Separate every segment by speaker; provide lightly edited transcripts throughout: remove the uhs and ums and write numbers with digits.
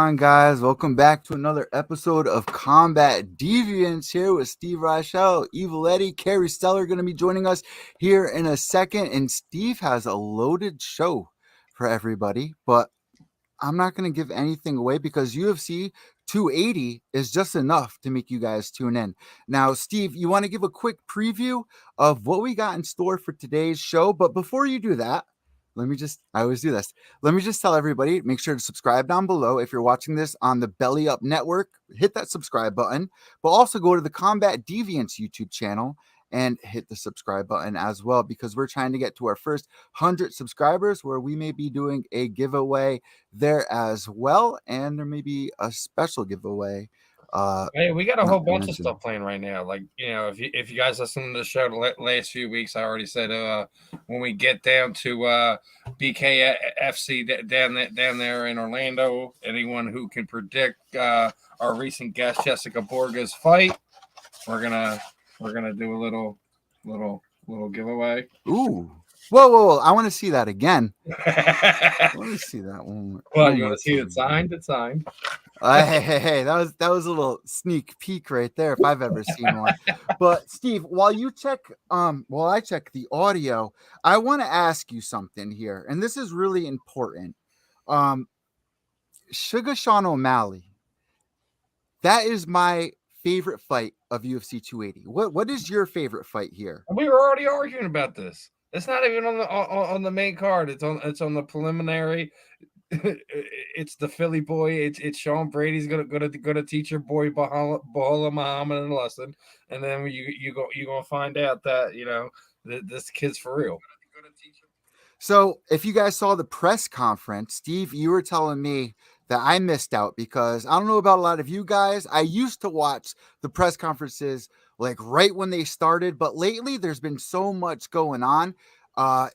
Speaker 1: on, guys? Welcome back to another episode of Combat Deviants here with Steve Rochelle, Evil Eddie, Carrie Steller going to be joining us here in a second. And Steve has a loaded show for everybody, but I'm not going to give anything away because UFC 280 is just enough to make you guys tune in. Now, Steve, you want to give a quick preview of what we got in store for today's show? But before you do that, I always do this. Let me just tell everybody, make sure to subscribe down below. If you're watching this on the Belly Up Network, hit that subscribe button, but also go to the Combat Deviants YouTube channel and hit the subscribe button as well, because we're trying to get to our first 100 subscribers where we may be doing a giveaway there as well. And there may be a special giveaway.
Speaker 2: Hey, we got a whole bunch of stuff playing right now. Like, if you guys listen to the show the last few weeks, I already said when we get down to BKFC down there in Orlando, anyone who can predict our recent guest Jessica Borga's fight, we're gonna do a little giveaway.
Speaker 1: Ooh. Whoa. I want to see that again. I want to see that one.
Speaker 2: Well, you want to see it signed? It's signed.
Speaker 1: Hey, that was a little sneak peek right there if I've ever seen one. But Steve, while I check the audio, I want to ask you something here, and this is really important. Sugar Sean O'Malley, that is my favorite fight of UFC 280. What is your favorite fight here?
Speaker 2: We were already arguing about this. It's not even on the main card. It's on the preliminary. It's the Philly boy. It's Sean Brady's gonna teach your boy Bahala Muhammad a lesson, and then you're gonna find out that this kid's for real.
Speaker 1: So if you guys saw the press conference, Steve, you were telling me that I missed out because I don't know about a lot of you guys. I used to watch the press conferences like right when they started, but lately there's been so much going on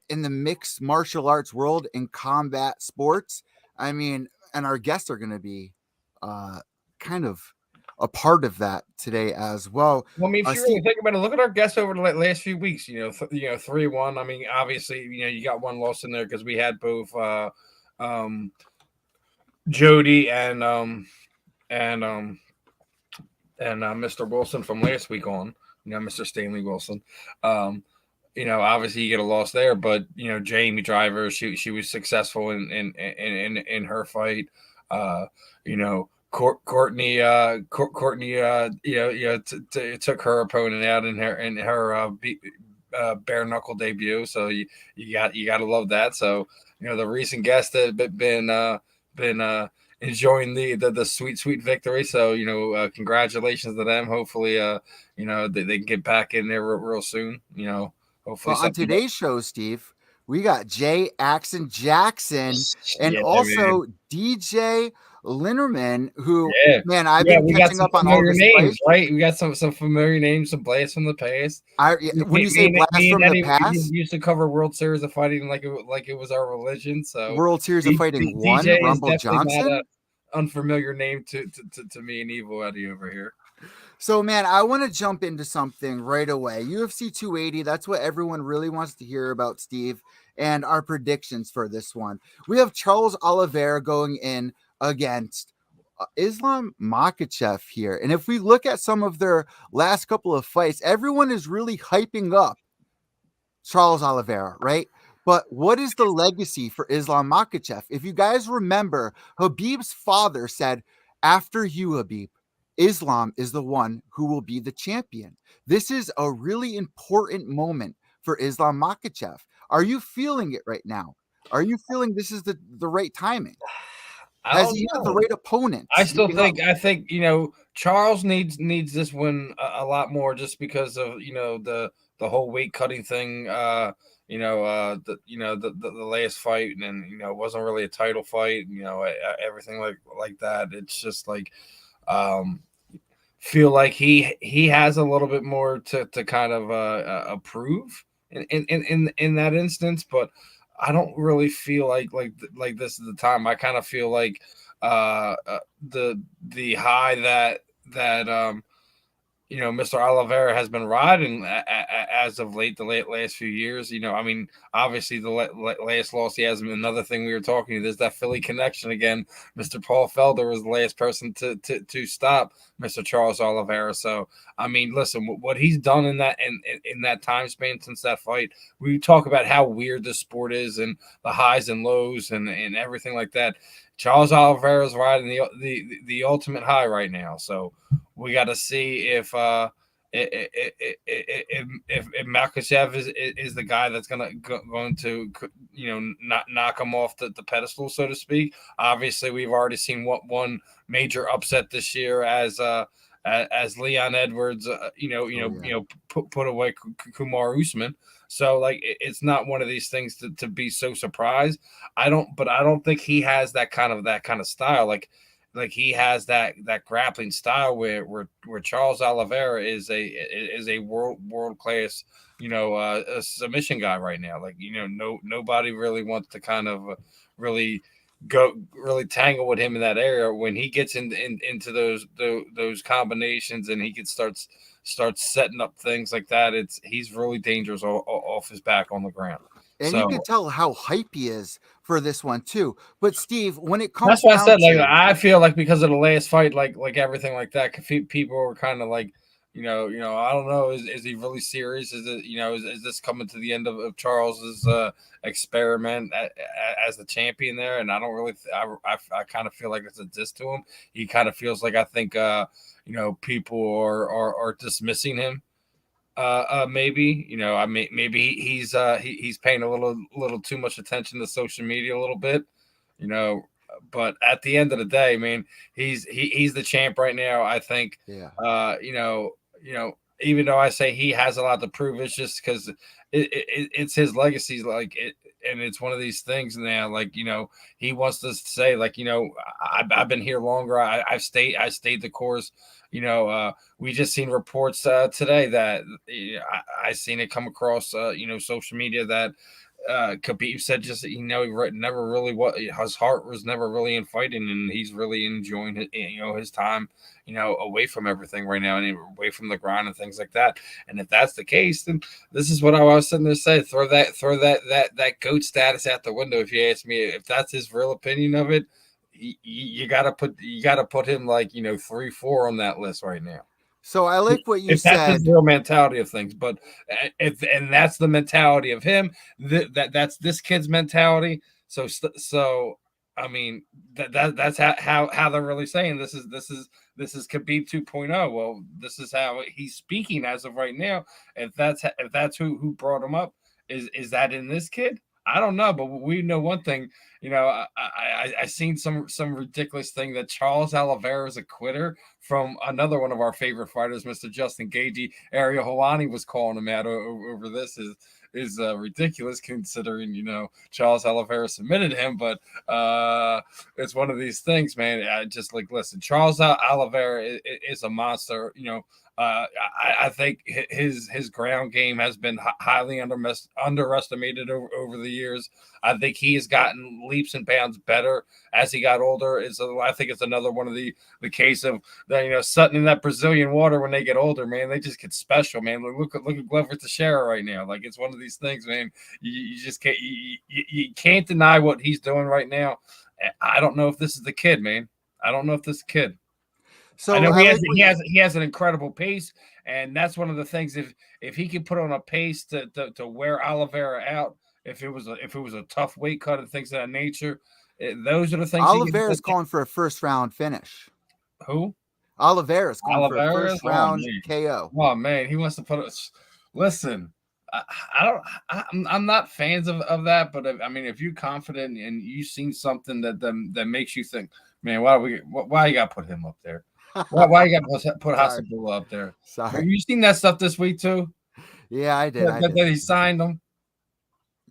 Speaker 1: in the mixed martial arts world in combat sports. I mean, and our guests are going to be kind of a part of that today as well.
Speaker 2: Well, I mean, if you really think about it, look at our guests over the last few weeks. 3-1. I mean, obviously, you got one loss in there because we had both Jody and Mr. Wilson from last week on. Mr. Stanley Wilson. Obviously you get a loss there, but Jamie Driver, she was successful in her fight. Courtney took her opponent out in her bare knuckle debut. So you got to love that. So the recent guests have been enjoying the sweet victory. So congratulations to them. Hopefully they can get back in there real soon. Hopefully.
Speaker 1: Well, on today's show, Steve, we got Jay Axon Jackson and also DJ Linderman, who I've been catching up on all the
Speaker 2: names, right? We got some familiar names, some blasts from the past.
Speaker 1: When you say blasts from the past,
Speaker 2: we used to cover World Series of Fighting like it was our religion. So
Speaker 1: World Series of Fighting one, Rumble Johnson.
Speaker 2: Not unfamiliar name to me and Evil Eddie over here.
Speaker 1: So, man, I want to jump into something right away. UFC 280, that's what everyone really wants to hear about, Steve, and our predictions for this one. We have Charles Oliveira going in against Islam Makhachev here. And if we look at some of their last couple of fights, everyone is really hyping up Charles Oliveira, right? But what is the legacy for Islam Makhachev? If you guys remember, Habib's father said, after you, Habib, Islam is the one who will be the champion. This is a really important moment for Islam Makhachev. Are you feeling it right now? Are you feeling this is the right timing? Has he got the right opponent?
Speaker 2: I think Charles needs this win a lot more just because of the whole weight cutting thing. The last fight, and it wasn't really a title fight. Everything like that. It's just like feel like he has a little bit more to kind of approve in that instance, but I don't really feel like this is the time. I kind of feel like the high that Mr. Oliveira has been riding as of late, the last few years. I mean, obviously the last loss he has. Another thing we were talking, there's that Philly connection again. Mr. Paul Felder was the last person to stop Mr. Charles Oliveira. So I mean, listen, what he's done in that time span since that fight. We talk about how weird this sport is and the highs and lows and everything like that. Charles Oliveira is riding the ultimate high right now. So we got to see if Makhachev is the guy that's going to not knock him off the pedestal, so to speak. Obviously, we've already seen one major upset this year as Leon Edwards, put away Kumar Usman. So like it's not one of these things to be so surprised. I don't think he has that kind of style. Like he has that grappling style where Charles Oliveira is a world class a submission guy right now. Like nobody really wants to kind of really tangle with him in that area. When he gets into those combinations and he starts setting up things like that, he's really dangerous off his back on the ground.
Speaker 1: And you can tell how hype he is for this one too. But Steve, when it comes,
Speaker 2: that's what I said. Like I feel like because of the last fight, like everything like that, people were kind of like, I don't know, is he really serious? Is it, is this coming to the end of Charles's experiment as the champion there? And I don't really, I kind of feel like it's a diss to him. He kind of feels like I think people are dismissing him. Maybe maybe he's paying a little too much attention to social media a little bit, but at the end of the day, man, he's the champ right now. I think, even though I say he has a lot to prove, it's just because it's his legacy, like it, and it's one of these things now. Like he wants to say, like I've been here longer. I stayed the course. We just seen reports today that I seen it come across social media that Khabib said just he never really his heart was never really in fighting, and he's really enjoying his time away from everything right now and away from the grind and things like that. And if that's the case, then this is what I was sitting there saying: throw that GOAT status out the window. If you ask me, if that's his real opinion of it, you gotta put him like 3-4 on that list right now.
Speaker 1: So I like what you said.
Speaker 2: That's the real mentality of things, but and that's the mentality of him. That's this kid's mentality. So I mean that's how they're really saying this is Khabib 2.0. Well, this is how he's speaking as of right now. If that's who brought him up, is that in this kid? I don't know, but we know one thing. I seen some ridiculous thing that Charles Oliveira is a quitter from another one of our favorite fighters, Mr. Justin Gagey. Ariel Helwani was calling him out over this. Is ridiculous considering Charles Oliveira submitted him, but it's one of these things, man. I just listen. Charles Oliveira is a monster. I think his ground game has been highly underestimated over the years. I think he has gotten leaps and bounds better as he got older. I think it's another one of the case of that, Sutton in that Brazilian water when they get older, man, they just get special, man. Look at Glover Teixeira right now. Like it's one of these things, man. You just can't you can't deny what he's doing right now. I don't know if this is the kid, man. I don't know if this is the kid. So I know he has an incredible pace, and that's one of the things. If he could put on a pace to wear Oliveira out, if it was a tough weight cut and things of that nature, those are the things.
Speaker 1: Oliveira's calling for a first round finish.
Speaker 2: Who?
Speaker 1: Oliveira's calling for a first round KO.
Speaker 2: Oh man, he wants to put us. Listen, I'm not fans of that, but if you're confident and you've seen something that makes you think, man, why you got to put him up there? Why you got to put Hasbulla up there?
Speaker 1: Sorry.
Speaker 2: Have you seen that stuff this week too?
Speaker 1: Yeah, I did.
Speaker 2: That he signed them.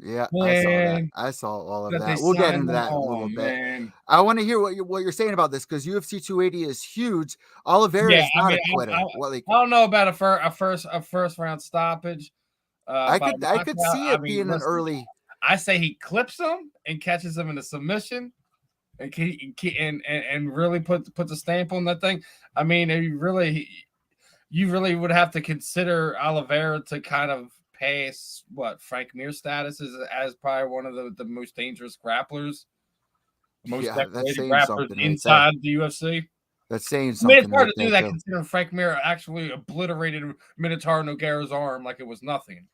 Speaker 1: Yeah, man. I saw all of that. We'll get into that in a little bit. I want to hear what you're saying about this because UFC 280 is huge. Oliveira is not a quitter.
Speaker 2: I don't know about a first round stoppage.
Speaker 1: I could see it being an early.
Speaker 2: I say he clips him and catches him in a submission. And really puts a stamp on that thing. You really would have to consider Oliveira to kind of past what Frank Mir status is as probably one of the most dangerous grapplers, most
Speaker 1: that's
Speaker 2: decorated
Speaker 1: saying
Speaker 2: grapplers
Speaker 1: something right there.
Speaker 2: inside the UFC.
Speaker 1: That's saying
Speaker 2: I mean, it's
Speaker 1: something
Speaker 2: hard
Speaker 1: right
Speaker 2: to do
Speaker 1: there
Speaker 2: that
Speaker 1: too.
Speaker 2: considering Frank Mir actually obliterated Minotaur Nogueira's arm like it was nothing.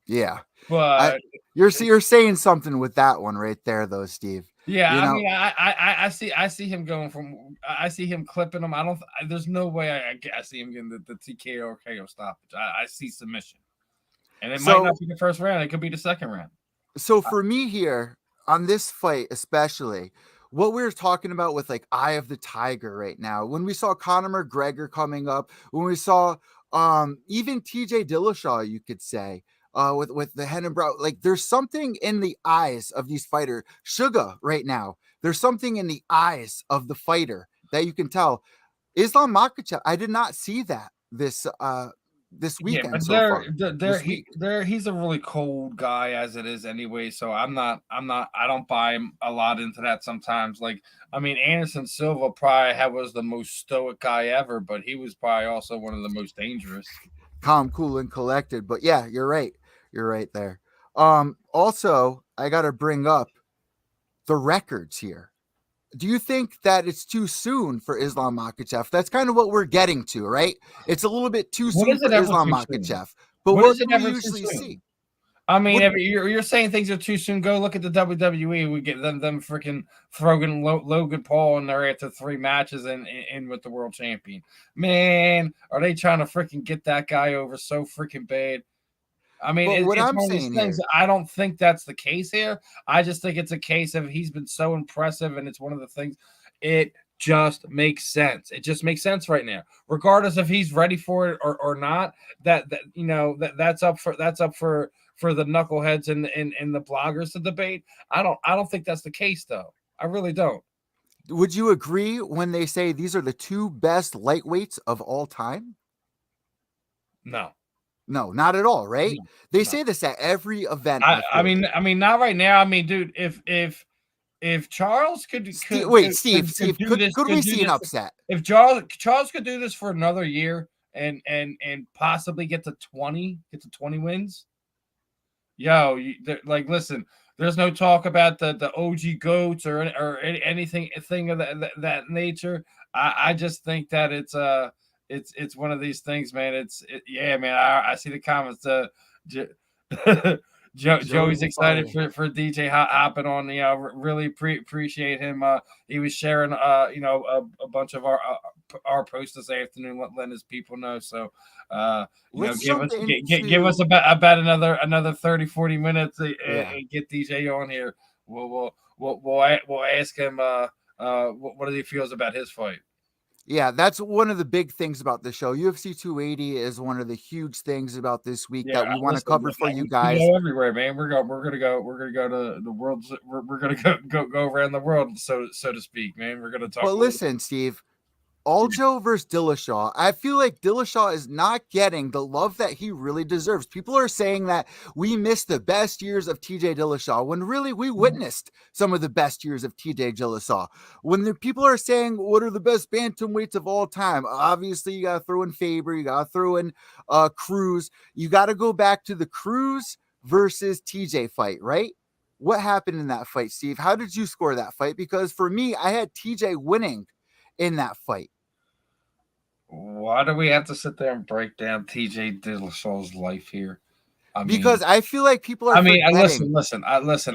Speaker 1: Yeah,
Speaker 2: But
Speaker 1: you're saying something with that one right there, though, Steve.
Speaker 2: yeah,
Speaker 1: You
Speaker 2: I
Speaker 1: know,
Speaker 2: mean, I see him going from. I see him clipping him. I don't. There's no way I see him getting the TKO or KO stoppage. I see submission, and it might not be the first round. It could be the second round.
Speaker 1: So for me here on this fight, especially what we were talking about with like Eye of the Tiger right now, when we saw Conor McGregor coming up, when we saw even TJ Dillashaw, you could say, with the Hennenbrow, like there's something in the eyes of these fighters. Sugar right now, there's something in the eyes of the fighter that you can tell. Islam Makhachev, I did not see that this weekend
Speaker 2: but
Speaker 1: so far.
Speaker 2: he's a really cold guy as it is anyway. So I don't buy him a lot into that sometimes. Like, I mean, Anderson Silva probably was the most stoic guy ever, but he was probably also one of the most dangerous.
Speaker 1: Calm, cool, and collected. But yeah, you're right. You're right there. Also, I got to bring up the records here. Do you think that it's too soon for Islam Makhachev? That's kind of what we're getting to, right? It's a little bit too soon for Islam Makhachev. But what do we usually see?
Speaker 2: I mean, if you're saying things are too soon, go look at the WWE. We get them freaking throwing Logan Paul in there after 3 matches and in with the world champion. Man, are they trying to freaking get that guy over so freaking bad? I mean, it's one of these things. I don't think that's the case here. I just think it's a case of he's been so impressive, and it's one of the things. It just makes sense. It just makes sense right now, regardless if he's ready for it or not. That's up for the knuckleheads and the bloggers to debate. I don't think that's the case though. I really don't.
Speaker 1: Would you agree when they say these are the 2 best lightweights of all time? No, not at all, right? They say this at every event.
Speaker 2: I mean, not right now. I mean, dude, if Charles could
Speaker 1: Steve, could we see an upset?
Speaker 2: If Charles could do this for another year and possibly get to 20 wins, listen, there's no talk about the OG goats or anything of that nature. I just think that it's one of these things, man. Man. I see the comments. Joey's excited for DJ hopping on. Really appreciate him. He was sharing, a bunch of our posts this afternoon, letting his people know. So, give us about another 30, 40 minutes and get DJ on here. We'll ask him what he feels about his fight.
Speaker 1: Yeah, that's one of the big things about the show. UFC 280 is one of the huge things about this week that we want to cover for you guys.
Speaker 2: We go everywhere, man. We're gonna go to the world. We're gonna go around the world, so to speak, man. We're gonna talk.
Speaker 1: But listen, Steve, Aljo versus Dillashaw. I feel like Dillashaw is not getting the love that he really deserves. People are saying that we missed the best years of TJ Dillashaw when really we witnessed some of the best years of TJ Dillashaw. When the people are saying what are the best bantamweights of all time, obviously you got to throw in Faber, you got to throw in Cruz. You got to go back to the Cruz versus TJ fight, right? What happened in that fight, Steve? How did you score that fight? Because for me, I had TJ winning in that fight.
Speaker 2: Why do we have to sit there and break down TJ Dillashaw's life here?
Speaker 1: Because I feel like people are.
Speaker 2: Listen.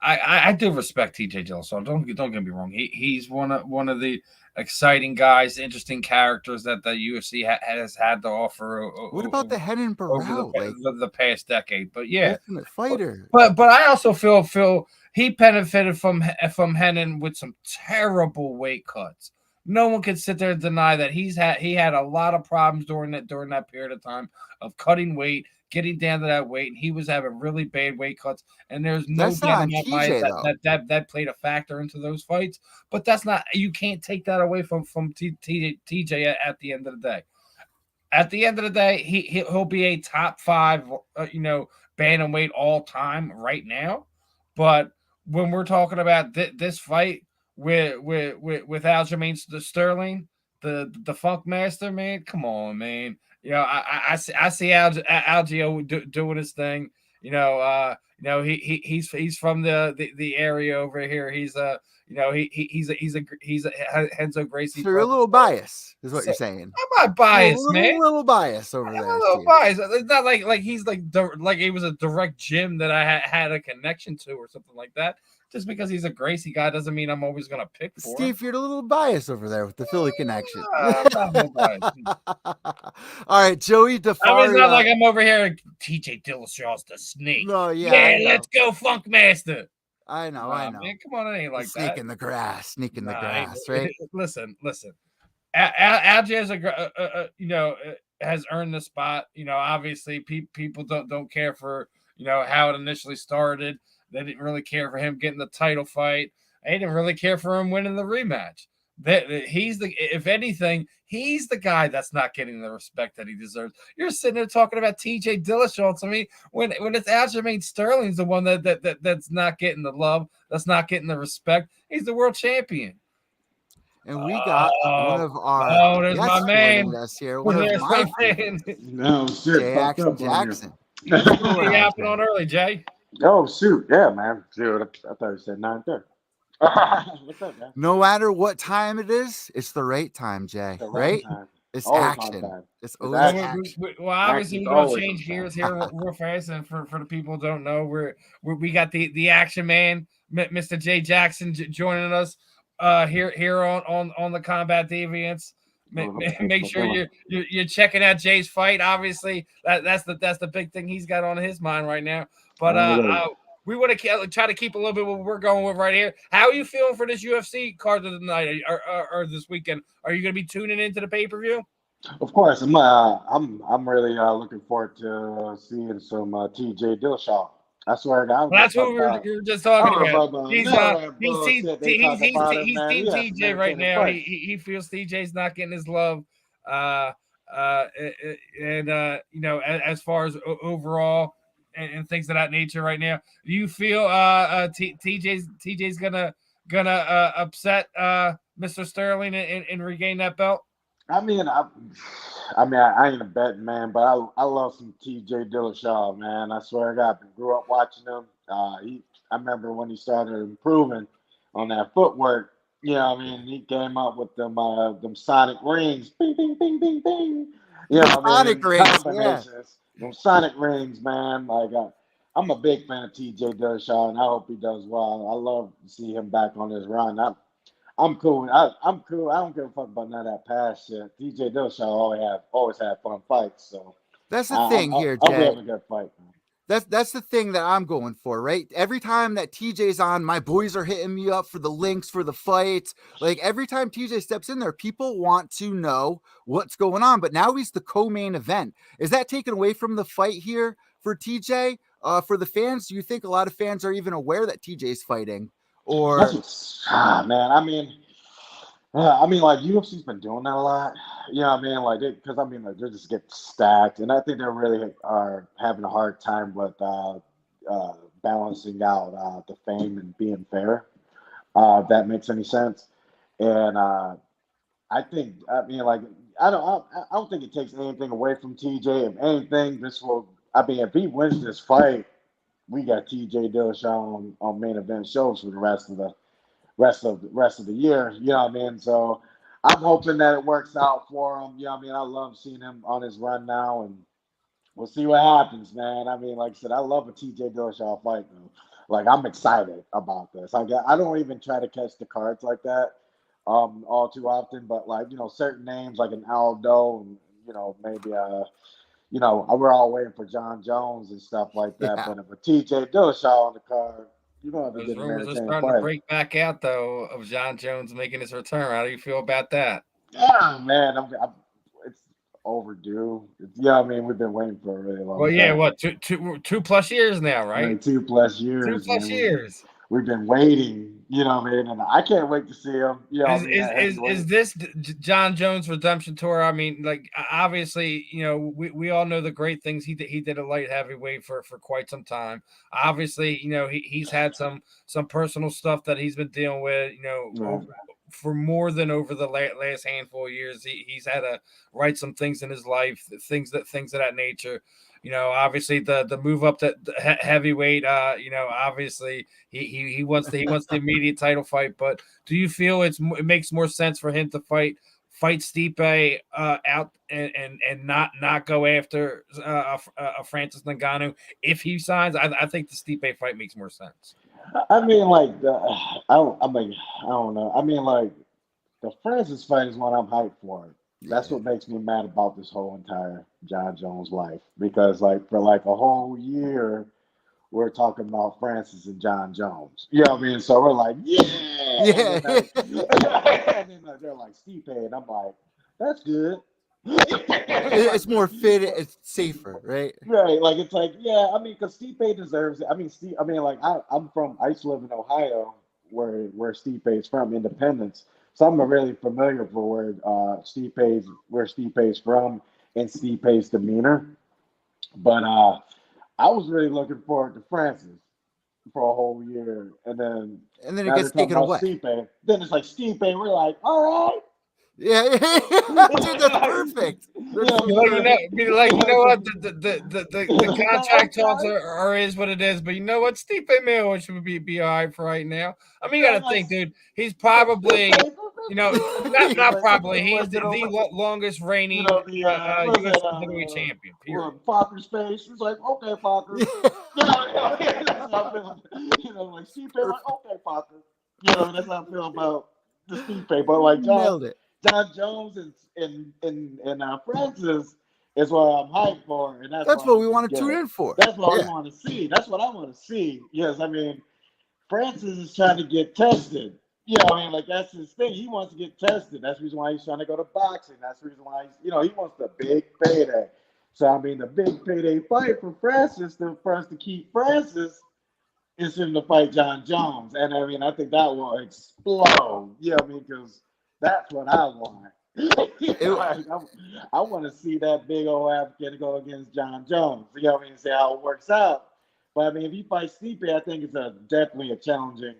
Speaker 2: I do respect TJ Dillashaw. Don't get me wrong. He's one of the exciting guys, interesting characters that the UFC has had to offer.
Speaker 1: What about the Henan Barrow?
Speaker 2: The past decade, but yeah,
Speaker 1: Ultimate Fighter.
Speaker 2: But I also feel he benefited from Henan with some terrible weight cuts. No one can sit there and deny that he had a lot of problems during that period of time of cutting weight, getting down to that weight, and he was having really bad weight cuts. And there's no doubt that played a factor into those fights. But that's not, you can't take that away from TJ at the end of the day. At the end of the day, he'll be a top 5, bantamweight all time right now. But when we're talking about this fight with Aljamain Sterling, the Funk Master, man. Come on, man. I see Algio doing his thing. He's from the area over here. He's he's a Henzo Gracie
Speaker 1: So you're a
Speaker 2: brother.
Speaker 1: little biased, is what
Speaker 2: So
Speaker 1: you're saying.
Speaker 2: I'm not biased, man.
Speaker 1: A little biased over
Speaker 2: I'm
Speaker 1: there.
Speaker 2: a little
Speaker 1: Steve.
Speaker 2: biased. It's not like he's like it was a direct gym that I had a connection to or something like that. Just because he's a Gracie guy doesn't mean I'm always gonna pick for
Speaker 1: Steve,
Speaker 2: him.
Speaker 1: you're a little biased over there with the Philly connection.
Speaker 2: I'm not no biased.
Speaker 1: All right, Joey DeFaria.
Speaker 2: I mean, it's not like I'm over here. TJ Dillashaw's the snake.
Speaker 1: No, yeah,
Speaker 2: let's go, Funk Master.
Speaker 1: I know.
Speaker 2: Man, come on, it ain't like
Speaker 1: snake
Speaker 2: that.
Speaker 1: In the grass, sneak in the grass, right?
Speaker 2: Listen. Algio has earned the spot. Obviously people don't care for how it initially started. They didn't really care for him getting the title fight. They didn't really care for him winning the rematch. If anything, he's the guy that's not getting the respect that he deserves. You're sitting there talking about TJ Dillashaw to me when it's Aljamain Sterling's the one that's not getting the love, that's not getting the respect. He's the world champion.
Speaker 1: And we got one of our
Speaker 2: there's my man.
Speaker 1: Us here. One of my
Speaker 3: man. No, shit.
Speaker 1: Jackson.
Speaker 2: What's happening on early, Jay?
Speaker 3: Oh, shoot. Yeah, man. Dude, I thought you said 9:30. What's up, man?
Speaker 1: No matter what time it is, it's the right time, Jay. Right?
Speaker 3: Time.
Speaker 1: It's
Speaker 3: always
Speaker 1: action. It's
Speaker 3: always
Speaker 2: action. Well, obviously we're gonna change gears here real fast, and for the people who don't know, we got the action man, Mr. Jay Jackson, joining us here on the Combat Deviants. Make sure you're checking out Jay's fight. Obviously, that's the big thing he's got on his mind right now. But we want to try to keep a little bit what we're going with right here. How are you feeling for this UFC card tonight or this weekend? Are you going to be tuning into the pay-per-view?
Speaker 3: Of course, I'm really looking forward to seeing some TJ Dillashaw. I swear to God.
Speaker 2: That's what we were just talking about. He's Team TJ right now. He feels TJ's not getting his love. As far as overall and things of that nature right now, do you feel TJ's gonna upset Mr. Sterling and regain that belt?
Speaker 3: I mean, I ain't a betting man, but I love some TJ Dillashaw, man. I swear to God, I grew up watching him. I remember when he started improving on that footwork. He came up with them sonic rings, bing, bing, bing, bing, bing.
Speaker 1: Sonic rings, yeah.
Speaker 3: Them sonic rings, man. Like I'm a big fan of TJ Dillashaw, and I hope he does well. I love to see him back on his run. I'm cool. I'm cool. I don't give a fuck about none of that past shit. TJ Dillashaw always had fun fights. So
Speaker 1: that's the thing here, Jay.
Speaker 3: I'll be having a good fight, man.
Speaker 1: That's the thing that I'm going for, right? Every time that TJ's on, my boys are hitting me up for the links for the fights. Like every time TJ steps in there, people want to know what's going on. But now he's the co-main event. Is that taken away from the fight here for TJ? For the fans, do you think a lot of fans are even aware that TJ's fighting? Or
Speaker 3: man, I mean, like UFC's been doing that a lot. Like they just get stacked, and I think they really are having a hard time with balancing out the fame and being fair. If that makes any sense. And I think, I don't think it takes anything away from TJ. If anything, if he wins this fight, we got TJ Dillashaw on main event shows for the rest of the year. So I'm hoping that it works out for him. I love seeing him on his run now, and we'll see what happens, man. Like I said, I love a TJ Dillashaw fight, though. Like I'm excited about this. I don't even try to catch the cards like that all too often, but certain names like an Aldo and maybe we're all waiting for John Jones and stuff like that. Yeah. But if a TJ Dillashaw on the card,
Speaker 2: those rumors are starting to break back out, though, of John Jones making his return. How do you feel about that?
Speaker 3: Yeah, man, it's overdue. We've been waiting for a really long time.
Speaker 2: Well, yeah, what, two plus years now, right?
Speaker 3: 2+ years.
Speaker 2: 2+ years.
Speaker 3: We've been waiting, and I can't wait to see him.
Speaker 2: Is this John Jones redemption tour? Obviously, we all know the great things he did at light heavyweight for quite some time. Obviously, he's had some personal stuff that he's been dealing with, for more than over the last handful of years. He's had to write some things in his life, things of that nature. Obviously the move up to heavyweight. Obviously he wants the immediate title fight. But do you feel it makes more sense for him to fight Stipe out and not go after Francis Ngannou if he signs? I think the Stipe fight makes more sense.
Speaker 3: I mean, like, I don't know. I mean, like, the Francis fight is what I'm hyped for. That's what makes me mad about this whole entire John Jones life. Because, like, for like a whole year, we're talking about Francis and John Jones. You know what I mean? So we're like, yeah.
Speaker 1: Yeah.
Speaker 3: And then they're like, Stipe. And I'm like, that's good.
Speaker 1: It's more fit. It's safer, right?
Speaker 3: Right. Like, it's like, yeah. I mean, because Stipe deserves it. I mean, I used to live in Ohio, where Stipe is from, Independence. So I'm really familiar for where Stipe's from and Stipe's demeanor. But I was really looking forward to Francis for a whole year, and then
Speaker 1: it gets taken away.
Speaker 3: Stipe. Then it's like Stipe. We're like, all right.
Speaker 1: Yeah, dude, that's perfect.
Speaker 2: What? The contract talks are is what it is, but you know what? Stipe Middleweight should be all right for right now. I mean, you got to think, dude. He's probably, not probably. He's the longest reigning UFC heavyweight champion.
Speaker 3: Parker's face. It's like, okay, Parker. Like Stipe, like, okay, Parker. That's how I feel about the Stipe. But like John Jones and Francis is what I'm hyped for, and that's
Speaker 1: what we want to tune in for.
Speaker 3: That's what we want to see. That's what I want to see. Yes, I mean, Francis is trying to get tested. I mean, like, that's his thing. He wants to get tested. That's the reason why he's trying to go to boxing. That's the reason why he wants the big payday. So I mean, the big payday fight for Francis, for us to keep Francis, is him to fight John Jones, and I mean, I think that will explode. Because that's what I want. I want to see that big old African go against John Jones. See how it works out. But I mean, if he fights Stipe, I think it's definitely a challenging.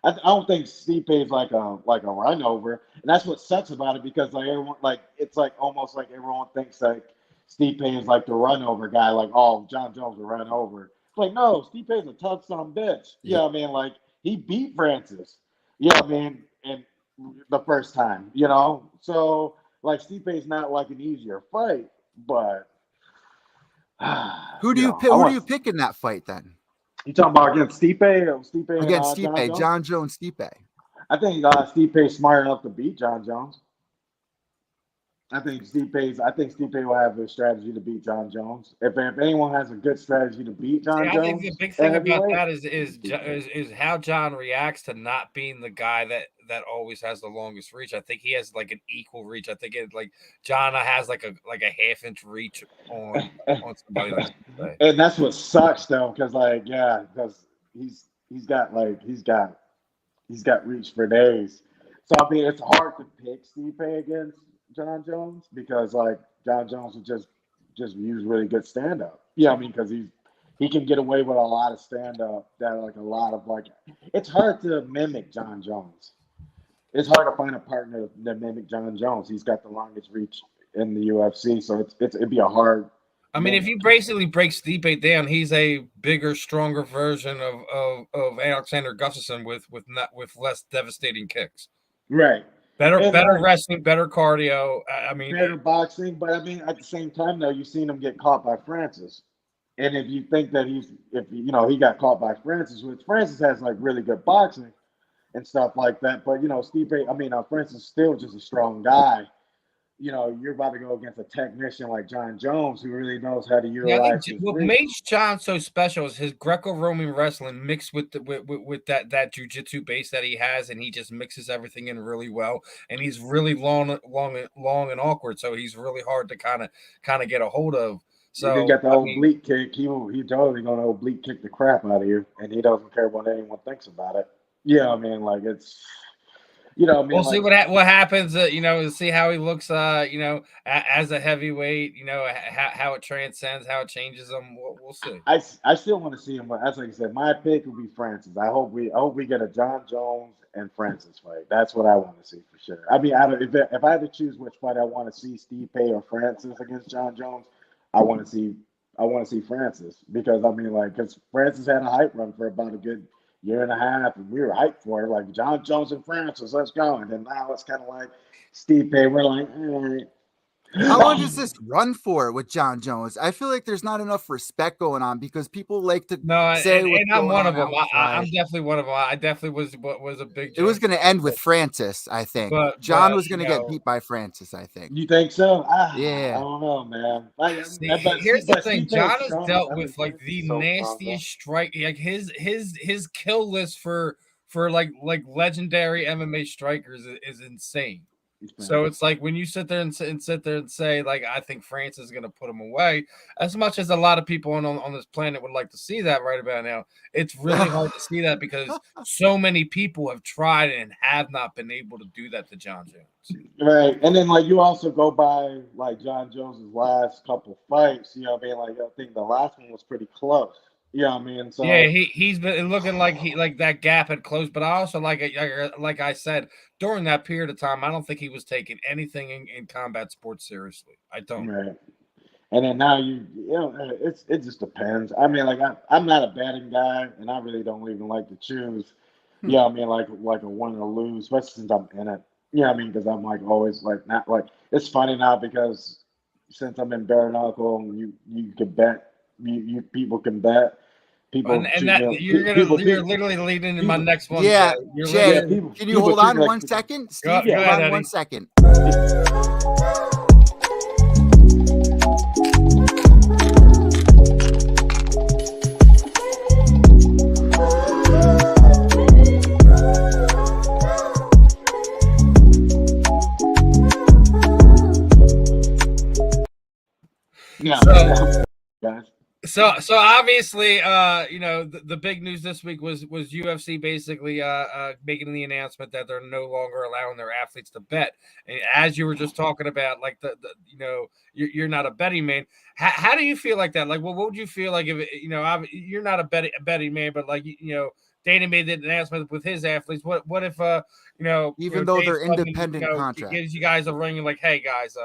Speaker 3: I don't think Stipe is like a run over, and that's what sucks about it, because like everyone, it's like almost like everyone thinks like Stipe is like the run over guy, like, oh, John Jones will run over. It's like, no, Stipe is a tough son of a bitch. I mean, like, he beat Francis. I mean, and the first time, so like Stipe is not like an easier fight, but
Speaker 1: who do you pick? Who do you pick in that fight then?
Speaker 3: You talking about against Stipe?
Speaker 1: Against Stipe, John Jones, Stipe.
Speaker 3: I think Stipe's smart enough to beat John Jones. I think Stipe will have a strategy to beat John Jones. If anyone has a good strategy to beat John Jones, I think
Speaker 2: the big thing about that is how John reacts to not being the guy that always has the longest reach. I think he has like an equal reach. I think John has like a half-inch reach on somebody like Stipe.
Speaker 3: And that's what sucks though, because he's got reach for days. So I mean, it's hard to pick Stipe against John Jones, because like John Jones would just use really good stand up. I mean, because he can get away with a lot of stand up that like a lot of like, it's hard to mimic John Jones. It's hard to find a partner that mimic John Jones. He's got the longest reach in the UFC, so it'd be a hard.
Speaker 2: I mean, if you basically break Stipe down, he's a bigger, stronger version of Alexander Gustafsson with less devastating kicks.
Speaker 3: Right.
Speaker 2: Better wrestling, better cardio. I mean,
Speaker 3: better boxing, but I mean, at the same time, though, you've seen him get caught by Francis, and if you think that he got caught by Francis, which Francis has like really good boxing and stuff like that, but Stipe, I mean, Francis is still just a strong guy. You're about to go against a technician like John Jones, who really knows how to utilize.
Speaker 2: What makes John so special is his Greco-Roman wrestling mixed with that jiu-jitsu base that he has, and he just mixes everything in really well. And he's really long and awkward, so he's really hard to kind of get a hold of. So
Speaker 3: he got the oblique kick. He totally gonna oblique kick the crap out of you, and he doesn't care what anyone thinks about it. I mean, like, it's. You know, I mean,
Speaker 2: we'll see what happens. See how he looks. As a heavyweight. How it transcends, how it changes him. We'll see.
Speaker 3: I still want to see him, but as like I said, my pick will be Francis. I hope we get a John Jones and Francis fight. That's what I want to see for sure. I mean, if I had to choose which fight I want to see, Stipe or Francis against John Jones, I want to see Francis because because Francis had a hype run for about a good year and a half, and we were hyped for it, like John Jones and Francis, let's go. And then now it's kind of like Stipe. We're like, all right.
Speaker 1: How long does this run for with John Jones? I feel like there's not enough respect going on because people like to say
Speaker 2: and I'm one of them. I'm definitely one of them. I definitely was a big.
Speaker 1: It was going to end with Francis, I think. But John was going to get beat by Francis, I think.
Speaker 3: You think so?
Speaker 1: Yeah.
Speaker 3: I don't know, man.
Speaker 2: Here's the thing: John has dealt with like the nastiest strike. Like his kill list for like legendary MMA strikers is insane. So it's like when you sit there and say like I think Francis is going to put him away, as much as a lot of people on this planet would like to see that right about now, it's really hard to see that because so many people have tried and have not been able to do that to John Jones.
Speaker 3: Right, and then like you also go by like John Jones's last couple fights. You know what I mean? Like I think the last one was pretty close. You know what I mean? So
Speaker 2: yeah, he's been looking like that gap had closed, but I also like I said during that period of time, I don't think he was taking anything in combat sports seriously. I don't.
Speaker 3: Right. And then now it just depends. I mean, like I'm not a betting guy, and I really don't even like to choose. You know what I mean? Like a win or lose, especially since I'm in it. You know what I mean? Because I'm like always like not like it's funny now because since I'm in bare knuckle, you can bet. You people can bet. People
Speaker 2: and that you're literally leading into my next one.
Speaker 1: Yeah, Jay, can you hold on 1 second? Steve, hold on 1 second.
Speaker 3: Guys.
Speaker 2: So obviously, the big news this week was UFC basically making the announcement that they're no longer allowing their athletes to bet. And as you were just talking about, like you're not a betting man. How do you feel like that? Like, what would you feel like if you're not a betting man, but like Dana made the announcement with his athletes. What if
Speaker 1: even though they're independent contracts,
Speaker 2: gives you guys a ring and like, hey guys,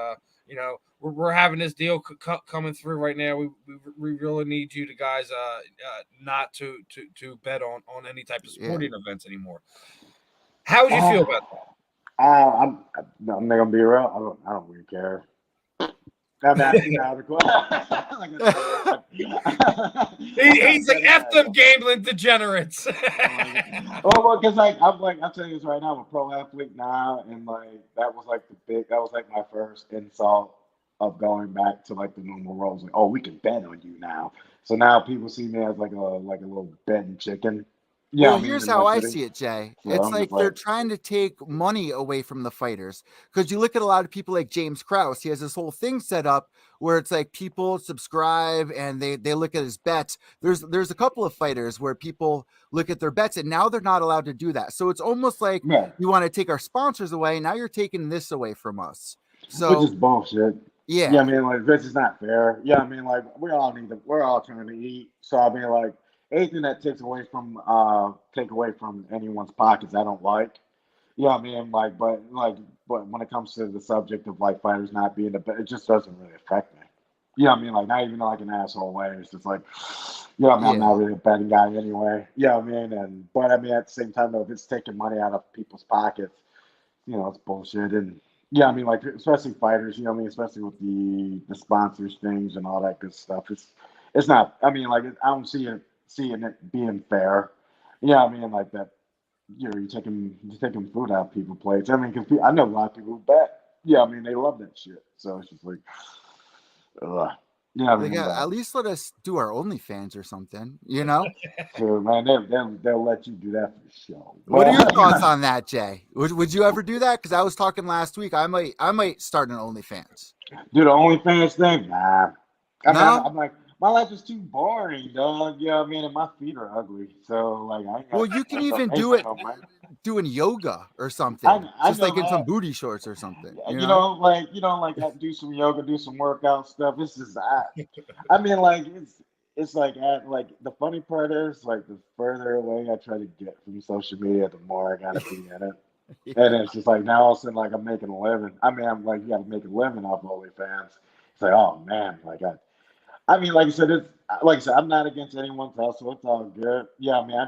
Speaker 2: we're having this deal coming through right now. We really need you to guys not to bet on any type of sporting events anymore. How would you feel about that?
Speaker 3: I'm not gonna be real. I don't really care. I'm asking out of the question.
Speaker 2: He's like F them gambling degenerates.
Speaker 3: Well, because I'm telling you this right now, I'm a pro athlete now, and like that was like my first insult of going back to like the normal roles. Like, oh, we can bet on you now. So now people see me as like a little betting chicken.
Speaker 1: Yeah, well, here's how I see it, Jay. So it's like they're trying to take money away from the fighters because you look at a lot of people like James Krause. He has this whole thing set up where it's like people subscribe and they look at his bets. There's a couple of fighters where people look at their bets and now they're not allowed to do that. So it's almost like you want to take our sponsors away. Now you're taking this away from us. So
Speaker 3: which is bullshit.
Speaker 1: Yeah.
Speaker 3: Yeah, I mean, like this is not fair. Yeah, I mean, like we're all trying to eat. So I mean, like anything that take away from anyone's pockets, I don't like. Yeah, I mean, like, but when it comes to the subject of like fighters not being the best, it just doesn't really affect me. Yeah, I mean, like not even like an asshole way. It's just like, I'm not really a betting guy anyway. Yeah, I mean, but I mean at the same time though, if it's taking money out of people's pockets, it's bullshit. And yeah, I mean, like especially fighters, especially with the sponsors things and all that good stuff. It's not. I mean, like I don't seeing it being fair. Yeah, I mean, like that. You're taking food out of people's plates. I mean, because I know a lot of people who bet. Yeah, I mean, they love that shit. So it's just like, yeah. I mean,
Speaker 1: at least let us do our OnlyFans or something,
Speaker 3: Sure, man. They'll let you do that for the show.
Speaker 1: What are your thoughts on that, Jay? Would you ever do that? Because I was talking last week. I might start an OnlyFans.
Speaker 3: Do the OnlyFans thing? Nah.
Speaker 1: No?
Speaker 3: I'm like, my life is too boring, dog. Yeah, I mean, and my feet are ugly. So like,
Speaker 1: well, you can even do it. doing yoga or something,
Speaker 3: I
Speaker 1: just
Speaker 3: know,
Speaker 1: like in some
Speaker 3: man.
Speaker 1: booty shorts or something.
Speaker 3: Like I do some yoga, do some workout stuff. It's just I mean, like it's like the funny part is like the further away I try to get from social media, the more I gotta be in it.
Speaker 1: Yeah.
Speaker 3: And it's just like now all of a sudden like I'm making a living. I mean, I'm like you gotta make a living off OnlyFans. It's like, oh man, I mean, like I said, I'm not against anyone's hustle. It's all good. Yeah, I mean, I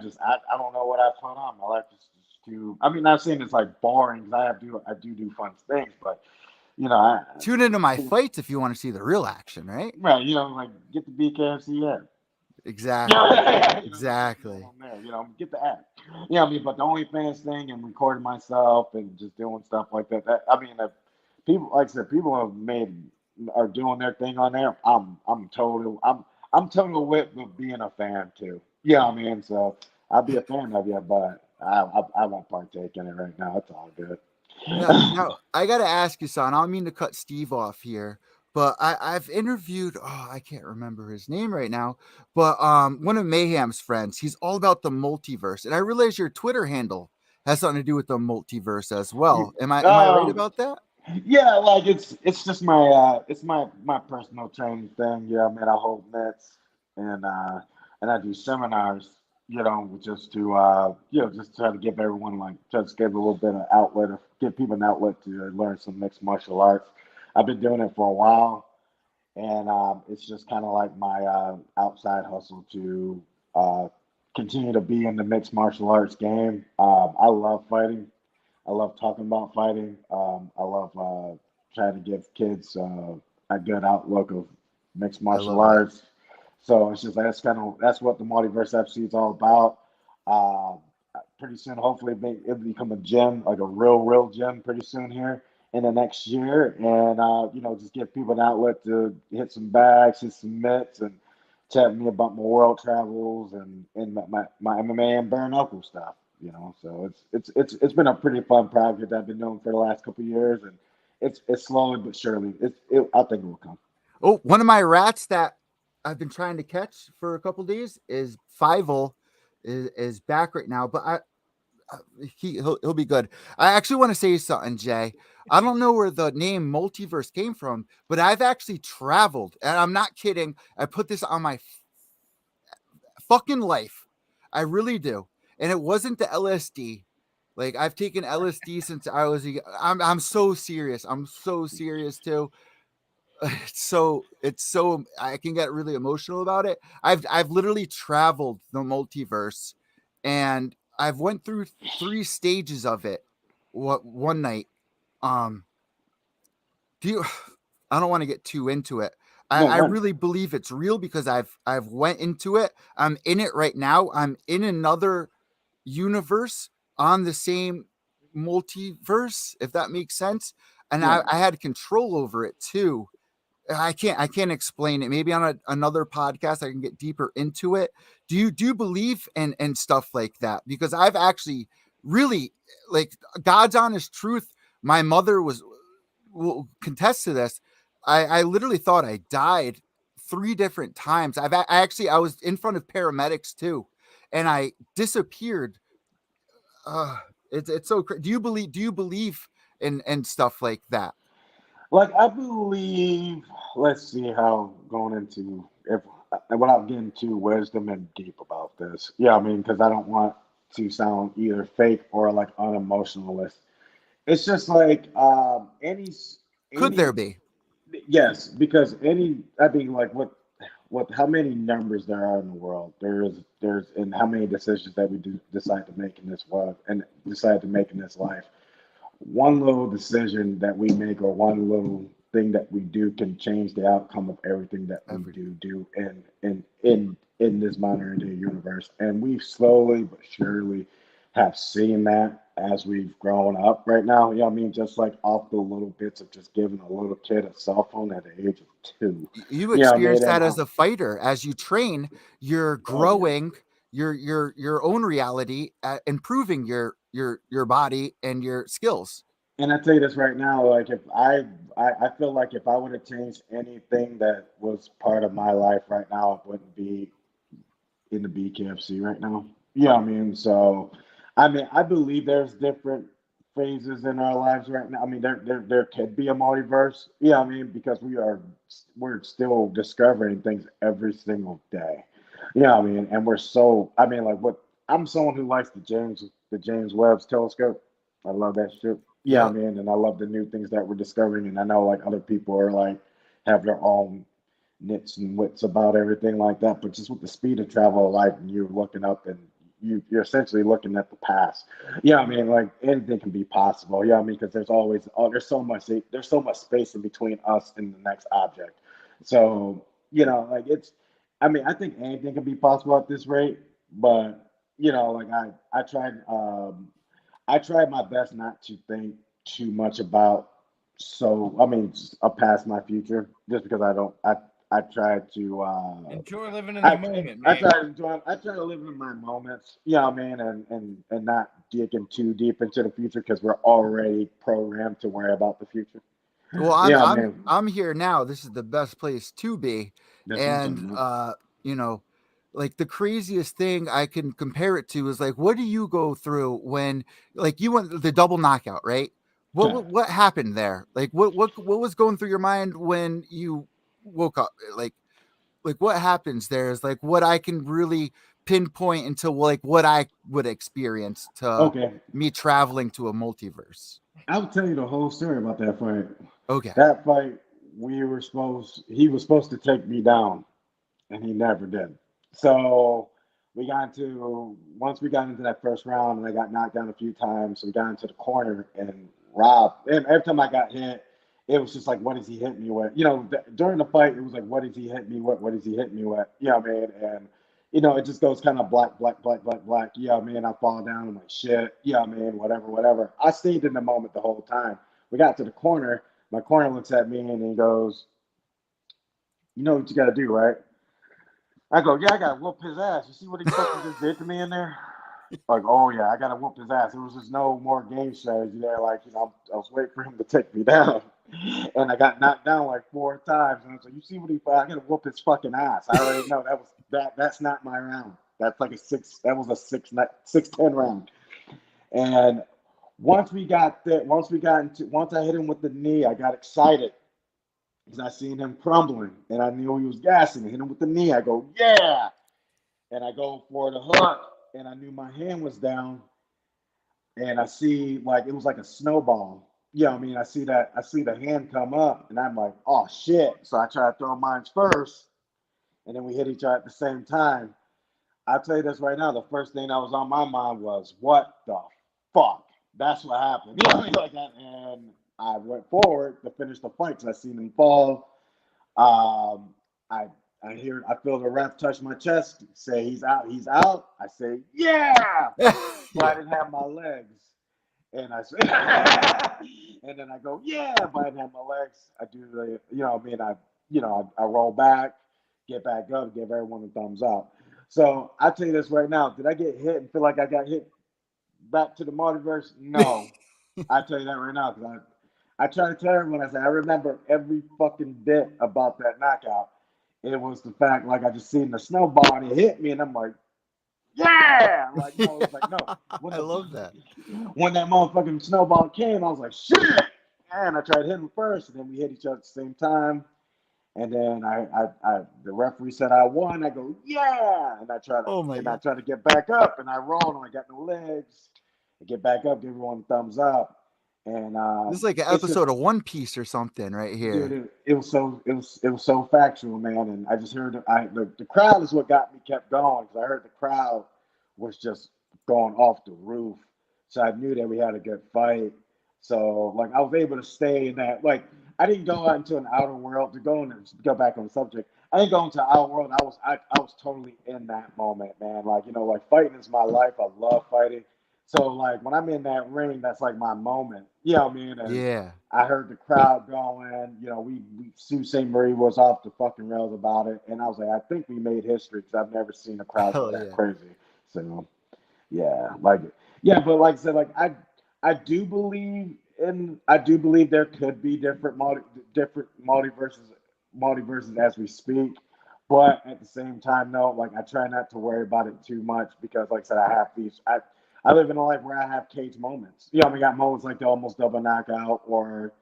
Speaker 3: don't know what I put on. My life is just too. I mean, not saying it's like boring because I do fun things, but I
Speaker 1: Tune into my fights if you want to see the real action, right?
Speaker 3: right, like get the BKFC app.
Speaker 1: Exactly.
Speaker 3: Exactly. Get the app. Yeah, I mean, but the OnlyFans thing and recording myself and just doing stuff like that. I mean, if people, like I said, people are doing their thing on there. I'm totally with being a fan too. Yeah, I mean, so I'll be a fan of you, but I won't partake in it right now. It's all good.
Speaker 1: Now I got to ask you, son. I don't mean to cut Steve off here, but I've interviewed. Oh, I can't remember his name right now, but one of Mayhem's friends. He's all about the multiverse, and I realize your Twitter handle has something to do with the multiverse as well. Am I right about that?
Speaker 3: Yeah, like it's just my personal training thing. Yeah, I mean I hold nets and I do seminars, just to just try to give everyone just give a little bit of outlet, or give people an outlet to learn some mixed martial arts. I've been doing it for a while, and it's just kind of like my outside hustle to continue to be in the mixed martial arts game. I love fighting. I love talking about fighting. I love trying to give kids a good outlook of mixed
Speaker 1: I
Speaker 3: martial
Speaker 1: love that.
Speaker 3: arts. So it's just that's what the Multiverse FC is all about. Uh, Pretty soon, hopefully, it'll become a gym, like a real gym, pretty soon here in the next year, and just give people an outlet to hit some bags, hit some mitts, and chat with me about my world travels and my MMA and bare knuckle stuff. So it's been a pretty fun project I've been doing for the last couple of years, and it's slowly but surely I think it will come.
Speaker 1: Oh, one of my rats that I've been trying to catch for a couple days is Fievel is back right now, but he'll be good. I actually want to say something, Jay. I don't know where the name multiverse came from, but I've actually traveled, and I'm not kidding. I put this on my fucking life. I really do. And it wasn't the LSD. Like I've taken LSD since I was I'm so serious. I'm so serious too. It's so I can get really emotional about it. I've literally traveled the multiverse, and I've went through 3 stages of it. What one night? Um, do you? I don't want to get too into it.
Speaker 3: No,
Speaker 1: I
Speaker 3: run.
Speaker 1: really believe it's real because I've went into it. I'm in it right now. I'm in another universe on the same multiverse, if that makes sense. And
Speaker 3: Yeah.
Speaker 1: I had control over it too. I can't explain it. Maybe on another podcast I can get deeper into it. Do you believe in stuff like that? Because I've actually really, like, God's honest truth. My mother will contest to this. I literally thought I died 3 different times. I was in front of paramedics too, and I disappeared. Uh, it's so crazy. Do you believe in stuff like that?
Speaker 3: Like I believe, let's see how going into if without getting too wisdom and deep about this. Yeah, I mean, because I don't want to sound either fake or like unemotionalist. It's just like
Speaker 1: Could there
Speaker 3: any
Speaker 1: be?
Speaker 3: yes, because I mean like what how many numbers there are in the world. There's and how many decisions that we do decide to make in this world and decide to make in this life. One little decision that we make or one little thing that we do can change the outcome of everything that we
Speaker 1: Every
Speaker 3: do in this modern day universe. And we slowly but surely have seen that as we've grown up right now. I mean, just like off the little bits of just giving a little kid a cell phone at the age of 2.
Speaker 1: You
Speaker 3: I mean,
Speaker 1: experience
Speaker 3: and
Speaker 1: that as a fighter. As you train, you're
Speaker 3: oh yeah.
Speaker 1: growing your own reality, improving your body and your skills.
Speaker 3: And I tell you this right now, like if I feel like if I would have changed anything that was part of my life right now, it wouldn't be in the BKFC right now. Yeah, I mean, so I mean, I believe there's different phases in our lives right now. I mean, there could be a multiverse. Yeah, I mean, because we're still discovering things every single day. Yeah, I mean, and we're so. I mean, like what I'm someone who likes the James Webb's telescope. I love that shit. Yeah, I
Speaker 1: Yep.
Speaker 3: mean, and I love the new things that we're discovering, and I know like other people are like have their own nits and wits about everything like that. But just with the speed of travel of life, and you're looking up and you're essentially looking at the past. Yeah, I mean, like anything can be possible. Yeah, I mean, because there's so much space in between us and the next object. So like it's. I mean, I think anything can be possible at this rate, but like I tried my best not to think too much about. So I mean, past my future, just because I don't. I tried to.
Speaker 2: Enjoy living in the
Speaker 3: I
Speaker 2: moment,
Speaker 3: I
Speaker 2: man.
Speaker 3: try to enjoy. I try to live in my moments. Yeah, man, and not digging too deep into the future because we're already programmed to worry about the future.
Speaker 1: Well, I'm
Speaker 3: Yeah,
Speaker 1: I'm
Speaker 3: man.
Speaker 1: I'm here now. This is the best place to be.
Speaker 3: That's what I'm
Speaker 1: And
Speaker 3: talking about.
Speaker 1: you know, like the craziest thing I can compare it to is like what do you go through when like you went the double knockout, right? What
Speaker 3: Yeah.
Speaker 1: what happened there? Like what was going through your mind when you woke up? Like what happens there is like what I can really pinpoint into like what I would experience to
Speaker 3: Okay.
Speaker 1: me traveling to a multiverse.
Speaker 3: I'll tell you the whole story about that fight.
Speaker 1: Okay.
Speaker 3: That fight, he was supposed to take me down, and he never did. So once we got into that first round, and I got knocked down a few times, we got into the corner, and and every time I got hit, it was just like, what does he hit me with? During the fight, it was like, what does he hit me with? What does he hit me with? You know what I mean? And it just goes kind of black, black, black, black, black. You know what I mean? I fall down. I'm like, shit. You know what I mean? Whatever, whatever. I stayed in the moment the whole time. We got to the corner. My corner looks at me and he goes, you know what you got to do, right? I go, yeah, I got to whoop his ass. You see what he fucking just did to me in there? Like, oh yeah, I got to whoop his ass. There was just no more game strategy there. Like, I was waiting for him to take me down. And I got knocked down like 4 times. And I was like, you see what I got to whoop his fucking ass. I already know that's not my round. That was a 6-10 round. And once I hit him with the knee, I got excited because I seen him crumbling and I knew he was gassing. I hit him with the knee. I go, yeah. And I go for the hook and I knew my hand was down and I see like it was like a snowball. Yeah, I mean, I see the hand come up and I'm like, oh shit. So I try to throw mine first and then we hit each other at the same time. I'll tell you this right now. The first thing that was on my mind was, what the fuck? That's what happened. You know what I mean? Like that. And I went forward to finish the fight because I seen him fall. Um, I I feel the ref touch my chest, say he's out, he's out. I say, yeah, but I
Speaker 1: Yeah.
Speaker 3: didn't have my legs. And I say, and then I go, yeah, but I didn't have my legs. I do the, I mean, I roll back, get back up, give everyone a thumbs up. So I tell you this right now, did I get hit and feel like I got hit back to the multiverse? No. I tell you that right now because I try to tell everyone, I say, I remember every fucking bit about that knockout. It was the fact, like, I just seen the snowball and it hit me, and I'm like, yeah! Like, no, it was like, no. When
Speaker 1: I
Speaker 3: the
Speaker 1: love that.
Speaker 3: when that motherfucking snowball came, I was like, shit! And I tried to hit him first, and then we hit each other at the same time. And then the referee said I won. I go, yeah! And
Speaker 1: Oh my
Speaker 3: I
Speaker 1: god.
Speaker 3: try to get back up, and I rolled, and I got no legs. I get back up, give everyone a thumbs up. And
Speaker 1: This is like an
Speaker 3: it's just
Speaker 1: episode of One Piece or something right
Speaker 3: dude,
Speaker 1: here.
Speaker 3: it was so factual, man. And I just heard the crowd is what got me kept going because I heard the crowd was just going off the roof. So I knew that we had a good fight. So like I was able to stay in that. Like I didn't go out into an outer world to go back on the subject. I didn't go into outer world. I was totally in that moment, man. Like like fighting is my life. I love fighting. So like when I'm in that ring, that's like my moment. You know what I mean? And
Speaker 1: Yeah.
Speaker 3: I heard the crowd going. We Sue St. Marie was off the fucking rails about it, and I was like, I think we made history because I've never seen a crowd go
Speaker 1: Hell
Speaker 3: that
Speaker 1: yeah.
Speaker 3: crazy. So yeah, like yeah, but like I said, like I do believe there could be different multiverses as we speak. But at the same time, no, like I try not to worry about it too much because, like I said, I live in a life where I have cage moments. You know, I got moments like the almost double knockout, or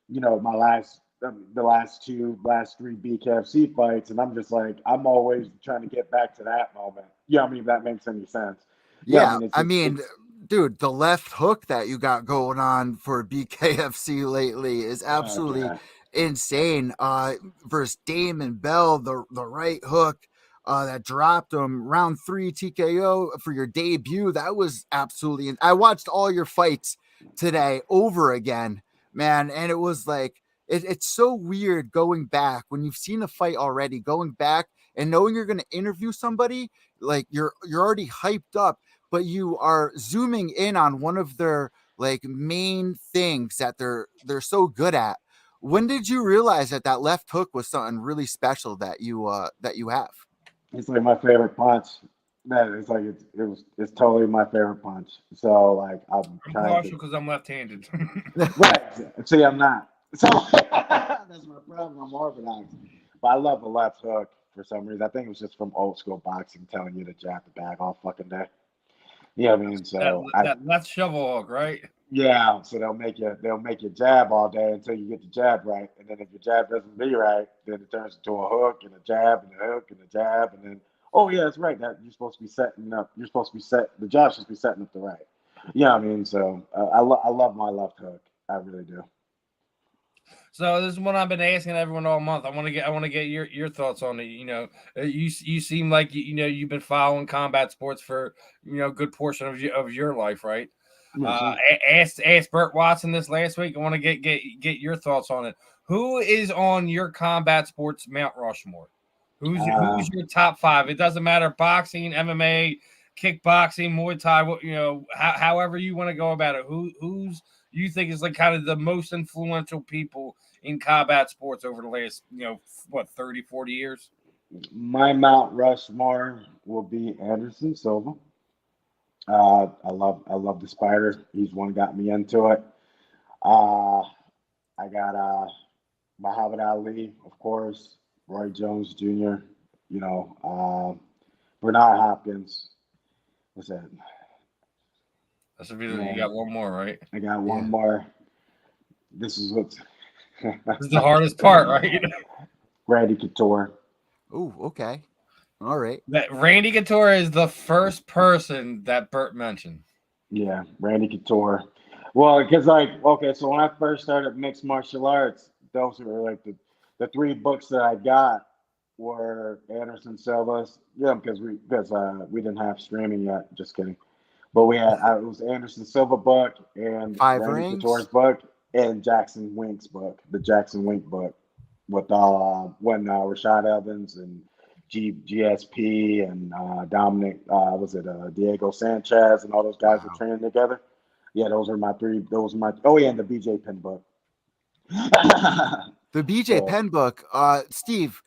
Speaker 3: my the last three BKFC fights, and I'm just like, I'm always trying to get back to that moment. Yeah, I mean, if that makes any sense. Yeah,
Speaker 1: Yeah,
Speaker 3: I mean, it's
Speaker 1: dude, the left hook that you got going on for BKFC lately is absolutely
Speaker 3: okay.
Speaker 1: insane. Versus Damon Bell, the right hook that dropped him round 3 TKO for your debut. That was absolutely. I watched all your fights today over again, man, and it was like it's so weird going back when you've seen a fight already, going back and knowing you're going to interview somebody. Like you're already hyped up, but you are zooming in on one of their like main things that they're so good at. When did you realize that left hook was something really special that you have?
Speaker 3: It's like my favorite punch. Man, it's like it's totally my favorite punch. So like I'm trying
Speaker 2: partial because I'm left-handed.
Speaker 3: right. See, I'm not. So that's my problem. I'm orthodox, but I love the left hook for some reason. I think it was just from old school boxing telling you to jab the bag all fucking day. Yeah, I mean, so
Speaker 2: that left shovel hook, right?
Speaker 3: yeah, so they'll make you jab all day until you get the jab right, and then if your jab doesn't be right, then it turns into a hook and a jab and a hook and a jab, and then oh yeah, that's right. That you're supposed to be setting up. You're supposed to be the jab should be setting up the right. Yeah, I mean, so I love my left hook. I really do.
Speaker 2: So this is what I've been asking everyone all month. I want to get your thoughts on it. You seem like you've been following combat sports for a good portion of your life, right? Asked Burt Watson this last week. I want to get your thoughts on it. Who is on your combat sports Mount Rushmore? Who's your top 5? It doesn't matter, boxing, MMA, kickboxing, Muay Thai. However you want to go about it. Who's you think is like kind of the most influential people in combat sports over the last 30, 40 years?
Speaker 3: My Mount Rushmore will be Anderson Silva. I love the Spider. He's one got me into it. I got Muhammad Ali, of course, Roy Jones Jr., Bernard Hopkins. What's that?
Speaker 2: That should be you got one more, right?
Speaker 3: I got one more. This is what's
Speaker 2: this is the hardest part, right?
Speaker 3: Randy Couture.
Speaker 1: Oh, okay. All right.
Speaker 2: That Randy Couture is the first person that Burt mentioned.
Speaker 3: Yeah, Randy Couture. Well, because so when I first started mixed martial arts, those were like the 3 books that I got were Anderson Silva's. Yeah, because we didn't have streaming yet. Just kidding. But we had it was Anderson Silva book and
Speaker 1: Five
Speaker 3: Randy
Speaker 1: Rings?
Speaker 3: Couture's book and Jackson Wink's book, the Jackson Wink book, with when Rashad Evans and GSP and Dominic, Diego Sanchez and all those guys were training together. Yeah, those are my 3. Those are my and the BJ Penn book.
Speaker 1: The BJ Penn book, Steve.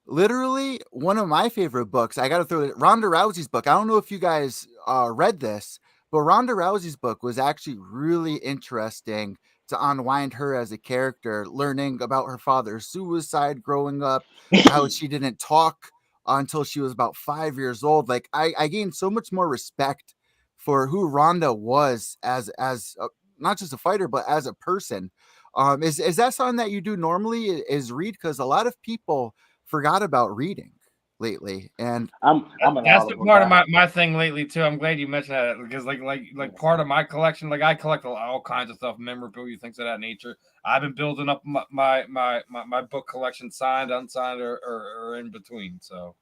Speaker 1: Literally one of my favorite books. I got to throw it. Ronda Rousey's book. I don't know if you guys read this, but Ronda Rousey's book was actually really interesting to unwind her as a character, learning about her father's suicide growing up, how she didn't talk until she was about 5 years old. Like I gained so much more respect for who Ronda was as not just a fighter, but as a person. Is that something that you do normally? Is read? Because a lot of people forgot about reading lately, and
Speaker 2: that's the part of my thing lately too. I'm glad you mentioned that because like part of my collection, like I collect all kinds of stuff, memorabilia, things of that nature. I've been building up my book collection, signed, unsigned, or in between. So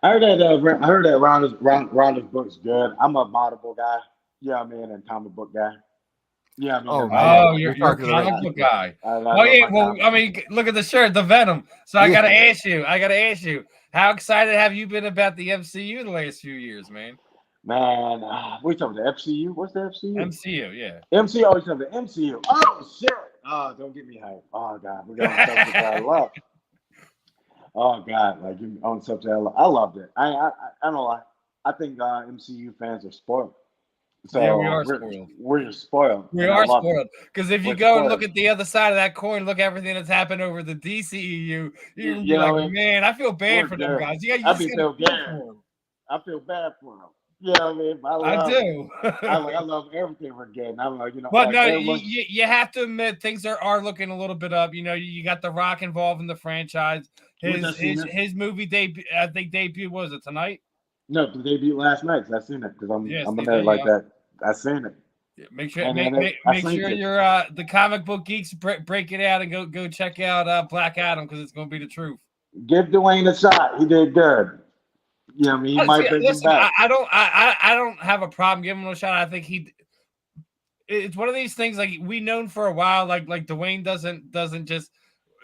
Speaker 3: I heard that Ronda's book's good. I'm a Audible guy. Yeah, I mean, and comic book guy. Yeah, I mean,
Speaker 2: you're a comic book guy. Well, I mean, look at the shirt, the Venom. So I gotta ask you, how excited have you been about the MCU the last few years, man?
Speaker 3: Man, we talking about the FCU? What's the FCU?
Speaker 2: MCU, yeah.
Speaker 3: MCU, always talking about the MCU. Oh shit! Oh, don't get me hyped. Oh god, we're going something that I love. Oh god, like you on something I loved it. I don't lie. I think MCU fans are spoiled. So
Speaker 2: yeah, we are spoiled.
Speaker 3: We're spoiled.
Speaker 2: We are spoiled. Because if you go and look at the other side of that coin, look at everything that's happened over the DCEU, you're gonna be like, man, I feel bad for them guys. Yeah,
Speaker 3: I feel bad for them. Yeah, I mean,
Speaker 2: I do.
Speaker 3: I love everything we're getting. I'm like,
Speaker 2: But
Speaker 3: like
Speaker 2: no,
Speaker 3: everyone.
Speaker 2: you have to admit things are looking a little bit up. You got The Rock involved in the franchise. His movie debut, I think debut was it tonight?
Speaker 3: No, the debut last night. I seen it because
Speaker 2: Yes,
Speaker 3: I'm in
Speaker 2: there
Speaker 3: there
Speaker 2: you
Speaker 3: like
Speaker 2: go.
Speaker 3: that. I seen it.
Speaker 2: Yeah, make sure
Speaker 3: And then I
Speaker 2: make
Speaker 3: synced
Speaker 2: sure
Speaker 3: it.
Speaker 2: you're the comic book geeks break it out and go check out Black Adam because it's gonna be the truth.
Speaker 3: Give Dwayne a shot. He did good. You know what I mean? He might
Speaker 2: See,
Speaker 3: bring him
Speaker 2: listen,
Speaker 3: back.
Speaker 2: I don't have a problem giving him a shot. I think it's one of these things like we known for a while. Like Dwayne doesn't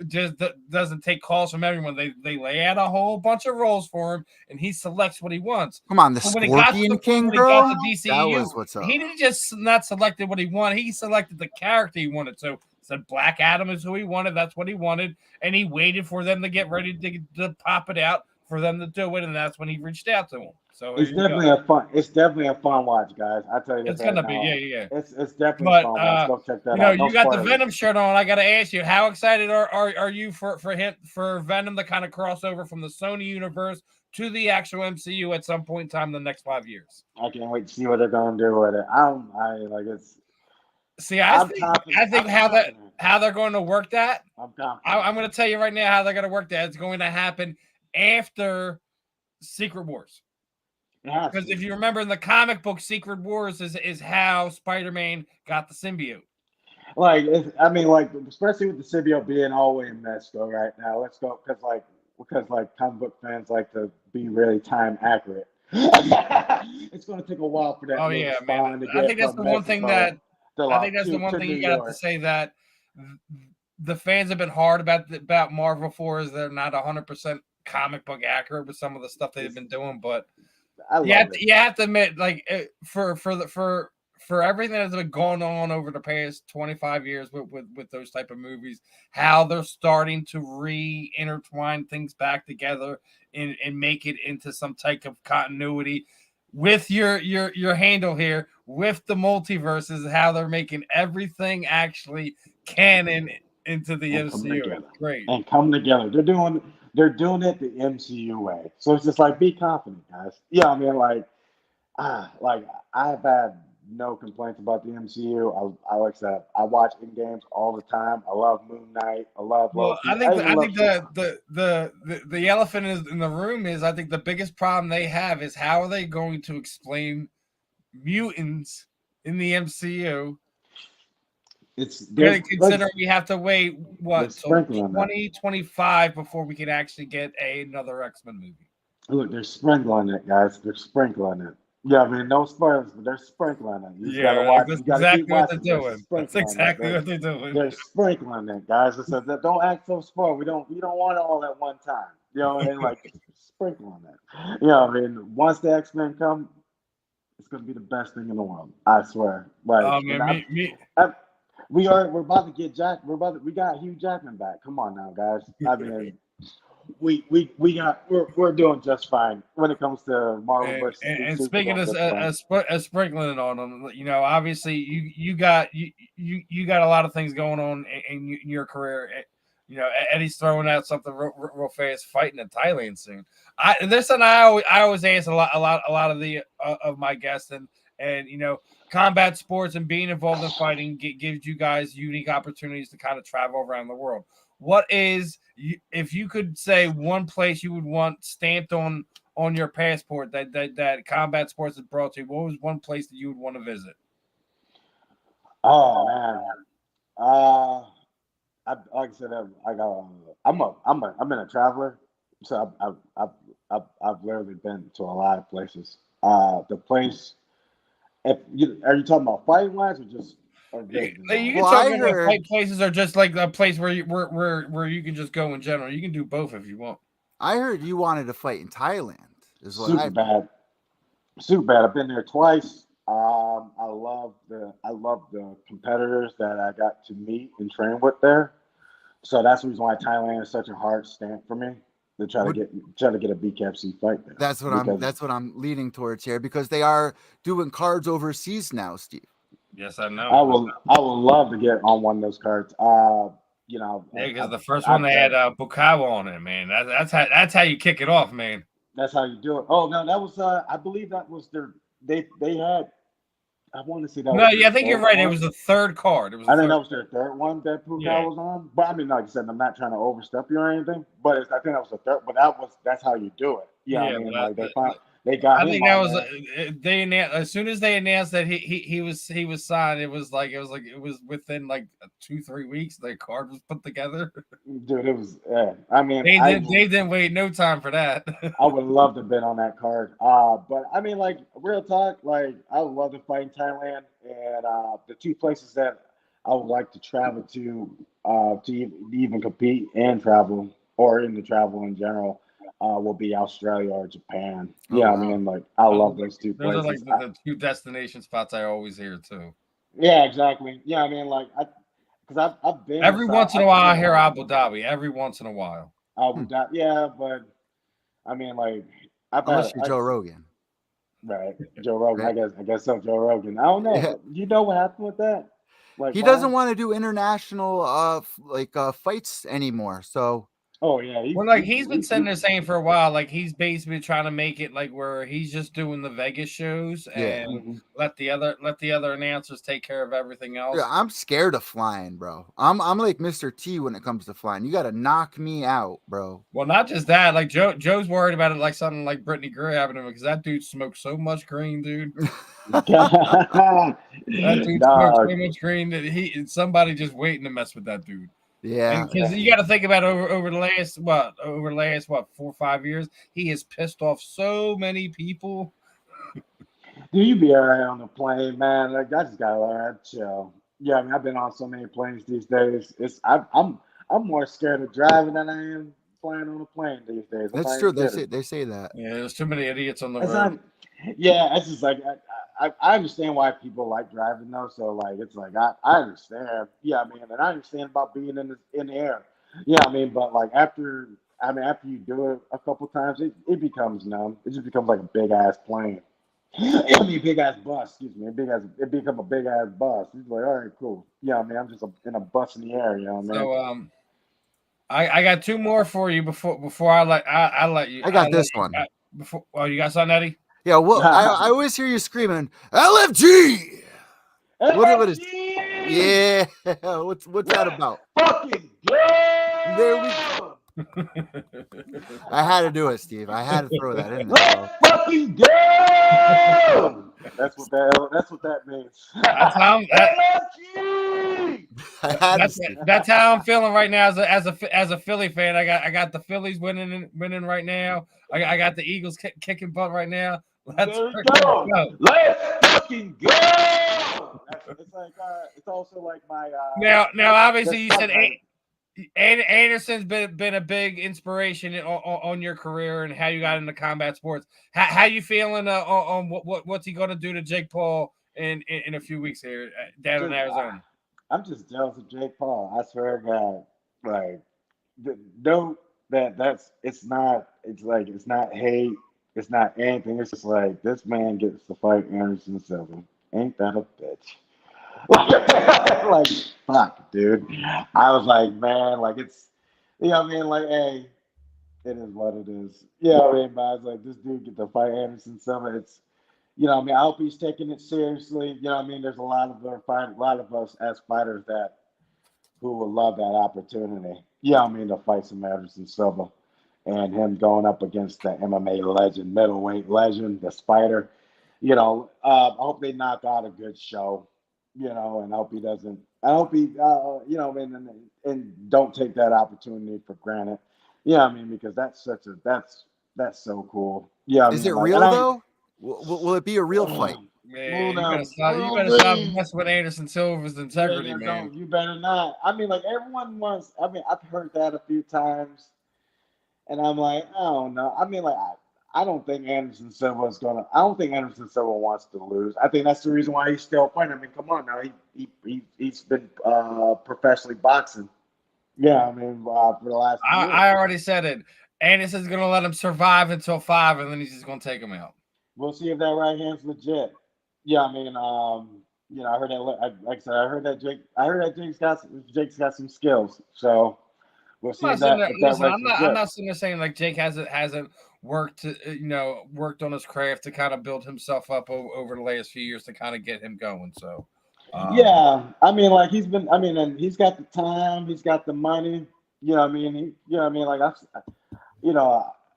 Speaker 2: just doesn't take calls from everyone. They lay out a whole bunch of roles for him, and he selects what he wants.
Speaker 1: Come on, the
Speaker 2: But when it got to
Speaker 1: Scorpion King,
Speaker 2: when it got
Speaker 1: bro.
Speaker 2: to DCU,
Speaker 1: That was what's up.
Speaker 2: he didn't just not selected what he wanted. He selected the character he wanted. So said Black Adam is who he wanted. That's what he wanted, and he waited for them to get ready to pop it out for them to do it, and that's when he reached out to him. So
Speaker 3: It's definitely a fun watch, guys. I tell you this
Speaker 2: it's
Speaker 3: right
Speaker 2: gonna
Speaker 3: now.
Speaker 2: be, yeah.
Speaker 3: It's definitely
Speaker 2: But
Speaker 3: a fun watch. Go check that out. No
Speaker 2: you got the
Speaker 3: spoilers.
Speaker 2: Venom shirt on. I got to ask you, how excited are you for Venom to kind of cross over from the Sony universe to the actual MCU at some point in time in the next 5 years?
Speaker 3: I can't wait to see what they're gonna do with it. I like it's.
Speaker 2: See, I think
Speaker 3: confident.
Speaker 2: how they're going to work that.
Speaker 3: I'm confident.
Speaker 2: I'm going to tell you right now how they're going to work that. It's going to happen after Secret Wars. Because if you remember in the comic book, Secret Wars is how Spider-Man got the symbiote.
Speaker 3: Like, especially with the symbiote being all the way in Mexico right now. Let's go because comic book fans like to be really time accurate. It's going to take a while for that.
Speaker 2: Oh yeah, man. I think that's the one thing that you got to say that the fans have been hard about Marvel for is they're not 100% comic book accurate with some of the stuff they've been doing, but. You have to admit, like for everything that's been going on over the past 25 years with those type of movies, how they're starting to re-intertwine things back together and make it into some type of continuity with your handle here with the multiverses, how they're making everything actually canon into the MCU. Great.
Speaker 3: And come together. They're doing it the MCU way. So it's just like, be confident, guys. Yeah, I mean, like I've had no complaints about the MCU. I like that. I watch in games all the time. I love Moon Knight. I love.
Speaker 2: Well, I think the elephant in the room is I think the biggest problem they have is how are they going to explain mutants in the MCU? Consider we have to wait till 2025 before we can actually get another X-Men movie.
Speaker 3: Look, they're sprinkling it, guys. They're sprinkling it. Yeah, I mean, no spoilers, but they're sprinkling it. You gotta watch.
Speaker 2: That's
Speaker 3: exactly
Speaker 2: what they're doing. That's exactly what they're doing.
Speaker 3: They're sprinkling it, guys. It says that don't act so spoiled. We don't want it all at one time. You know, and like sprinkling it. You know, I mean, once the X-Men come, it's gonna be the best thing in the world. I swear. Like, we're about to get Jack. We got Hugh Jackman back. Come on now, guys. I mean, we're doing just fine when it comes to Marvel versus.
Speaker 2: And speaking of sprinkling it on them, you know, obviously you got a lot of things going on in your career. You know, Eddie's throwing out something real fast, fighting in Thailand soon. I always ask a lot of the of my guests and you know. Combat sports and being involved in fighting gives you guys unique opportunities to kind of travel around the world. What is, if you could say one place you would want stamped on your passport that combat sports has brought to you, what was one place that you would want to visit?
Speaker 3: Oh man, like I said, I've been a traveler, so I've literally been to a lot of places. The place. Are you talking about fighting wise or just?
Speaker 2: You can talk about fight places or just like a place where you can just go in general. You can do both if you want.
Speaker 1: I heard you wanted to fight in Thailand.
Speaker 3: Super bad. I've been there twice. I love the competitors that I got to meet and train with there. So that's the reason why Thailand is such a hard stamp for me. To try to get a BKFC fight there.
Speaker 1: That's what I'm leaning towards here because they are doing cards overseas now, Steve.
Speaker 2: Yes, I know.
Speaker 3: I would love to get on one of those cards. You know,
Speaker 2: because the first one they had Bukawa on it, man. That's how you kick it off, man.
Speaker 3: That's how you do it. Oh no, that was I believe that was their they had. I want to say that.
Speaker 2: No,
Speaker 3: was
Speaker 2: yeah, I think you're right. It was the third card.
Speaker 3: I think that was their third one that Puka
Speaker 2: Yeah.
Speaker 3: was on. But I mean, like I said, I'm not trying to overstep you or anything. But I think that was the third. But that's how you do it. Yeah, I mean, like they got.
Speaker 2: I think that was
Speaker 3: there.
Speaker 2: they announced as soon as they announced that he was signed. It was within like 2-3 weeks the card was put together.
Speaker 3: Dude, it was. I mean,
Speaker 2: they didn't wait no time for that.
Speaker 3: I would love to have been on that card. But I mean, like real talk, like I would love to fight in Thailand, and the two places that I would like to travel to even compete and travel, or in the travel in general, will be Australia or Japan.
Speaker 1: Oh,
Speaker 3: yeah,
Speaker 1: wow.
Speaker 3: I mean, like I love those two
Speaker 2: Those
Speaker 3: places.
Speaker 2: are like the two destination spots I always hear too.
Speaker 3: Yeah, exactly. Yeah, I mean, like because I've been
Speaker 2: every once in a while I hear Abu Dhabi. Every once in a while.
Speaker 3: Abu Dhabi, yeah, but I mean, like
Speaker 1: unless you're Joe Rogan.
Speaker 3: Right, Joe Rogan.
Speaker 1: Right.
Speaker 3: I guess so. Joe Rogan. I don't know.
Speaker 1: Yeah.
Speaker 3: You know what happened with that? Like
Speaker 1: he doesn't want to do international fights anymore. So
Speaker 3: oh yeah,
Speaker 2: he's been sitting there saying for a while, like he's basically trying to make it like where he's just doing the Vegas shows and let the other announcers take care of everything else.
Speaker 1: Yeah, I'm scared of flying, bro. I'm like Mr. T when it comes to flying. You got to knock me out, bro.
Speaker 2: Well, not just that. Like Joe's worried about it, like something like Brittany Gray happened to him because that dude smoked so much green, dude. That dude smoked so much green that somebody just waiting to mess with that dude.
Speaker 1: Yeah,
Speaker 2: because you got to think about over the last 4 or 5 years, he has pissed off so many people.
Speaker 3: Do you be all right on the plane, man? Like I just gotta learn to chill. Yeah, I mean I've been on so many planes these days. I'm more scared of driving than I am flying on a plane these days.
Speaker 1: That's true. They say that.
Speaker 2: Yeah, there's too many idiots on the road.
Speaker 3: Yeah, it's just like I understand why people like driving though. So like it's like I understand. Yeah, I mean, and I understand about being in the air. Yeah, I mean, but like after you do it a couple times, it becomes numb. It just becomes like a big ass plane. I mean, big ass bus. Excuse me, it become a big ass bus. It's like all right, cool. Yeah, I mean, I'm just in a bus in the air. You know what I mean?
Speaker 2: So I got two more for you before I let you.
Speaker 1: I got this one.
Speaker 2: You got something, Eddie?
Speaker 1: Yeah, well, I always hear you screaming LFG. What is? Yeah, what's that about?
Speaker 3: Fucking good.
Speaker 1: There we go. I had to do it, Steve. I had to throw that in there. Bro.
Speaker 3: Fucking go. That's what that means.
Speaker 2: That's how I'm feeling right now as a Philly fan. I got the Phillies winning right now. I got the Eagles kicking butt right now. Let's go.
Speaker 3: Let's fucking go. It's like it's also like my
Speaker 2: now obviously you said Anderson's been a big inspiration on your career and how you got into combat sports. How you feeling on what's he going to do to Jake Paul in a few weeks here down in Arizona?
Speaker 3: I'm just jealous of Jake Paul. I swear to God, like don't it's not hate. It's not anything. It's just like this man gets to fight Anderson Silva. Ain't that a bitch? Like fuck, dude. I was like, man, like it's, you know what I mean? Like, hey, it is what it is. You know what I mean? But I was like, this dude get to fight Anderson Silva. It's, you know what I mean? I hope he's taking it seriously. You know what I mean? There's a lot of us as fighters who would love that opportunity. You know what I mean? To fight some Anderson Silva. And him going up against the MMA legend, middleweight legend, the Spider. You know, I hope they knock out a good show. You know, and I hope he doesn't. I hope he, you know, and don't take that opportunity for granted. You know what I mean? Because that's so cool. Yeah.
Speaker 1: Is it real though? Will it be a real fight?
Speaker 2: Man, you better stop messing with Anderson Silva's integrity, man.
Speaker 3: No, you better not. I mean, like everyone wants. I mean, I've heard that a few times. And I'm like, I don't know. I mean, like, I don't think Anderson Silva wants to lose. I think that's the reason why he's still fighting. I mean, come on now. He's been professionally boxing. Yeah, I mean, for the last year.
Speaker 2: I already said it. Anderson's going to let him survive until 5, and then he's just going to take him out.
Speaker 3: We'll see if that right hand's legit. Yeah, I mean, you know, I heard that. Like I said, I heard that Jake's got some skills. So. We'll see
Speaker 2: I'm not sitting there saying like Jake hasn't worked on his craft to kind of build himself up over the last few years to kind of get him going. So,
Speaker 3: yeah, I mean, like and he's got the time, he's got the money. You know what I mean? Like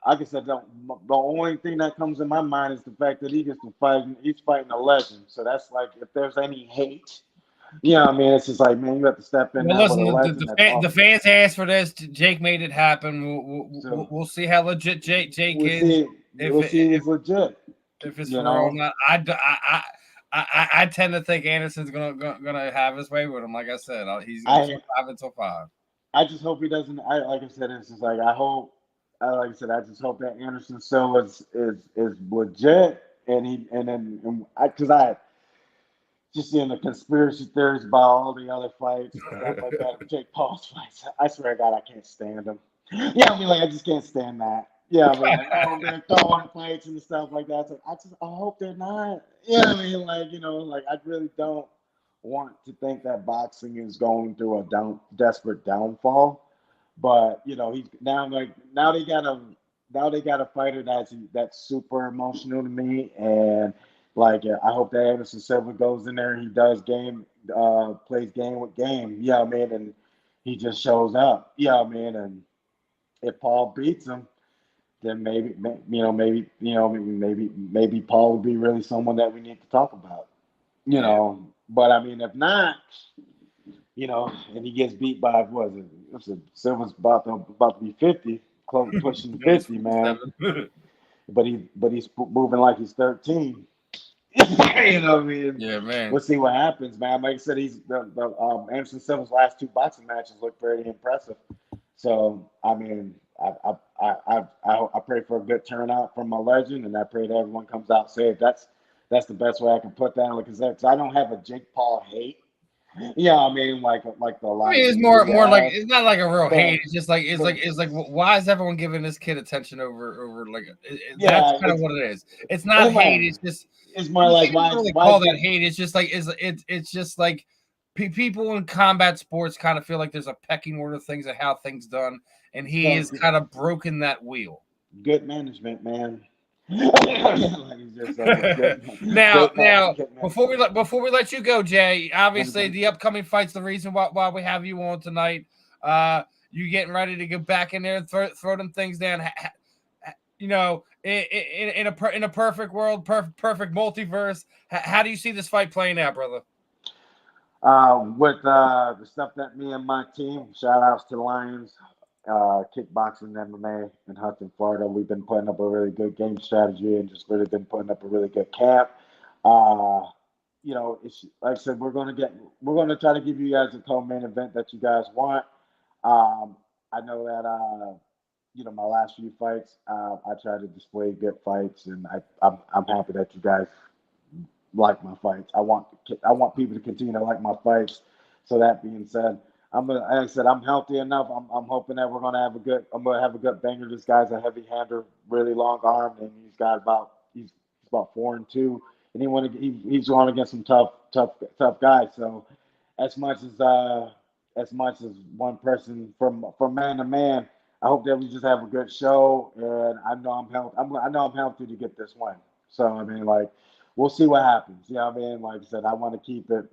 Speaker 3: like I said, the only thing that comes in my mind is the fact that he gets to fight. He's fighting a legend. So that's like, if there's any hate, it's just like, man, you have to step in.
Speaker 2: Well,
Speaker 3: now with
Speaker 2: listen,
Speaker 3: a legend.
Speaker 2: the fans asked for this. Jake made it happen. We'll see how legit Jake is.
Speaker 3: We'll see he's legit.
Speaker 2: If it's real or not, I tend to think Anderson's gonna have his way with him. Like I said, he's gonna survive until 5.
Speaker 3: I just hope he doesn't. Like I said, it's just like I hope. Like I said, I just hope that Anderson still is legit, because I just seeing the conspiracy theories about all the other fights, stuff like that, Jake Paul's fights. I swear to God, I can't stand them. I just can't stand that. They're throwing fights and stuff like that. So I hope they're not. I really don't want to think that boxing is going through a desperate downfall. But he's now they got a fighter that's super emotional to me, and I hope that Anderson Silva goes in there and he does plays game with game, and he just shows up, and if Paul beats him, then maybe Paul will be really someone that we need to talk about, But I mean, if not, and he gets beat by Silva's about to be 50, close pushing 50, man. but he's moving like he's 13.
Speaker 2: Yeah, man.
Speaker 3: We'll see what happens, man. Like I said, Anderson Silva's last 2 boxing matches look pretty impressive. So I mean, I pray for a good turnout from my legend, and I pray that everyone comes out safe. That's the best way I can put that, because I don't have a Jake Paul hate. Like the
Speaker 2: it's more like, it's not like a real hate. It's just like it's like why is everyone giving this kid attention over that's kind of what it is. It's not hate. It's
Speaker 3: more like why
Speaker 2: call that hate. It's just like it's just like people in combat sports kind of feel like there's a pecking order of things and how things done, and he is kind of broken that wheel.
Speaker 3: Good management, man.
Speaker 2: Now, before we let you go, Jay, obviously the upcoming fights, the reason why we have you on tonight, you getting ready to get back in there and throw them things down. In a perfect world, perfect multiverse, how do you see this fight playing out, brother?
Speaker 3: With the stuff that me and my team, shout outs to Lions, kickboxing, MMA in Hudson, Florida. We've been putting up a really good game strategy and just really been putting up a really good camp. It's like I said, we're going to try to give you guys a co-main event that you guys want. I know that my last few fights, I try to display good fights, and I'm happy that you guys like my fights. I want people to continue to like my fights. So that being said, like I said, I'm healthy enough. I'm hoping that I'm gonna have a good banger. This guy's a heavy hander, really long arm, and he's about 4-2, and he's going against some tough guys. So as much as one person from man to man, I hope that we just have a good show, and I know I'm healthy to get this win. So I mean, we'll see what happens. I mean, like I said, I want to keep it.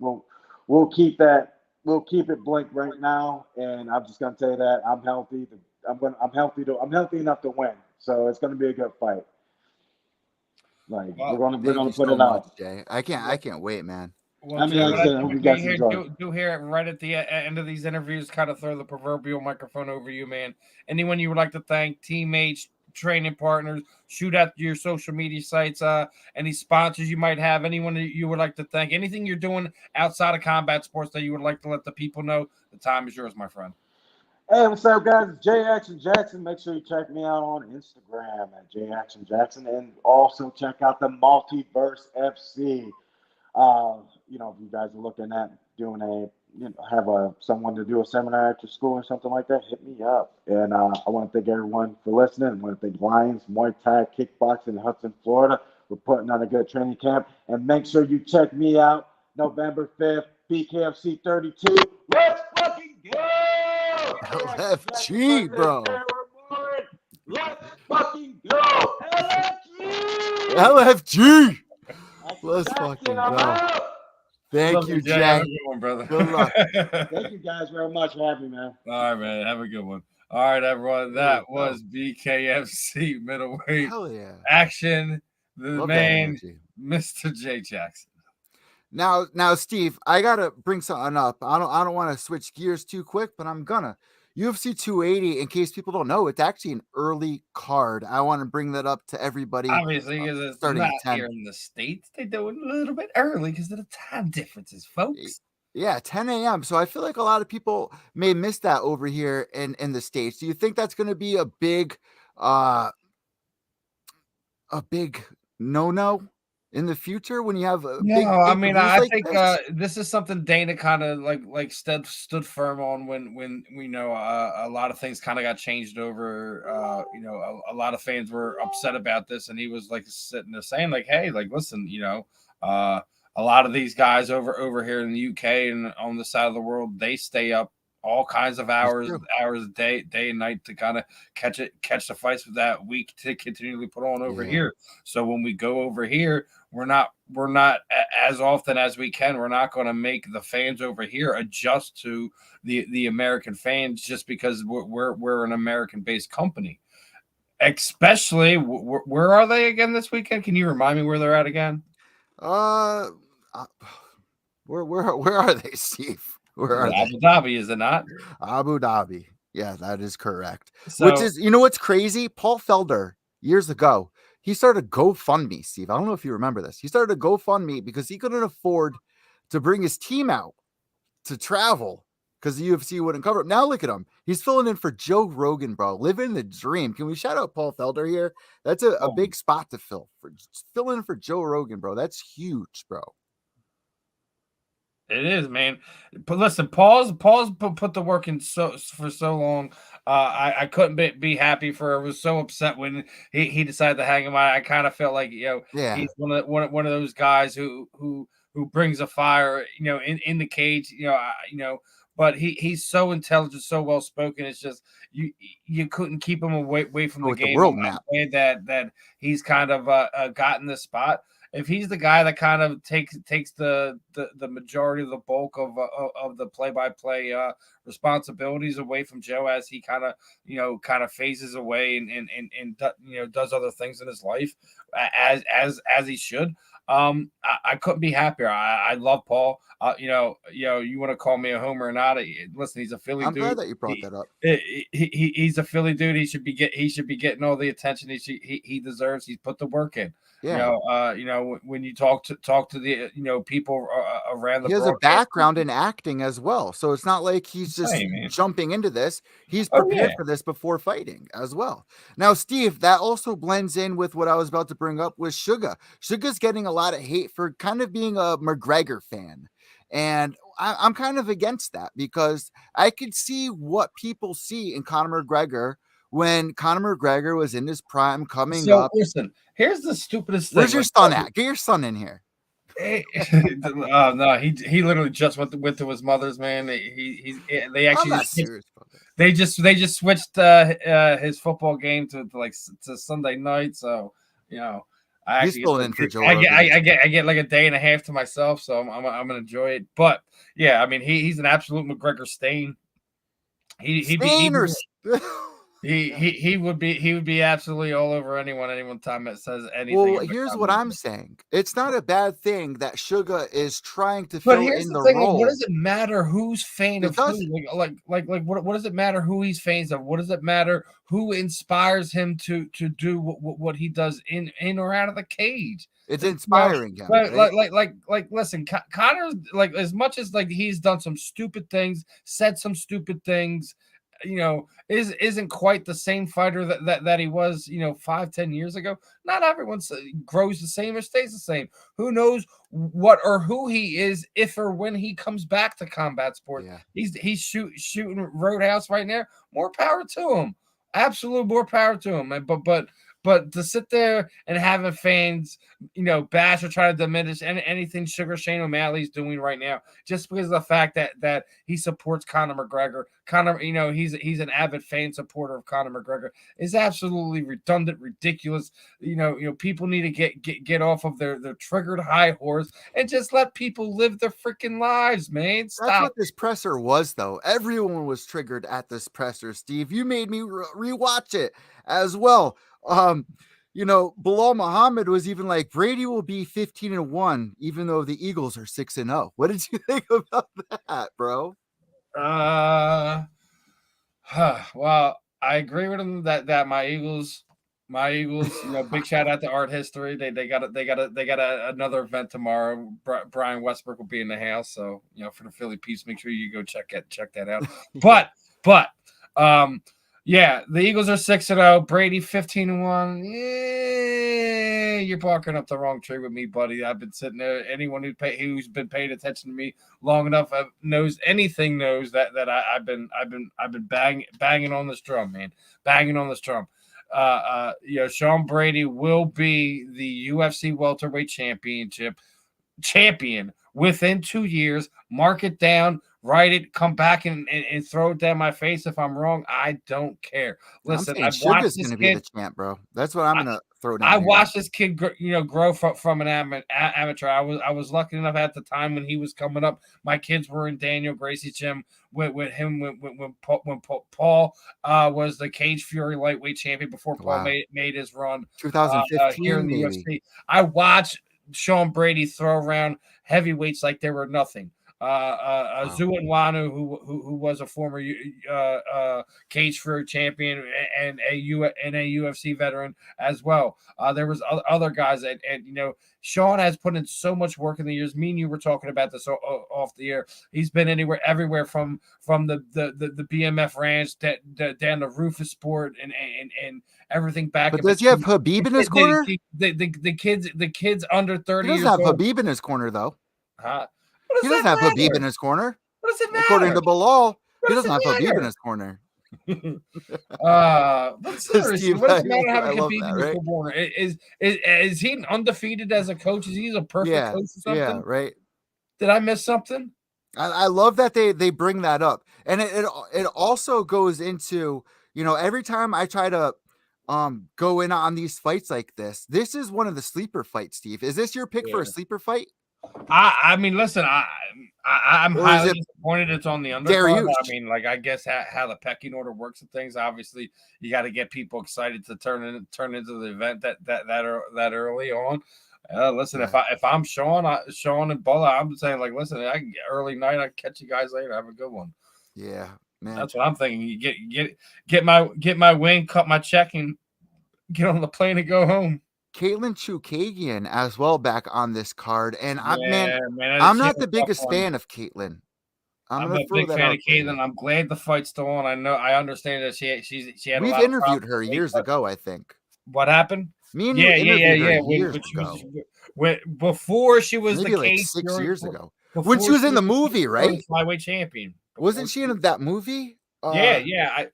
Speaker 3: We'll keep it blank right now, and I'm just gonna tell you that I'm healthy. I'm healthy enough to win. So it's gonna be a good fight. We're gonna put it out.
Speaker 1: Jay. I can't wait, man.
Speaker 2: Well, do hear it right at the end of these interviews. Kind of throw the proverbial microphone over you, man. Anyone you would like to thank, teammates, training partners, shoot out your social media sites, any sponsors you might have, anyone that you would like to thank, anything you're doing outside of combat sports that you would like to let the people know. The time is yours, my friend.
Speaker 3: Hey, what's up, guys? It's J Action Jackson. Make sure you check me out on Instagram at J Action Jackson, and also check out the Multiverse FC. If you guys are looking at doing someone to do a seminar at your school or something like that, hit me up. And I want to thank everyone for listening. I want to thank Lions, Muay Thai, Kickboxing in Hudson, Florida. We're putting on a good training camp. And make sure you check me out November 5th, BKFC 32. Let's fucking go!
Speaker 1: LFG, bro.
Speaker 3: Let's fucking go!
Speaker 1: LFG. Let's fucking go. Thank
Speaker 2: Love
Speaker 1: you,
Speaker 2: Jay. Have a
Speaker 1: Jay.
Speaker 2: good one, brother.
Speaker 1: Good luck.
Speaker 3: Thank you guys very much for having me, man.
Speaker 2: All right, man. Have a good one. All right, everyone. That was BKFC Middleweight
Speaker 1: Hell yeah.
Speaker 2: action. The
Speaker 1: Love that
Speaker 2: man,
Speaker 1: energy.
Speaker 2: Mr. Jay Jackson.
Speaker 1: Now, Steve, I gotta bring something up. I don't want to switch gears too quick, but I'm gonna. UFC 280, in case people don't know, it's actually an early card. I want to bring that up to everybody.
Speaker 2: Obviously, because it's
Speaker 1: starting
Speaker 2: not
Speaker 1: at 10.
Speaker 2: here in the States. They do it a little bit early because of the time differences, folks.
Speaker 1: Yeah, 10 a.m. So I feel like a lot of people may miss that over here in the States. Do you think that's going to be a big no-no in the future when you have a big
Speaker 2: I mean, I
Speaker 1: like
Speaker 2: think
Speaker 1: this?
Speaker 2: this is something Dana kind of like stood firm on when we know a lot of things kind of got changed over. A lot of fans were upset about this, and he was like sitting there saying like, "Hey, like listen, a lot of these guys over here in the UK and on the side of the world, they stay up all kinds of hours day and night to kind of catch the fights with that week to continually put on over here. So when we go over here, we're not as often as we can. We're not going to make the fans over here adjust to the American fans just because we're an American based company. Especially where are they again this weekend? Can you remind me where they're at again?
Speaker 1: Where are they, Steve? Where are they?
Speaker 2: Abu Dhabi, is it not?
Speaker 1: Abu Dhabi. Yeah, that is correct.
Speaker 2: So,
Speaker 1: which is, what's crazy? Paul Felder, years ago, he started GoFundMe, Steve. I don't know if you remember this. He started a GoFundMe because he couldn't afford to bring his team out to travel because the UFC wouldn't cover it. Now look at him. He's filling in for Joe Rogan, bro. Living the dream. Can we shout out Paul Felder here? That's a big spot to fill. Fill in for Joe Rogan, bro. That's huge, bro.
Speaker 2: It is, man. But listen, Paul's put the work in for so long. I couldn't be happy for her. I was so upset when he decided to hang him out. I kind of felt like he's one of those guys who brings a fire, in the cage, But he's so intelligent, so well spoken. It's just you couldn't keep him away from the game.
Speaker 1: World map.
Speaker 2: That he's kind of gotten this spot. If he's the guy that kind of takes the majority of the bulk of the play-by-play responsibilities away from Joe as he kind of phases away and does other things in his life as he should. I couldn't be happier. I love Paul. You want to call me a homer or not? Listen, he's a Philly dude.
Speaker 1: I'm glad that you brought that up.
Speaker 2: He's a Philly dude. He should be getting all the attention he deserves. He's put the work in.
Speaker 1: Yeah.
Speaker 2: When you talk to the people around the
Speaker 1: he has a background in acting as well, so it's not like he's just jumping into this. He's prepared for this before fighting as well. Now, Steve, that also blends in with what I was about to bring up with Suga. Suga's getting a lot of hate for kind of being a McGregor fan, and I'm kind of against that because I could see what people see in Conor McGregor when Conor McGregor was in his prime coming up.
Speaker 2: Listen, here's the stupidest thing.
Speaker 1: Where's your son at? Get your son in here.
Speaker 2: No, he literally just went to his mother's, man. They actually they just switched his football game to Sunday night. So I
Speaker 1: he's still in for Joe.
Speaker 2: I get like a day and a half to myself, so I'm gonna enjoy it. But yeah, I mean he's an absolute McGregor stain. He would be absolutely all over anyone time that says anything.
Speaker 1: Well, here's what I'm saying. It's not a bad thing that Suga is trying to fill in the role.
Speaker 2: What does it matter who's fan of who? What does it matter who he's fans of? What does it matter who inspires him to do what he does in or out of the cage?
Speaker 1: It's inspiring him.
Speaker 2: Listen, Conor, as much as he's done some stupid things, said some stupid things, isn't quite the same fighter that he was, 5-10 years ago. Not everyone grows the same or stays the same. Who knows what or who he is if or when he comes back to combat sport. Yeah. He's shooting Roadhouse right now. More power to him. Absolute more power to him. But But to sit there and having fans, bash or try to diminish anything Sugar Shane O'Malley's doing right now, just because of the fact that he supports Conor McGregor. Conor, he's an avid fan supporter of Conor McGregor, is absolutely redundant, ridiculous. People need to get off of their triggered high horse and just let people live their freaking lives, man. Stop.
Speaker 1: That's what this presser was, though. Everyone was triggered at this presser, Steve. You made me rewatch it as well. Bilal Muhammad was even like, Brady will be 15-1, even though the Eagles are 6-0. What did you think about that, bro?
Speaker 2: Well, I agree with him that my Eagles, big shout out to Art History. They got another event tomorrow. Brian Westbrook will be in the house, so for the Philly Peace, make sure you go check that out. But yeah, the Eagles are 6-0. Brady 15-1. Yeah, you're barking up the wrong tree with me, buddy. I've been sitting there. Anyone who's been paying attention to me long enough knows that I've been banging on this drum, man. Banging on this drum. Sean Brady will be the UFC welterweight champion within 2 years. Mark it down. Write it, come back and throw it down my face if I'm wrong. I don't care. Listen,
Speaker 1: I've watched this kid be the champ, bro. That's what I'm gonna throw down.
Speaker 2: I watched this kid, grow from an amateur. I was lucky enough at the time when he was coming up. My kids were in Daniel Gracie's gym with him when Paul was the Cage Fury lightweight champion before Paul made his run.
Speaker 1: 2015
Speaker 2: here in the UFC. I watched Sean Brady throw around heavyweights like they were nothing. Zhu Nwanu, who was a former Cage Fury champion and a UFC veteran as well. There was other guys, and Sean has put in so much work in the years. Me and you were talking about this off the air. He's been everywhere from the BMF ranch down to Rufus Sport and everything back.
Speaker 1: But does he have Habib in his corner?
Speaker 2: The kids under 30.
Speaker 1: He doesn't have Habib in his corner though.
Speaker 2: He
Speaker 1: doesn't have Habib in his corner.
Speaker 2: What does it matter?
Speaker 1: According to Bilal, he doesn't have Habib in his corner.
Speaker 2: What's the matter having Habib in his corner? Is he undefeated as a coach? Is he a perfect coach or something?
Speaker 1: Yeah, right.
Speaker 2: Did I miss something?
Speaker 1: I love that they bring that up, and it also goes into every time I try to go in on these fights like this. This is one of the sleeper fights, Steve. Is this your pick for a sleeper fight?
Speaker 2: I mean, listen, I'm highly disappointed it's on the undercard. I mean, I guess how the pecking order works and things. Obviously, you got to get people excited to turn into the event that early on. Listen, if I'm Sean and Bulla, I'm saying listen, early night, I catch you guys later. Have a good one.
Speaker 1: Yeah, man,
Speaker 2: that's what I'm thinking. You get my win, cut my check, and get on the plane and go home.
Speaker 1: Caitlin Chookagian as well back on this card, and I'm not the biggest fan of Caitlin.
Speaker 2: I'm a big fan of Caitlin. I'm glad the fight's still on. I understand that she had.
Speaker 1: We've interviewed her years ago, I think.
Speaker 2: What happened?
Speaker 1: Me and you interviewed her years ago.
Speaker 2: Before she was
Speaker 1: maybe
Speaker 2: the
Speaker 1: 6 years ago, when she was in the movie, right?
Speaker 2: Flyweight champion.
Speaker 1: Wasn't she in that movie?
Speaker 2: Yeah.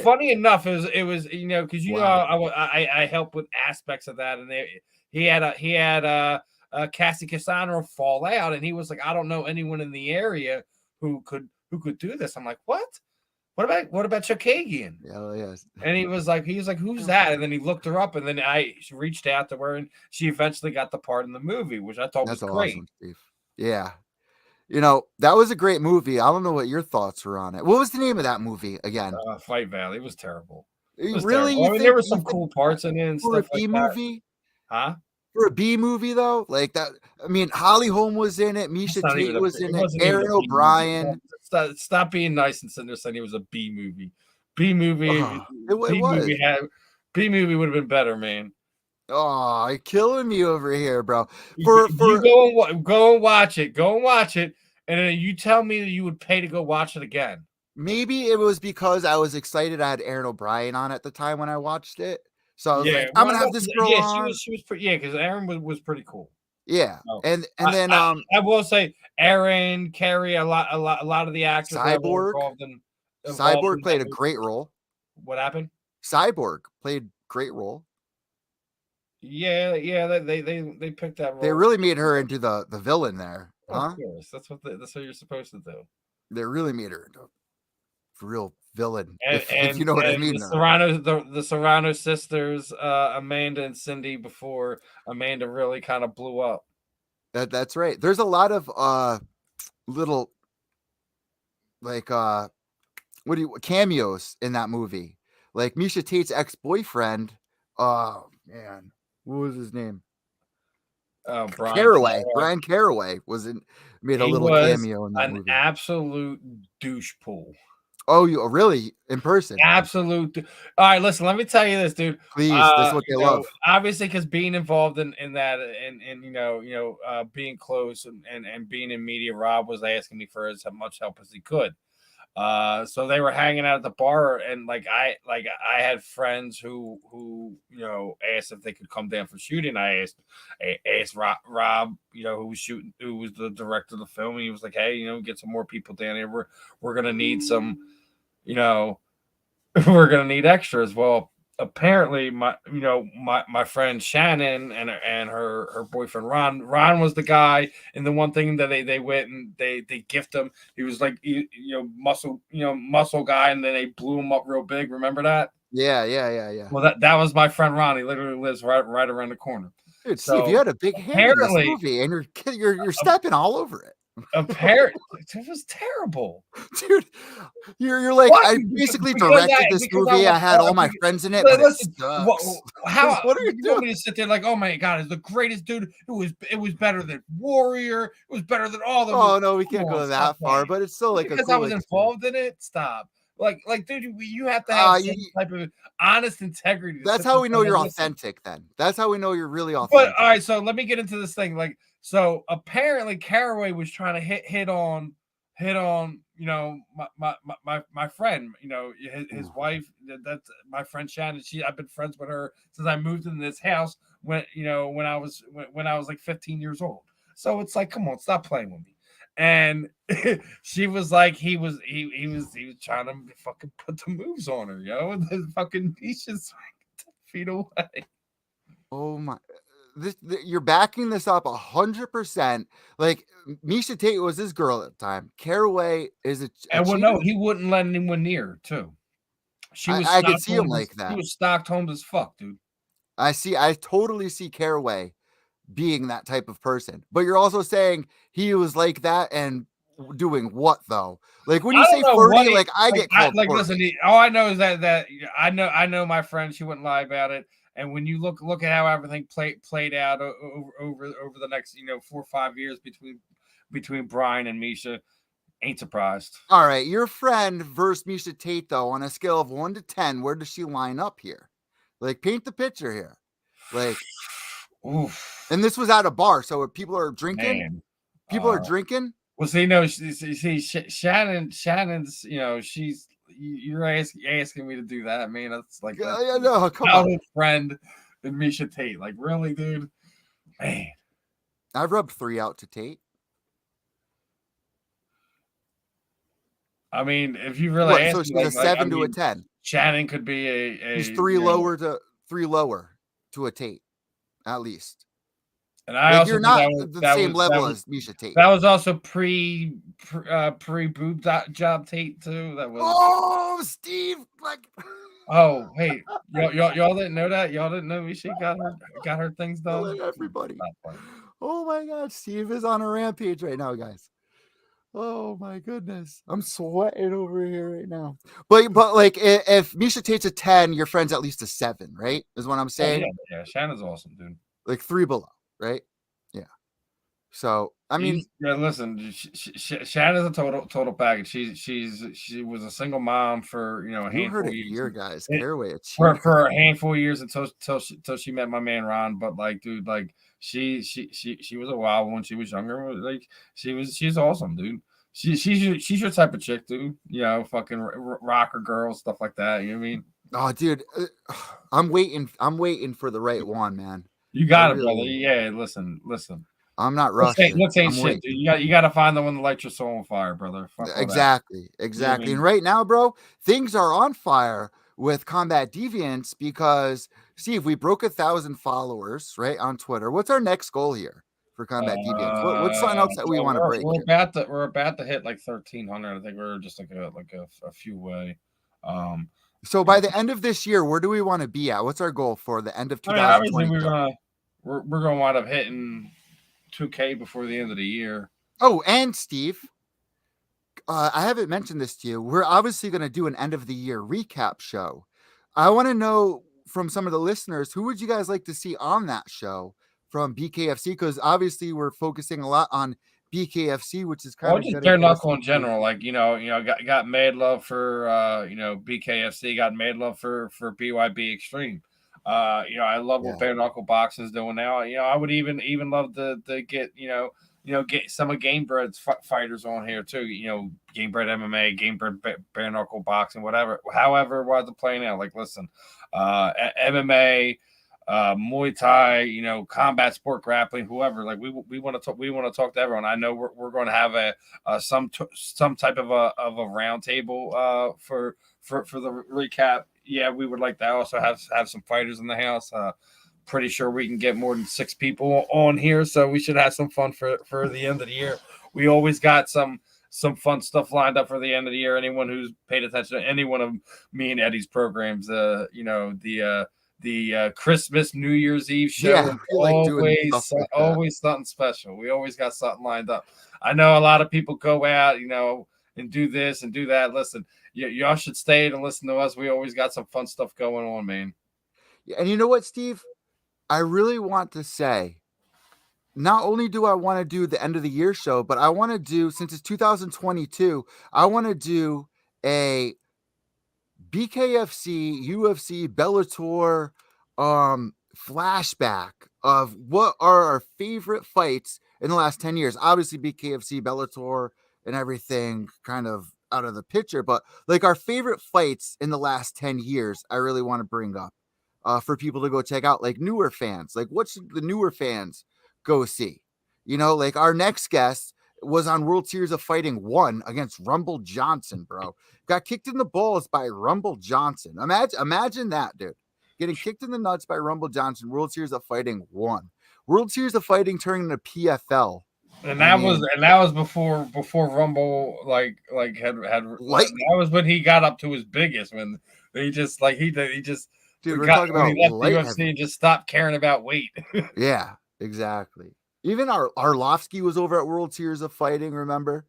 Speaker 2: Funny enough, it was because I helped with aspects of that, and he had Cassie Cassandra fall out, and he was like, I don't know anyone in the area who could do this. I'm like, what? What about Chookagian?
Speaker 1: Oh yes.
Speaker 2: And he was like, who's that? And then he looked her up, and then I reached out to her, and she eventually got the part in the movie, which I thought was great.
Speaker 1: Awesome, Steve. Yeah. That was a great movie. I don't know what your thoughts were on it. What was the name of that movie again?
Speaker 2: Fight Valley. It was terrible.
Speaker 1: Really?
Speaker 2: I mean, there were some cool parts in it and stuff like that.
Speaker 1: Movie?
Speaker 2: Huh?
Speaker 1: For a B movie, though? Like that. I mean, Holly Holm was in it. Misha Tate was in it. Aaron O'Brien.
Speaker 2: Stop being nice and sitting there saying it was a B movie. B movie. B movie would have been better, man.
Speaker 1: Oh, you're killing me over here, bro.
Speaker 2: You go and watch it. Go and watch it. And then you tell me that you would pay to go watch it again.
Speaker 1: Maybe it was because I was excited. I had Aaron O'Brien on at the time when I watched it. So I was like, I'm going to have this girl on.
Speaker 2: She was pretty, because Aaron was pretty cool.
Speaker 1: Yeah. And then
Speaker 2: I will say Aaron, Carrie, a lot of the actors
Speaker 1: Cyborg played a great role.
Speaker 2: What happened?
Speaker 1: Cyborg played great role.
Speaker 2: Yeah, they picked that role.
Speaker 1: They really made her into the villain there, huh?
Speaker 2: Of course, that's what you're supposed to do.
Speaker 1: They really made her into a real villain,
Speaker 2: And
Speaker 1: if you know what I mean.
Speaker 2: The Serrano sisters, Amanda and Cindy, before Amanda really kind of blew up.
Speaker 1: That's right. There's a lot of little like cameos in that movie. Like Misha Tate's ex-boyfriend. Oh man, what was his name?
Speaker 2: Brian
Speaker 1: Caraway. Brian Caraway made a little cameo in that
Speaker 2: an
Speaker 1: movie.
Speaker 2: Absolute douche pool.
Speaker 1: Oh, you really in person?
Speaker 2: Absolute. All right, listen. Let me tell you this, dude.
Speaker 1: Please, this is what they love.
Speaker 2: Obviously, because being involved in that, and being close and being in media, Rob was asking me for as much help as he could. So they were hanging out at the bar, and I had friends who asked if they could come down for shooting. I asked Rob, who was the director of the film, and he was like, hey, get some more people down here. We're gonna need some, we're gonna need extras. Well, apparently my friend Shannon and her boyfriend Ron was the guy, and the one thing that they went and they gift him. He was like muscle guy, and then they blew him up real big. Remember that?
Speaker 1: Yeah.
Speaker 2: Well, that was my friend Ron. He literally lives right around the corner.
Speaker 1: Dude, Steve, you had a big hand in this movie, and you're stepping all over it.
Speaker 2: Apparently, it was terrible,
Speaker 1: dude. You're like, what? I basically directed this movie. I had all my friends in it. But listen,
Speaker 2: what are you doing? Me to sit there like, oh my god, it's the greatest dude. It was better than Warrior. It was better than all the.
Speaker 1: Oh no, we can't go that far. But it's still like
Speaker 2: because I was involved in it. Stop. Like, dude, you have to have some type of honest integrity.
Speaker 1: That's how we know you're authentic. Then that's how we know you're really authentic.
Speaker 2: But all right, so let me get into this thing. Like, so apparently Caraway was trying to hit on, my friend. His wife. That's my friend Shannon. I've been friends with her since I moved into this house when I was like 15 years old. So it's like, come on, stop playing with me. And she was like, he was trying to fucking put the moves on her, and the fucking Misha's 10 feet away.
Speaker 1: Oh my! You're backing this up 100%. Like Misha Tate was his girl at the time. Caraway is a
Speaker 2: and well, no, he wouldn't let anyone near her too. She was.
Speaker 1: I could see him like that.
Speaker 2: He was Stockholm as fuck, dude.
Speaker 1: I totally see Caraway being that type of person, but you're also saying he was like that and doing what though? Like when you say flirty, I get called flirty.
Speaker 2: Listen, all I know is that I know my friend, she wouldn't lie about it. And when you look at how everything played out over the next 4 or 5 years between Brian and Misha, ain't surprised.
Speaker 1: All right, your friend versus Misha Tate though, on a scale of 1 to 10, where does she line up here? Like, paint the picture here. Like,
Speaker 2: oof.
Speaker 1: And this was at a bar, so if people are drinking, man. People are drinking.
Speaker 2: Well, see, Shannon's, she's. You're asking me to do that, man. That's like
Speaker 1: no, come on,
Speaker 2: friend and Misha Tate. Like, really, dude, man.
Speaker 1: I've rubbed 3 out to Tate.
Speaker 2: I mean, if you really ask
Speaker 1: so she's a 7 to a 10.
Speaker 2: Shannon could be a.
Speaker 1: She's 3 lower to a Tate, at least.
Speaker 2: And you're not
Speaker 1: the same level as Misha Tate.
Speaker 2: That was also pre boob job Tate too. That was.
Speaker 1: Oh, Steve! Like.
Speaker 2: Oh, hey, y'all didn't know that? Y'all didn't know Misha got her things done.
Speaker 1: Everybody. Oh my God, Steve is on a rampage right now, guys. Oh my goodness, I'm sweating over here right now. But like, if Misha Tate's a 10, your friend's at least a 7, right? Is what I'm saying.
Speaker 2: Yeah, Shannon's awesome, dude.
Speaker 1: Like 3 below. Right? Yeah. So I mean,
Speaker 2: listen, Shannon's a total package. She was a single mom for a handful of years.
Speaker 1: Guys, Caraway
Speaker 2: for a handful of years until she met my man Ron. But like, dude, like she was a wild one when she was younger. Like she's awesome, dude. She's your type of chick, dude. Fucking rocker girl, stuff like that. You know what I mean?
Speaker 1: Oh, dude, I'm waiting for the right one, man.
Speaker 2: You got it, brother. Yeah, listen.
Speaker 1: I'm not rushing.
Speaker 2: Let's ain't shit, dude. You got to find the one that lights your soul on fire, brother.
Speaker 1: Exactly. You know what I mean? And right now, bro, things are on fire with Combat Deviants because, Steve, we broke 1,000 followers, right, on Twitter. What's our next goal here for Combat Deviants? What's something else that we want to break?
Speaker 2: We're about to hit like 1,300. I think we're just like a few away.
Speaker 1: So by the end of this year, where do we want to be at? What's our goal for the end of 2020?
Speaker 2: Obviously we're gonna wind up hitting 2K before the end of the year.
Speaker 1: Oh, and Steve, I haven't mentioned this to you. We're obviously going to do an end of the year recap show. I want to know from some of the listeners, who would you guys like to see on that show from BKFC? Because obviously we're focusing a lot on BKFC, which is kind of
Speaker 2: just bare knuckle in general. Like, got mad love for BKFC, got mad love for BYB Extreme. I love what bare knuckle boxing is doing now. I would even love to get get some of Gamebred's fighters on here too. Gamebred MMA, Gamebred bare knuckle boxing, whatever. However, we're playing out. Like, listen, MMA, Muay Thai, combat sport, grappling, whoever. Like, we want to talk. We want to talk to everyone. I know we're going to have some type of a round table for the recap. Yeah, we would like to also have some fighters in the house. Pretty sure we can get more than 6 people on here, so we should have some fun for the end of the year. We always got some fun stuff lined up for the end of the year. Anyone who's paid attention to any one of me and Eddie's programs, the Christmas, New Year's Eve show, always something special. We always got something lined up. I know a lot of people go out, and do this and do that. Listen, y'all should stay and listen to us. We always got some fun stuff going on, man.
Speaker 1: And you know what, Steve? I really want to say, not only do I want to do the end of the year show, but I want to do, since it's 2022, I want to do a BKFC, UFC, Bellator flashback of what are our favorite fights in the last 10 years. Obviously, BKFC, Bellator, and everything kind of out of the picture, but like our favorite fights in the last 10 years, I really want to bring up for people to go check out, like newer fans. Like, what should the newer fans go see? Like our next guest was on World Series of Fighting 1 against Rumble Johnson, bro. Got kicked in the balls by Rumble Johnson. Imagine that, dude. Getting kicked in the nuts by Rumble Johnson, World Series of Fighting 1. World Series of Fighting turning into PFL.
Speaker 2: And that was before Rumble had that was when he got up to his biggest, when he just
Speaker 1: dude, we're talking about
Speaker 2: he left the UFC and just stopped caring about weight.
Speaker 1: Yeah, exactly. Even our Arlovsky was over at World Series of Fighting, remember?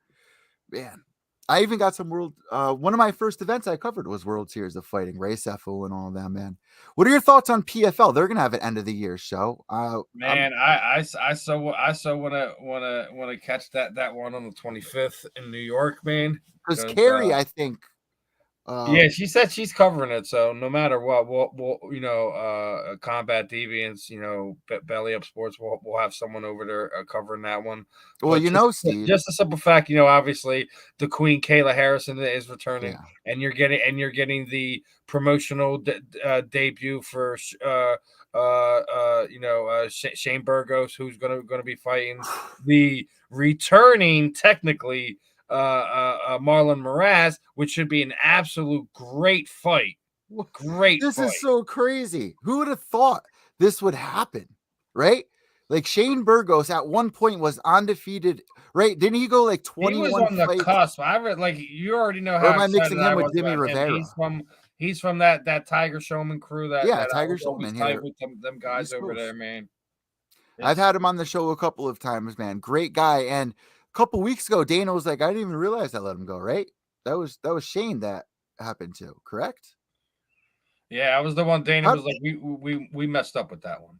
Speaker 1: Man, I even got some one of my first events I covered was World Series of Fighting, Ray Sefo and all of that, man. What are your thoughts on PFL? They're gonna have an end of the year show.
Speaker 2: Man, I so want to catch that one on the 25th in New York, man.
Speaker 1: Because Carrie, I think.
Speaker 2: Yeah, she said she's covering it. So no matter what, we'll Combat Deviants, Belly Up Sports, we'll have someone over there covering that one.
Speaker 1: Well, Steve,
Speaker 2: just a simple fact, obviously the Queen Kayla Harrison is returning, and you're getting the promotional debut for Shane Burgos, who's gonna be fighting the returning technically. Marlon Moraes, which should be an absolute great fight.
Speaker 1: This is so crazy. Who would have thought this would happen, right? Like Shane Burgos at one point was undefeated, right? Didn't he go like 21
Speaker 2: He was on the
Speaker 1: fights?
Speaker 2: cusp. You already know how.
Speaker 1: Or am I mixing him with Jimmy Rivera?
Speaker 2: He's from that Tiger Showman crew.
Speaker 1: Tiger Showman here.
Speaker 2: With them guys over there, man.
Speaker 1: I've had him on the show a couple of times, man. Great guy. And couple weeks ago, Dana was like, I didn't even realize I let him go, right? That was Shane that happened to, correct?
Speaker 2: Yeah, I was the one Dana was like, we messed up with that one.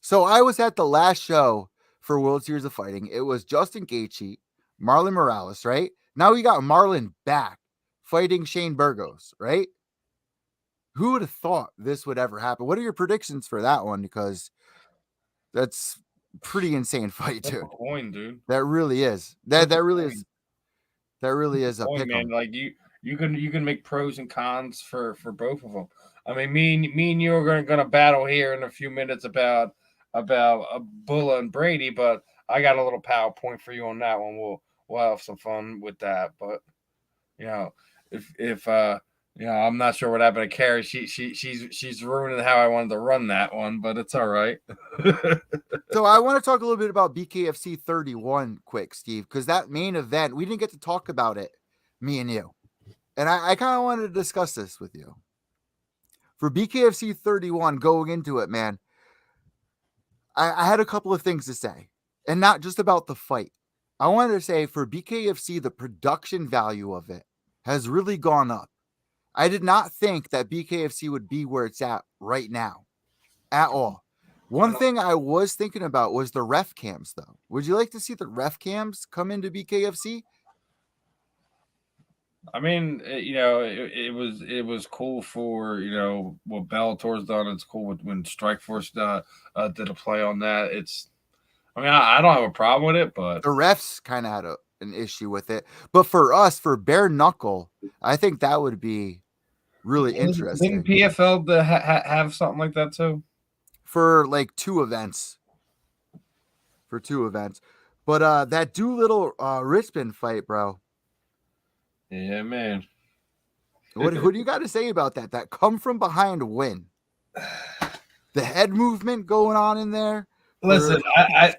Speaker 1: So I was at the last show for World Series of Fighting. It was Justin Gaethje, Marlon Morales, right? Now we got Marlon back fighting Shane Burgos, right? Who would have thought this would ever happen? What are your predictions for that one? Because that's pretty insane fight, dude.
Speaker 2: Coin, dude.
Speaker 1: That really is. That really is a pick,
Speaker 2: man. Like you can make pros and cons for both of them. I mean, me and you are gonna battle here in a few minutes about Bulla and Brady, but I got a little PowerPoint for you on that one. We'll have some fun with that. But if Yeah, I'm not sure what happened to Carrie. She's ruining how I wanted to run that one, but it's all right.
Speaker 1: So I want to talk a little bit about BKFC 31 quick, Steve, because that main event, we didn't get to talk about it, me and you. And I kind of wanted to discuss this with you. For BKFC 31, going into it, man, I had a couple of things to say, and not just about the fight. I wanted to say for BKFC, the production value of it has really gone up. I did not think that BKFC would be where it's at right now at all. One thing I was thinking about was the ref cams, though. Would you like to see the ref cams come into BKFC?
Speaker 2: I mean, it was cool for what Bellator's done. It's cool when Strikeforce did a play on that. I don't have a problem with it, but
Speaker 1: the refs kind of had an issue with it. But for us, for bare knuckle, I think that would be really interesting.
Speaker 2: Didn't PFL have something like that too?
Speaker 1: For like two events. But that Doolittle Richmond fight, bro.
Speaker 2: Yeah, man.
Speaker 1: What do you got to say about that? That come from behind win. The head movement going on in there.
Speaker 2: Listen, I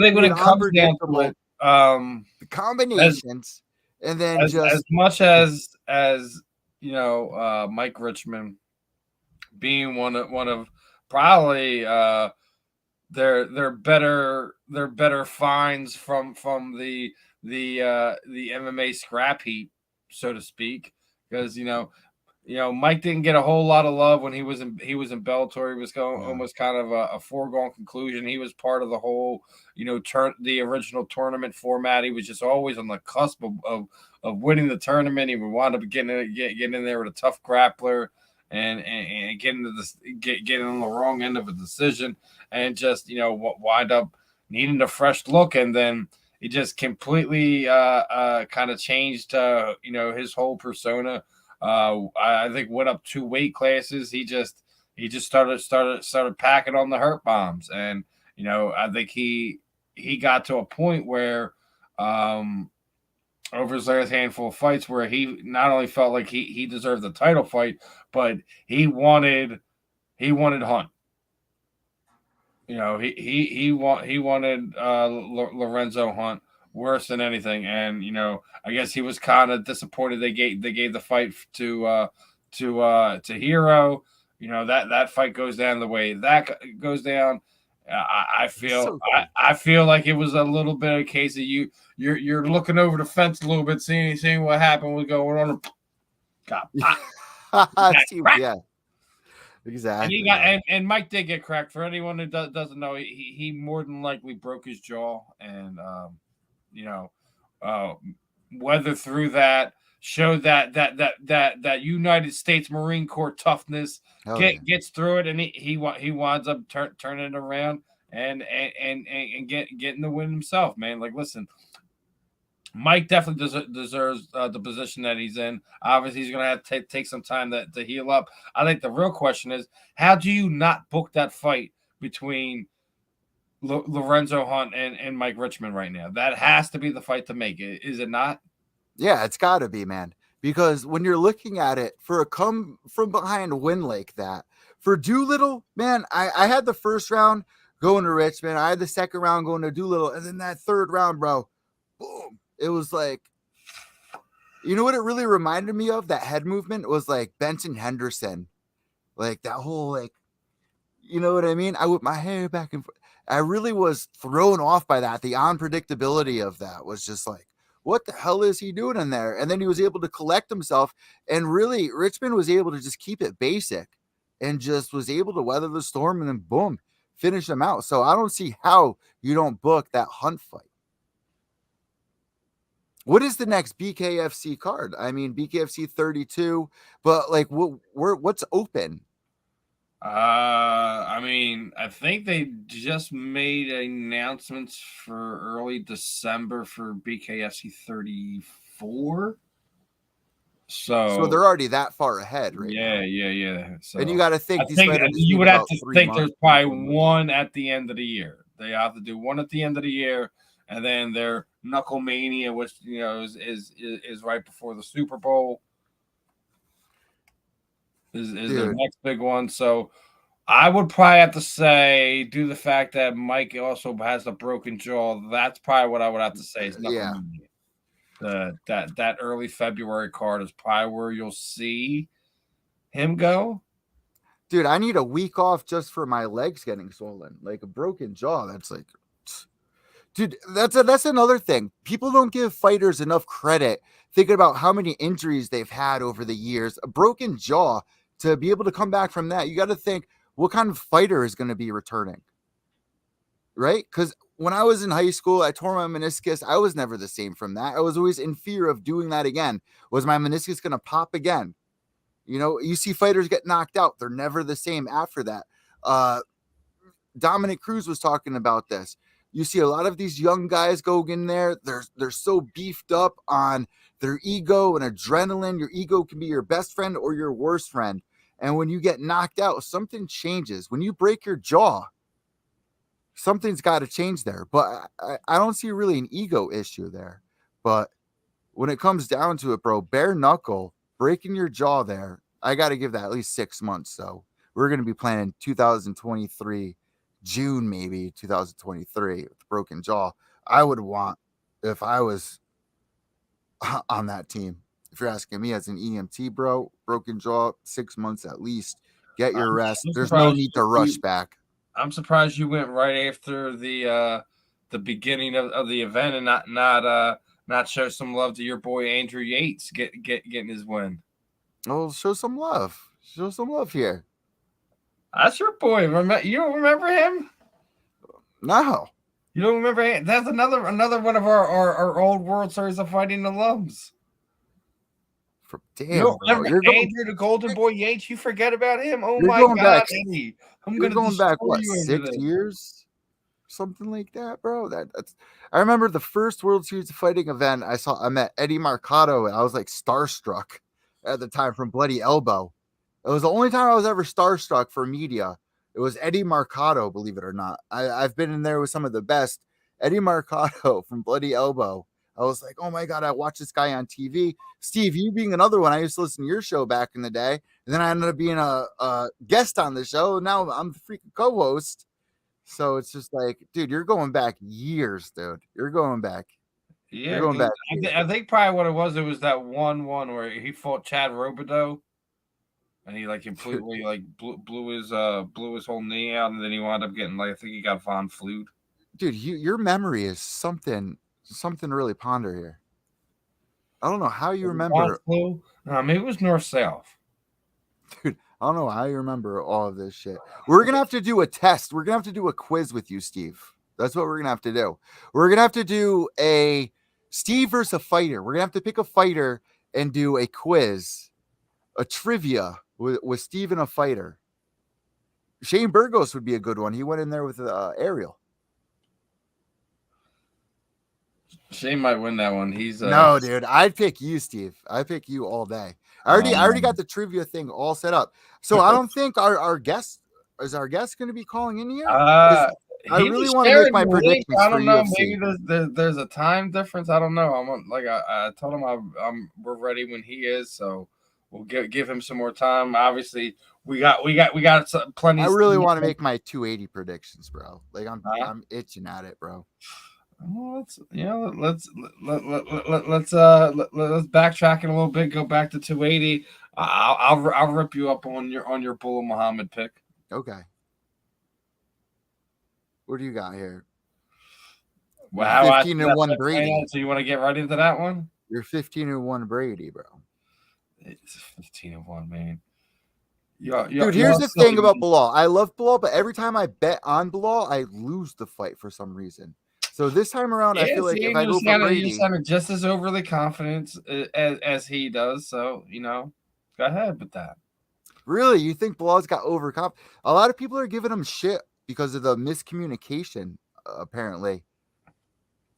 Speaker 2: think when it comes down to it,
Speaker 1: the combinations, and then
Speaker 2: as much as Mike Richmond being one of probably their better finds from the MMA scrap heap, so to speak, because Mike didn't get a whole lot of love when he was in Bellator. He was almost kind of a foregone conclusion. He was part of the whole the original tournament format. He was just always on the cusp of winning the tournament. He would wind up getting in there with a tough grappler and getting on the wrong end of a decision, and just wind up needing a fresh look. And then he just completely kind of changed his whole persona. I think went up 2 weight classes. He just started packing on the hurt bombs, and I think he got to a point where over his last handful of fights where he not only felt like he deserved the title fight, but he wanted Hunt. He wanted Lorenzo Hunt worse than anything, and I guess he was kind of disappointed they gave the fight to Hero. That fight goes down the way that goes down. I feel like it was a little bit of a case of you're looking over the fence a little bit, seeing what happened, was going on.
Speaker 1: Yeah, exactly.
Speaker 2: And Mike did get cracked. For anyone who doesn't know, he more than likely broke his jaw, and weathered through that, showed that United States Marine Corps toughness, gets through it, and he winds up turning it around and getting the win himself, man. Like, listen, Mike definitely deserves the position that he's in. Obviously, he's going to have to take some time to heal up. I think the real question is, how do you not book that fight between Lorenzo Hunt and Mike Richmond right now? That has to be the fight to make it, is it not?
Speaker 1: Yeah, it's got to be, man. Because when you're looking at it, for a come from behind win like that, for Doolittle, man, I had the first round going to Richmond. I had the second round going to Doolittle. And then that third round, bro, boom. It was like, you know what it really reminded me of? That head movement was like Benson Henderson. Like that whole, like, you know what I mean? I whipped my hair back and forth. I really was thrown off by that. The unpredictability of that was just like, what the hell is he doing in there? And then he was able to collect himself, and really Richmond was able to just keep it basic and just was able to weather the storm, and then boom, finish him out. So I don't see how you don't book that Hunt fight. What is the next BKFC card? I mean, BKFC 32, but like what's open?
Speaker 2: I mean, I think they just made announcements for early December for BKFC 34. So
Speaker 1: they're already that far ahead, right?
Speaker 2: Yeah. So,
Speaker 1: and you got to think
Speaker 2: you would have to think there's probably one at the end of the year. They have to do one at the end of the year, and then their Knuckle Mania, which is right before the Super Bowl. is the next big one. So I would probably have to say, due to the fact that Mike also has a broken jaw, that's probably what I would have to say is number one. That early February card is probably where you'll see him go.
Speaker 1: Dude, I need a week off just for my legs getting swollen. Like a broken jaw. That's like, dude, that's another thing. People don't give fighters enough credit thinking about how many injuries they've had over the years. A broken jaw, to be able to come back from that, you got to think, what kind of fighter is going to be returning? Right? Because when I was in high school, I tore my meniscus. I was never the same from that. I was always in fear of doing that again. Was my meniscus going to pop again? You know, you see fighters get knocked out. They're never the same after that. Dominic Cruz was talking about this. You see a lot of these young guys go in there. They're so beefed up on their ego and adrenaline. Your ego can be your best friend or your worst friend. And when you get knocked out, something changes. When you break your jaw, something's got to change there. But I don't see really an ego issue there. But when it comes down to it, bro, bare knuckle, breaking your jaw there, I got to give that at least 6 months. So we're going to be planning 2023, June, maybe 2023 with the broken jaw. I would want, if I was on that team, if you're asking me as an EMT, bro, broken jaw, 6 months at least. Get your rest. There's no need to rush back.
Speaker 2: I'm surprised you went right after the beginning of the event and not show some love to your boy Andrew Yates getting his win.
Speaker 1: Oh, show some love. Show some love here.
Speaker 2: That's your boy. You don't remember him?
Speaker 1: No.
Speaker 2: You don't remember him? That's another one of our old World Series of Fighting alums.
Speaker 1: Damn,
Speaker 2: you remember Andrew the Golden Boy Yates? You forget about him? Oh my God, Eddie!
Speaker 1: You're going back what, 6 years, something like that, bro. That's. I remember the first World Series of Fighting event I met Eddie Mercado, and I was like starstruck at the time from Bloody Elbow. It was the only time I was ever starstruck for media. It was Eddie Mercado, believe it or not. I've been in there with some of the best. Eddie Mercado from Bloody Elbow. I was like, oh my God, I watched this guy on TV. Steve, you being another one, I used to listen to your show back in the day. And then I ended up being a guest on the show. Now I'm the freaking co-host. So it's just like, dude, you're going back years, dude. You're going back.
Speaker 2: Yeah, you're going back. I think probably what it was that one where he fought Chad Robideau. And he like completely like blew his whole knee out, and then he wound up getting, like, I think he got Von Flute.
Speaker 1: Dude, your memory is something really ponder here. I don't know how you remember.
Speaker 2: Maybe it was North South.
Speaker 1: Dude, I don't know how you remember all of this shit. We're gonna have to do a test. We're gonna have to do a quiz with you, Steve. That's what we're gonna have to do. We're gonna have to do a Steve versus a fighter. We're gonna have to pick a fighter and do a quiz, a trivia with Steve and a fighter. Shane Burgos would be a good one. He went in there with Ariel.
Speaker 2: Shane might win that one.
Speaker 1: No, dude. I'd pick you, Steve. I'd pick you all day. I already got the trivia thing all set up. So I don't think our guest is going to be calling in here. I really want to make my predictions.
Speaker 2: I don't know.
Speaker 1: UFC.
Speaker 2: Maybe there's a time difference. I don't know. I told him we're ready when he is. So we'll give him some more time. Obviously, we got plenty.
Speaker 1: I really want to make my 280 predictions, bro. Like I'm itching at it, bro.
Speaker 2: Well, let's backtrack it a little bit. Go back to 280. I'll rip you up on your Bullah Muhammad pick.
Speaker 1: Okay. What do you got here?
Speaker 2: Wow,
Speaker 1: 15-1 Brady.
Speaker 2: So you want to get right into that one?
Speaker 1: You're 15-1 Brady, bro.
Speaker 2: It's 15-1, man.
Speaker 1: Dude, here's the thing about Bilal. I love Bilal, but every time I bet on Bilal, I lose the fight for some reason. So this time around, I feel like if I go for Brady,
Speaker 2: you sound just as overly confident as he does. So go ahead with that.
Speaker 1: Really, you think Bilal's got overconfident? A lot of people are giving him shit because of the miscommunication. Apparently,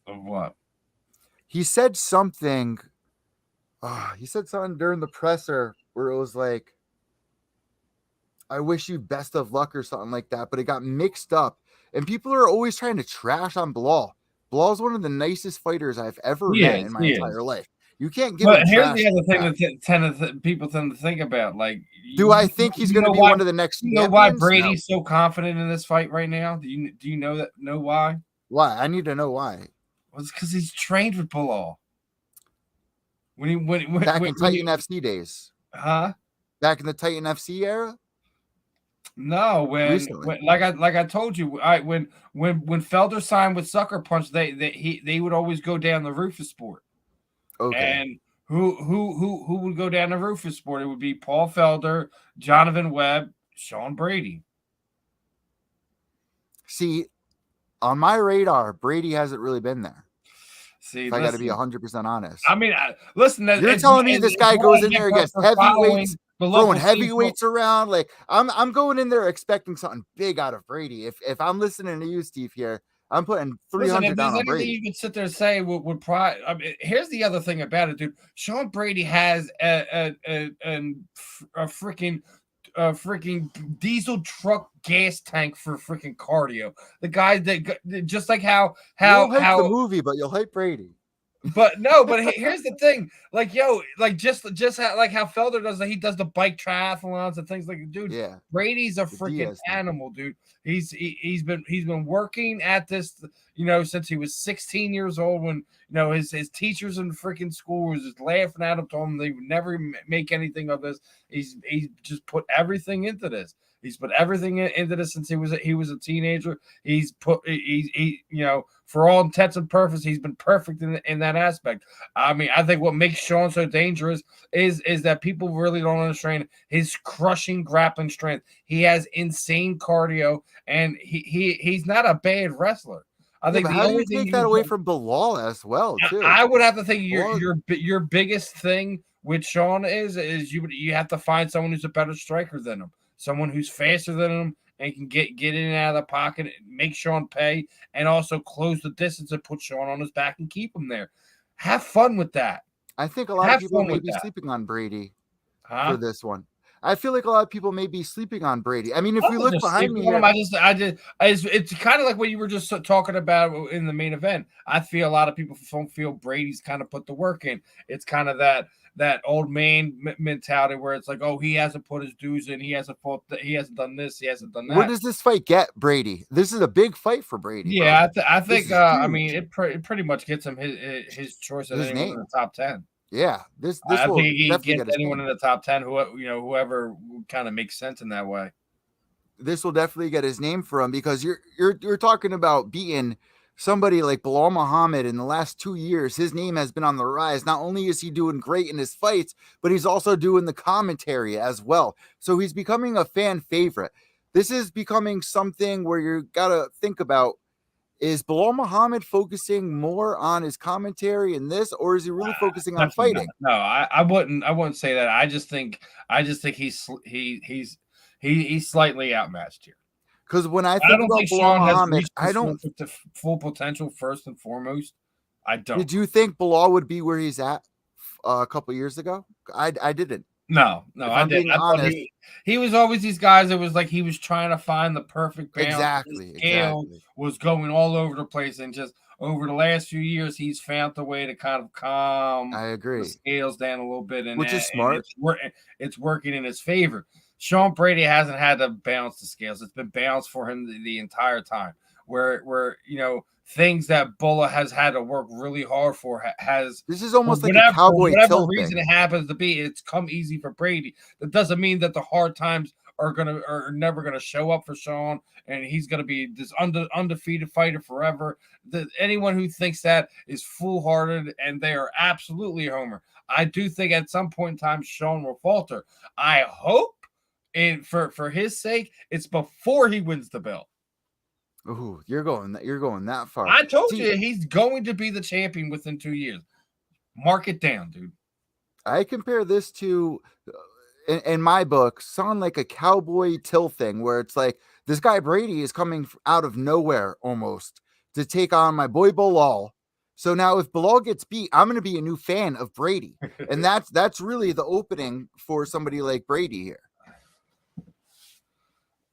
Speaker 2: of what?
Speaker 1: He said something. He said something during the presser where it was like, "I wish you best of luck" or something like that. But it got mixed up. And people are always trying to trash on Bilal. Bilal's one of the nicest fighters I've ever met in my entire life. You can't give
Speaker 2: But
Speaker 1: him
Speaker 2: here's
Speaker 1: trash.
Speaker 2: the other thing
Speaker 1: like
Speaker 2: that people tend to think about. Like,
Speaker 1: do I think he's going to be one of the next
Speaker 2: You know why
Speaker 1: champions?
Speaker 2: Brady's so confident in this fight right now? Do you know why?
Speaker 1: Why? I need to know why.
Speaker 2: Well, it's because he's trained with Bilal.
Speaker 1: Back in Titan FC days.
Speaker 2: Huh?
Speaker 1: Back in the Titan FC era?
Speaker 2: No, when like I told you, when Felder signed with Sucker Punch, they would always go down the Rufus Sport.
Speaker 1: Okay.
Speaker 2: And who would go down the Rufus Sport? It would be Paul Felder, Jonathan Webb, Sean Brady.
Speaker 1: See, on my radar, Brady hasn't really been there.
Speaker 2: See,
Speaker 1: if I got to be 100% honest.
Speaker 2: I mean, listen.
Speaker 1: You're telling me this guy goes in there against heavyweights, throwing heavyweights around? Like I'm going in there expecting something big out of Brady. If I'm listening to you, Steve, here, I'm putting 300 down on Brady.
Speaker 2: You could sit there and say would probably. I mean, here's the other thing about it, dude. Sean Brady has a freaking diesel truck gas tank for freaking cardio. The guy that just like how
Speaker 1: the movie, but you'll hype Brady.
Speaker 2: But here's the thing, like just like how Felder does that. He does the bike triathlons and things like that, dude.
Speaker 1: Yeah,
Speaker 2: Brady's a freaking animal, dude. He's been working at this, since he was 16 years old. When his teachers in freaking school was just laughing at him, told him they would never make anything of this. He's just put everything into this. He's put everything into this since he was a teenager. He's for all intents and purposes, he's been perfect in that aspect. I mean, I think what makes Sean so dangerous is that people really don't understand his crushing grappling strength. He has insane cardio, and he's not a bad wrestler. I think
Speaker 1: how do you take that away from Bilal as well, too?
Speaker 2: I would have to think your biggest thing with Sean is you have to find someone who's a better striker than him. Someone who's faster than him and can get in and out of the pocket, make Sean pay, and also close the distance and put Sean on his back and keep him there. Have fun with that.
Speaker 1: I think a lot of people may be sleeping on Brady for this one. I feel like a lot of people may be sleeping on Brady. I mean, if we look behind me here,
Speaker 2: it's kind of like what you were just talking about in the main event. I feel a lot of people don't feel Brady's kind of put the work in. It's kind of that old man mentality where it's like, oh, he hasn't put his dues in. He hasn't done this. He hasn't done that.
Speaker 1: Where does this fight get Brady? This is a big fight for Brady.
Speaker 2: Yeah, I think. I mean, it pretty much gets him his choice of anyone in the top 10.
Speaker 1: Yeah, this
Speaker 2: I think he gets anyone in the top 10 whoever kind of makes sense in that way.
Speaker 1: This will definitely get his name for him because you're talking about beating somebody like Bilal Muhammad in the last 2 years. His name has been on the rise. Not only is he doing great in his fights, but he's also doing the commentary as well. So he's becoming a fan favorite. This is becoming something where you got to think about, is Bilal Muhammad focusing more on his commentary in this, or is he really focusing on fighting?
Speaker 2: No, I wouldn't say that. I just think he's slightly outmatched here.
Speaker 1: Because when I think about Bilal Muhammad, I don't
Speaker 2: the full potential first and foremost. I don't.
Speaker 1: Did you think Bilal would be where he's at a couple years ago? I didn't.
Speaker 2: No, I didn't. I thought he was always these guys. It was like he was trying to find the perfect balance.
Speaker 1: Exactly.
Speaker 2: Was going all over the place, and just over the last few years, he's found a way to kind of calm.
Speaker 1: I agree.
Speaker 2: The scales down a little bit, and
Speaker 1: which is smart.
Speaker 2: It's working in his favor. Sean Brady hasn't had to balance the scales. It's been balanced for him the entire time. Where things that Bulla has had to work really hard for
Speaker 1: this is almost like a cowboy tilt thing.
Speaker 2: Whatever reason it happens to be, it's come easy for Brady. That doesn't mean that the hard times are never gonna show up for Sean, and he's gonna be this undefeated fighter forever. Anyone who thinks that is foolhardy, and they are absolutely a homer. I do think at some point in time Sean will falter. I hope, and for his sake, it's before he wins the belt.
Speaker 1: Ooh, you're going that far.
Speaker 2: I told you he's going to be the champion within 2 years. Mark it down, dude.
Speaker 1: I compare this to, in my book, something like a cowboy tilt thing, where it's like this guy Brady is coming out of nowhere almost to take on my boy Bilal. So now if Bilal gets beat, I'm going to be a new fan of Brady, and that's really the opening for somebody like Brady here.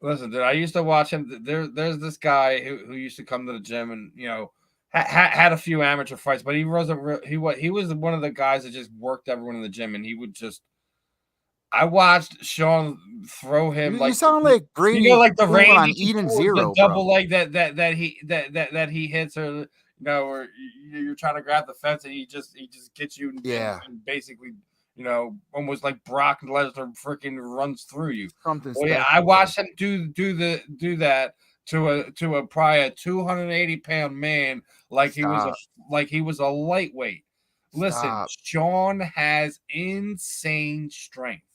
Speaker 2: Listen, dude, I used to watch him. There's this guy who used to come to the gym and had a few amateur fights, but he wasn't. He was one of the guys that just worked everyone in the gym, and he would just. I watched Sean throw him
Speaker 1: You sound like Brady,
Speaker 2: like the range
Speaker 1: on Eden Zero,
Speaker 2: the double leg that he hits, or or you're trying to grab the fence and he just gets you, and basically, almost like Brock Lesnar freaking runs through you.
Speaker 1: Something
Speaker 2: well, yeah, I watched him do that to a probably a 280-pound man like he was a lightweight. Listen, Sean has insane strength.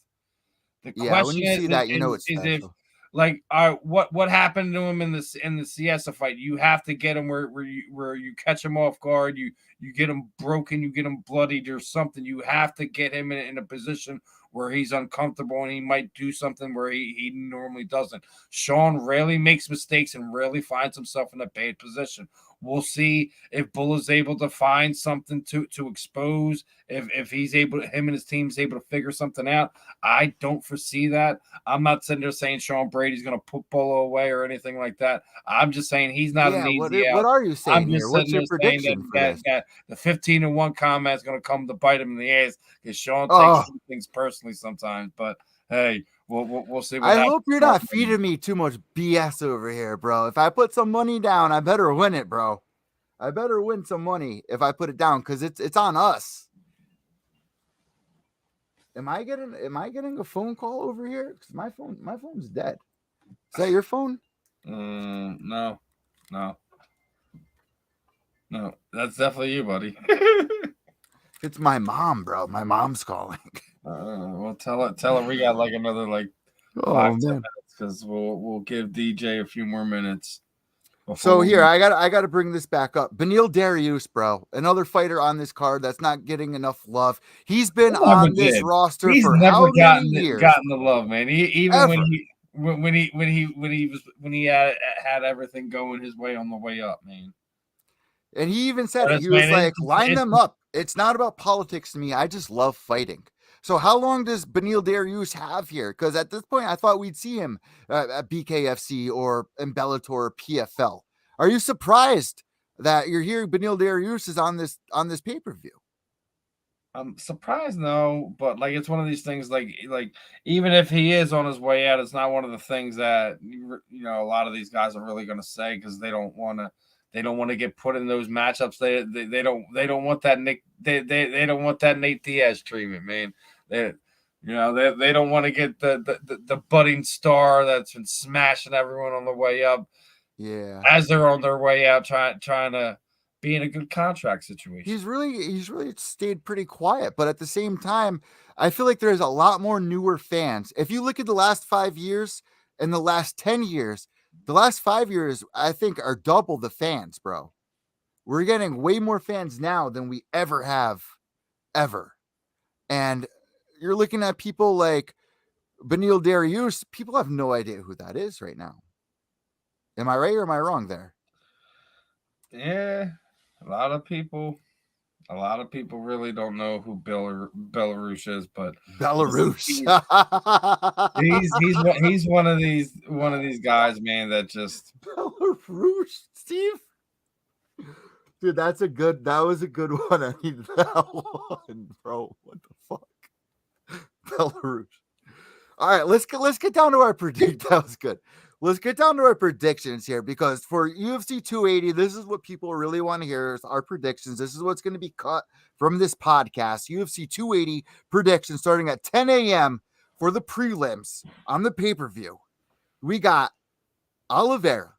Speaker 2: The question
Speaker 1: when you see that, it's
Speaker 2: if what happened to him in the Siesta fight? You have to get him where you catch him off guard, you get him broken, you get him bloodied or something. You have to get him in a position where he's uncomfortable and he might do something where he normally doesn't. Sean rarely makes mistakes and rarely finds himself in a bad position. We'll see if Bull is able to find something to expose, if he's able, him and his team's able to figure something out. I don't foresee that. I'm not sitting there saying Sean Brady's going to put Bull away or anything like that. I'm just saying he's not an easy out.
Speaker 1: What are you saying
Speaker 2: I'm just
Speaker 1: here? What's your prediction for this?
Speaker 2: That the 15-1 combat is going to come to bite him in the ass because Sean takes things personally sometimes. But hey, we'll see.
Speaker 1: I hope you're not feeding me too much BS over here, bro. If I put some money down, I better win it, bro. I better win some money if I put it down because it's on us. Am I getting a phone call over here? Because my phone's dead. Is that your phone?
Speaker 2: No. That's definitely you, buddy.
Speaker 1: It's my mom, bro. My mom's calling.
Speaker 2: Well, tell her we got like another 5-10 minutes because we'll give DJ a few more minutes.
Speaker 1: So here, I got to bring this back up. Beneil Dariush, bro, another fighter on this card that's not getting enough love. He's been on this roster for how many years?
Speaker 2: Gotten the love, man. When he had everything going his way on the way up, man.
Speaker 1: And he even said it. He was like, line them up. It's not about politics to me. I just love fighting. So how long does Beneil Dariush have here? Because at this point, I thought we'd see him at BKFC or in Bellator or PFL. Are you surprised that you're hearing Beneil Dariush is on this pay-per-view?
Speaker 2: I'm surprised, no, but it's one of these things. Like even if he is on his way out, it's not one of the things that a lot of these guys are really going to say because they don't want to. They don't want to get put in those matchups. They don't want that Nick. They don't want that Nate Diaz treatment, man. They don't want to get the budding star that's been smashing everyone on the way up.
Speaker 1: Yeah,
Speaker 2: as they're on their way out, trying to be in a good contract situation.
Speaker 1: He's really stayed pretty quiet, but at the same time, I feel like there's a lot more newer fans. If you look at the last 5 years and the last 10 years. The last 5 years, I think, are double the fans, bro. We're getting way more fans now than we ever have, ever. And you're looking at people like Beneil Dariush. People have no idea who that is right now. Am I right or am I wrong there?
Speaker 2: Yeah, a lot of people really don't know who Belarus is, but
Speaker 1: Belarus.
Speaker 2: he's one of these guys, man, that just
Speaker 1: Belarus, Steve. Dude, that was a good one. I need that one, bro. What the fuck? Belarus. All right, let's get down to our predict. That was good. Let's get down to our predictions here because for UFC 280, this is what people really want to hear is our predictions. This is what's going to be cut from this podcast. UFC 280 predictions starting at 10 a.m. for the prelims on the pay-per-view. We got Oliveira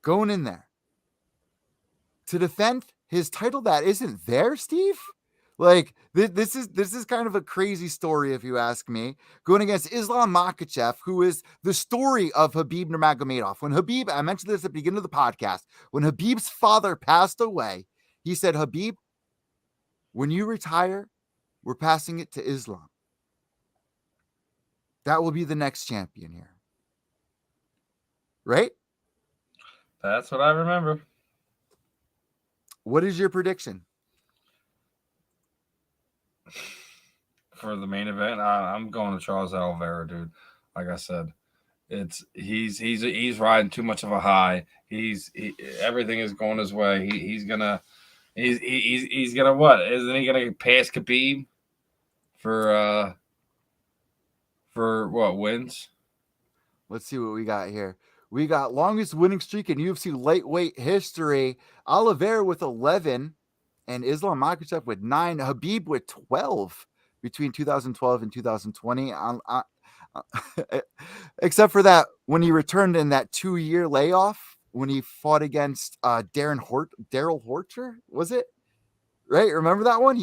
Speaker 1: going in there to defend his title that isn't there, Steve. This is kind of a crazy story, if you ask me. Going against Islam Makhachev, who is the story of Khabib Nurmagomedov. When Khabib, I mentioned this at the beginning of the podcast, when Khabib's father passed away, he said, Khabib, when you retire, we're passing it to Islam. That will be the next champion here. Right?
Speaker 2: That's what I remember.
Speaker 1: What is your prediction?
Speaker 2: For the main event, I'm going to Charles Oliveira, dude. Like I said, He's riding too much of a high. Everything is going his way. He's gonna what? Isn't he gonna pass Khabib for what wins?
Speaker 1: Let's see what we got here. We got longest winning streak in UFC lightweight history. Oliveira with 11 and Islam Makhachev with 9. Khabib with 12 between 2012 and 2020. Except for that, when he returned in that 2-year layoff, when he fought against Daryl Horcher, was it? Right? Remember that one?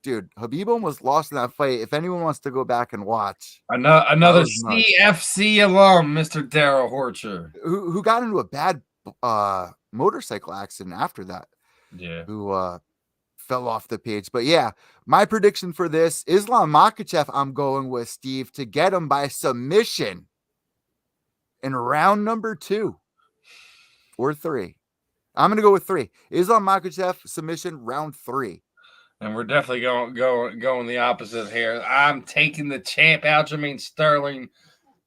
Speaker 1: Khabib almost lost in that fight. If anyone wants to go back and watch.
Speaker 2: Another CFC alum, Mr. Daryl Horcher.
Speaker 1: Who got into a bad motorcycle accident after that.
Speaker 2: Yeah.
Speaker 1: Who fell off the page. But yeah, my prediction for this, Islam Makhachev, I'm going with Steve to get him by submission in round number 2 or 3. I'm going to go with 3. Islam Makhachev submission round 3.
Speaker 2: And we're definitely going the opposite here. I'm taking the champ Aljamain Sterling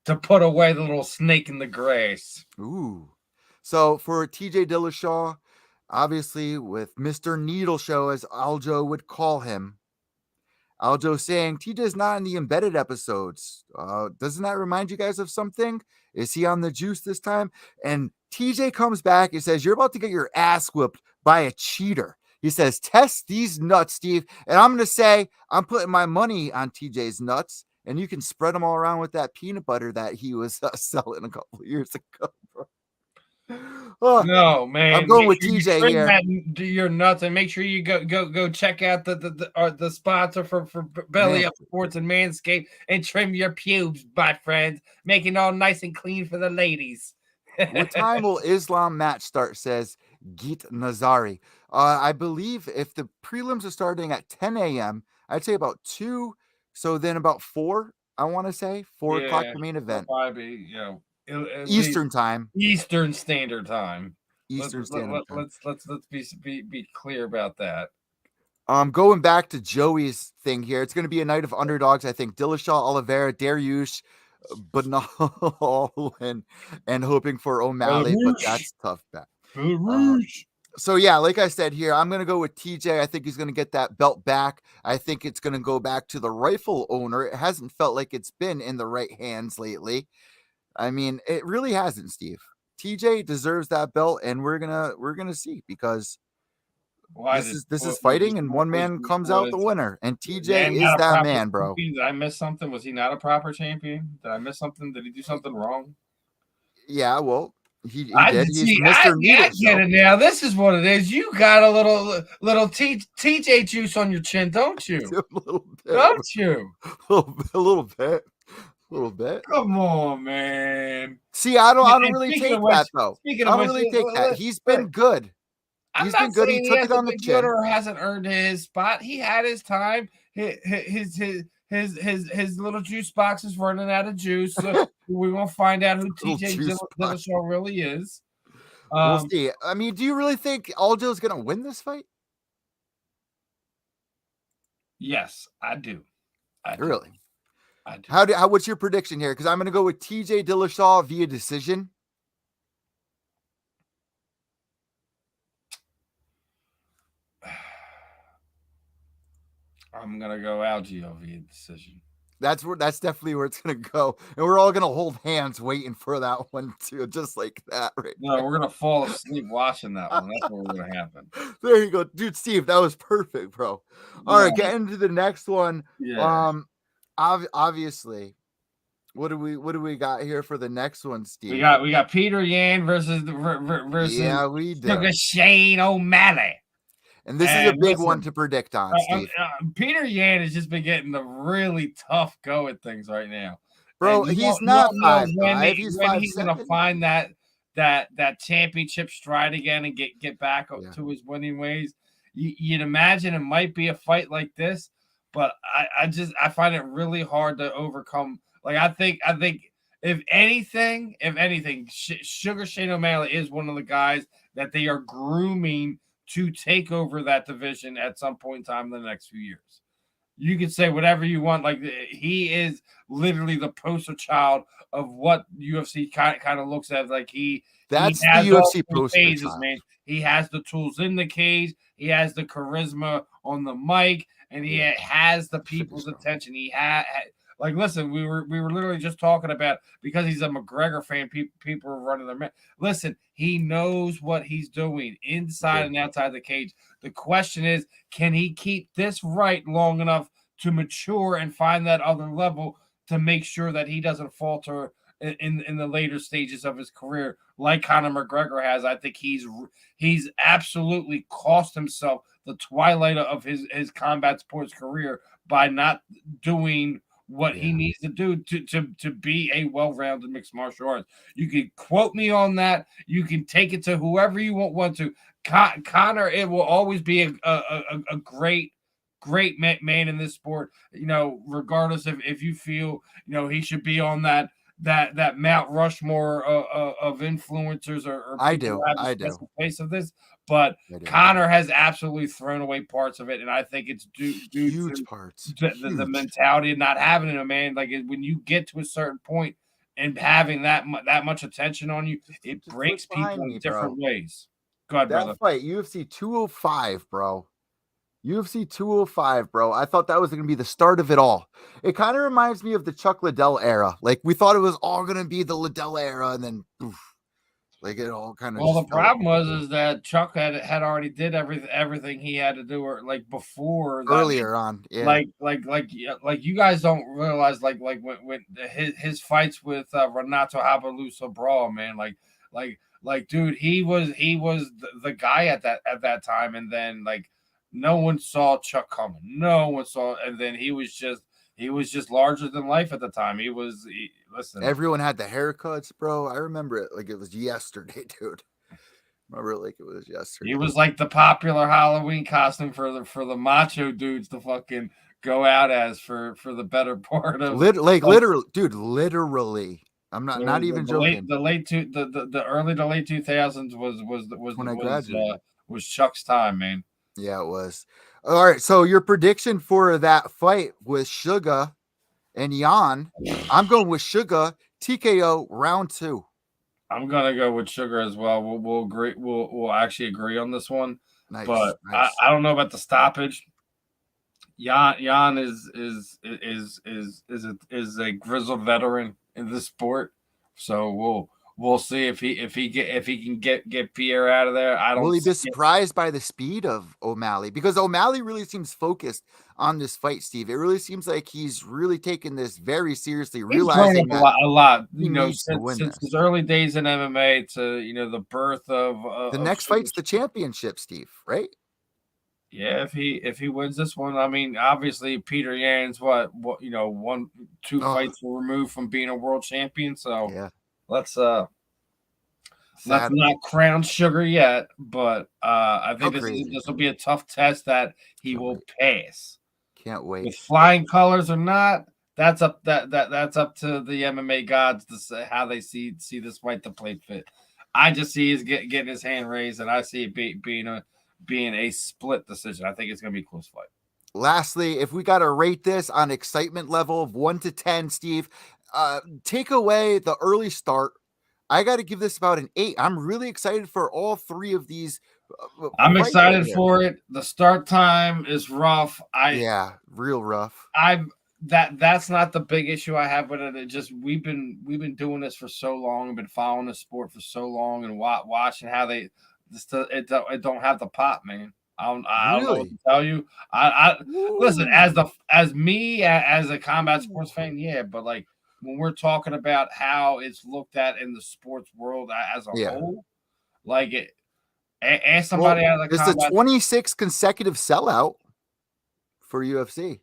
Speaker 2: to put away the little snake in the grass.
Speaker 1: Ooh. So for TJ Dillashaw, obviously with Mr. Needle Show, as Aljo would call him, Aljo saying TJ's not in the embedded episodes. Doesn't that remind you guys of something? Is he on the juice this time? And TJ comes back and says, you're about to get your ass whipped by a cheater. He says, test these nuts, Steve. And I'm going to say, I'm putting my money on TJ's nuts, and you can spread them all around with that peanut butter that he was selling a couple of years ago, bro.
Speaker 2: Oh, no, man.
Speaker 1: I'm going with TJ here.
Speaker 2: Your nuts, and make sure you go check out the sponsor for Belly Up Sports and Manscaped, and trim your pubes, my friends. Make it all nice and clean for the ladies.
Speaker 1: What time will Islam match start? Says Geet Nazari. I believe if the prelims are starting at 10 a.m., I'd say about 2. So then about 4, I want to say 4 o'clock the main event.
Speaker 2: Probably,
Speaker 1: Eastern time.
Speaker 2: Eastern Standard Time.
Speaker 1: Let's
Speaker 2: be clear about that.
Speaker 1: Going back to Joey's thing here, it's going to be a night of underdogs. I think Dillashaw, Oliveira, Dariush, Bernal, and hoping for O'Malley, but that's tough. So yeah, like I said here, I'm going to go with TJ. I think he's going to get that belt back. I think it's going to go back to the rifle owner. It hasn't felt like it's been in the right hands lately. I mean, it really hasn't, Steve. TJ deserves that belt, and we're gonna see, because this is fighting, and one man comes out the winner, and TJ is that man, bro.
Speaker 2: Did I miss something? Was he not a proper champion? Did I miss something? Did he do something wrong?
Speaker 1: Yeah, well, he did. He's Mr. Needle.
Speaker 2: I get it now. This is what it is. You got a little TJ juice on your chin, don't you?
Speaker 1: A little bit.
Speaker 2: Don't you?
Speaker 1: A little bit. A little bit.
Speaker 2: Come on, man.
Speaker 1: See, I don't really take that though. I don't really take that. He's been good. He's been good. He took it on the chin.
Speaker 2: Or hasn't earned his spot. He had his time. His little juice box is running out of juice. So we're gonna find out who TJ Dillashaw really is.
Speaker 1: We'll see. I mean, do you really think Aljo's gonna win this fight?
Speaker 2: Yes, I do.
Speaker 1: Really? What's your prediction here? Because I'm going to go with TJ Dillashaw via decision.
Speaker 2: I'm going to go Algio via decision.
Speaker 1: That's definitely where it's going to go. And we're all going to hold hands waiting for that one too, just like that right
Speaker 2: No, we're going to fall asleep watching that one. That's what's going to happen.
Speaker 1: There you go. Dude, Steve, that was perfect, bro. All right, get into the next one.
Speaker 2: Yeah.
Speaker 1: Obviously, what do we got here for the next one, Steve?
Speaker 2: We got Peter Yan versus
Speaker 1: yeah, we do.
Speaker 2: Shane O'Malley.
Speaker 1: And this is a big one to predict on, Steve.
Speaker 2: Peter Yan has just been getting the really tough go at things right now.
Speaker 1: Bro, he's not 5'5".
Speaker 2: He's going to find that championship stride again and get back to his winning ways. You'd imagine it might be a fight like this, but I find it really hard to overcome. Like I think if anything, Sugar Shane O'Malley is one of the guys that they are grooming to take over that division at some point in time in the next few years. You can say whatever you want. Like, he is literally the poster child of what UFC kind of looks at. Like, he
Speaker 1: That's the
Speaker 2: has all
Speaker 1: UFC
Speaker 2: three
Speaker 1: poster
Speaker 2: phases,
Speaker 1: child.
Speaker 2: man. He has the tools in the cage. He has the charisma on the mic, and he has the people's attention. He had like, listen, we were literally just talking about, because he's a McGregor fan, people are running their mouth. Listen, he knows what he's doing inside and outside the cage. The question is, can he keep this right long enough to mature and find that other level to make sure that he doesn't falter in the later stages of his career like Conor McGregor has? I think he's absolutely cost himself the twilight of his combat sports career by not doing what he needs to do to be a well-rounded mixed martial arts. You can quote me on that. You can take it to whoever you want to. Conor, it will always be a great man in this sport. Regardless if you feel he should be on that Mount Rushmore of influencers or
Speaker 1: I
Speaker 2: people
Speaker 1: do.
Speaker 2: who have a special place of this. But Conor has absolutely thrown away parts of it, and I think it's due
Speaker 1: huge
Speaker 2: to
Speaker 1: parts.
Speaker 2: The mentality of not having it, man. Like, when you get to a certain point and having that much attention on you, it breaks people in different ways. Go ahead, brother.
Speaker 1: That fight, UFC 205, bro. UFC 205, bro. I thought that was going to be the start of it all. It kind of reminds me of the Chuck Liddell era. Like, we thought it was all going to be the Liddell era, and then like, it all kind of.
Speaker 2: Well, the problem was that Chuck had already did everything he had to do, or like before
Speaker 1: earlier on. Yeah.
Speaker 2: Like you guys don't realize, like when his fights with Renato Habalusa Brawl, man, like dude, he was the guy at that time, and then like no one saw Chuck coming. No one saw, and then he was just larger than life at the time. Listen.
Speaker 1: Everyone had the haircuts, bro. I remember it like it was yesterday, dude. Remember it like it was yesterday.
Speaker 2: He was like the popular Halloween costume for the macho dudes to fucking go out as for the better part of
Speaker 1: literally, dude. Literally, I'm not even joking.
Speaker 2: The early to late 2000s
Speaker 1: when I graduated.
Speaker 2: Was Chuck's time, man.
Speaker 1: Yeah, it was. All right, so your prediction for that fight with Sugar and Jan, I'm going with Sugar TKO round 2.
Speaker 2: I'm gonna go with Sugar as well. We'll agree. We'll actually agree on this one.
Speaker 1: Nice,
Speaker 2: but
Speaker 1: nice.
Speaker 2: I don't know about the stoppage. Jan is a grizzled veteran in this sport, so we'll see if he can get Pierre out of there.
Speaker 1: Will he be surprised by the speed of O'Malley? Because O'Malley really seems focused on this fight, Steve. It really seems like he's really taking this very seriously, realizing that
Speaker 2: a lot. Since his early days in MMA to the birth of
Speaker 1: the next fight's the championship, Steve, right?
Speaker 2: Yeah, if he wins this one, I mean, obviously Peter Yan's two fights removed from being a world champion. So
Speaker 1: yeah.
Speaker 2: Let's not crown Sugar yet, but I think this will be a tough test that he will pass.
Speaker 1: Can't wait.
Speaker 2: With flying colors or not, that's up that's up to the MMA gods to say how they see this fight to play fit. I just see he's getting his hand raised, and I see it being a split decision. I think it's going to be a close fight.
Speaker 1: Lastly, if we got to rate this on excitement level of 1 to 10, Steve, take away the early start. I got to give this about an 8. I'm really excited for all 3 of these.
Speaker 2: I'm excited for it. The start time is rough.
Speaker 1: Real rough.
Speaker 2: That's not the big issue I have with it. It just we've been doing this for so long, and been following the sport for so long, and watching how it don't have the pop, man. I don't know what to tell you. I listen, as a combat sports fan, yeah, but like when we're talking about how it's looked at in the sports world as a whole, like it. Ask somebody out of the combat.
Speaker 1: It's the 26th consecutive sellout for UFC.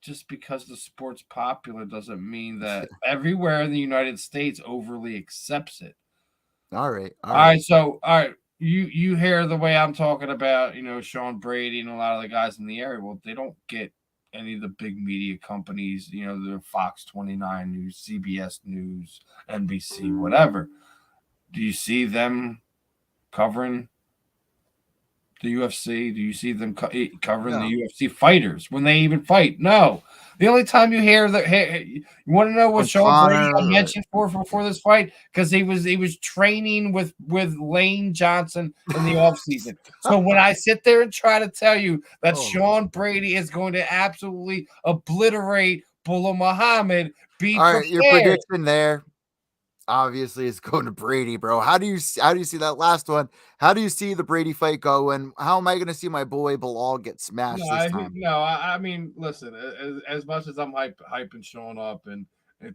Speaker 2: Just because the sport's popular doesn't mean that everywhere in the United States overly accepts it.
Speaker 1: All right.
Speaker 2: So you hear the way I'm talking about, Sean Brady and a lot of the guys in the area. Well, they don't get any of the big media companies, the Fox 29 News, CBS News, NBC, whatever. Do you see them covering the UFC? Do you see them covering the UFC fighters when they even fight? No. The only time you hear that, hey, you want to know what Sean Brady got mentioned before this fight? Because he was training with Lane Johnson in the offseason. So when I sit there and try to tell you that Sean Brady is going to absolutely obliterate Bullah Muhammad, be prepared.
Speaker 1: Your prediction there obviously is going to Brady, bro. How do you see that last one? How do you see the Brady fight going? How am I going to see my boy Bilal get smashed this time?
Speaker 2: I mean, listen, as much as I'm hyping Sean up and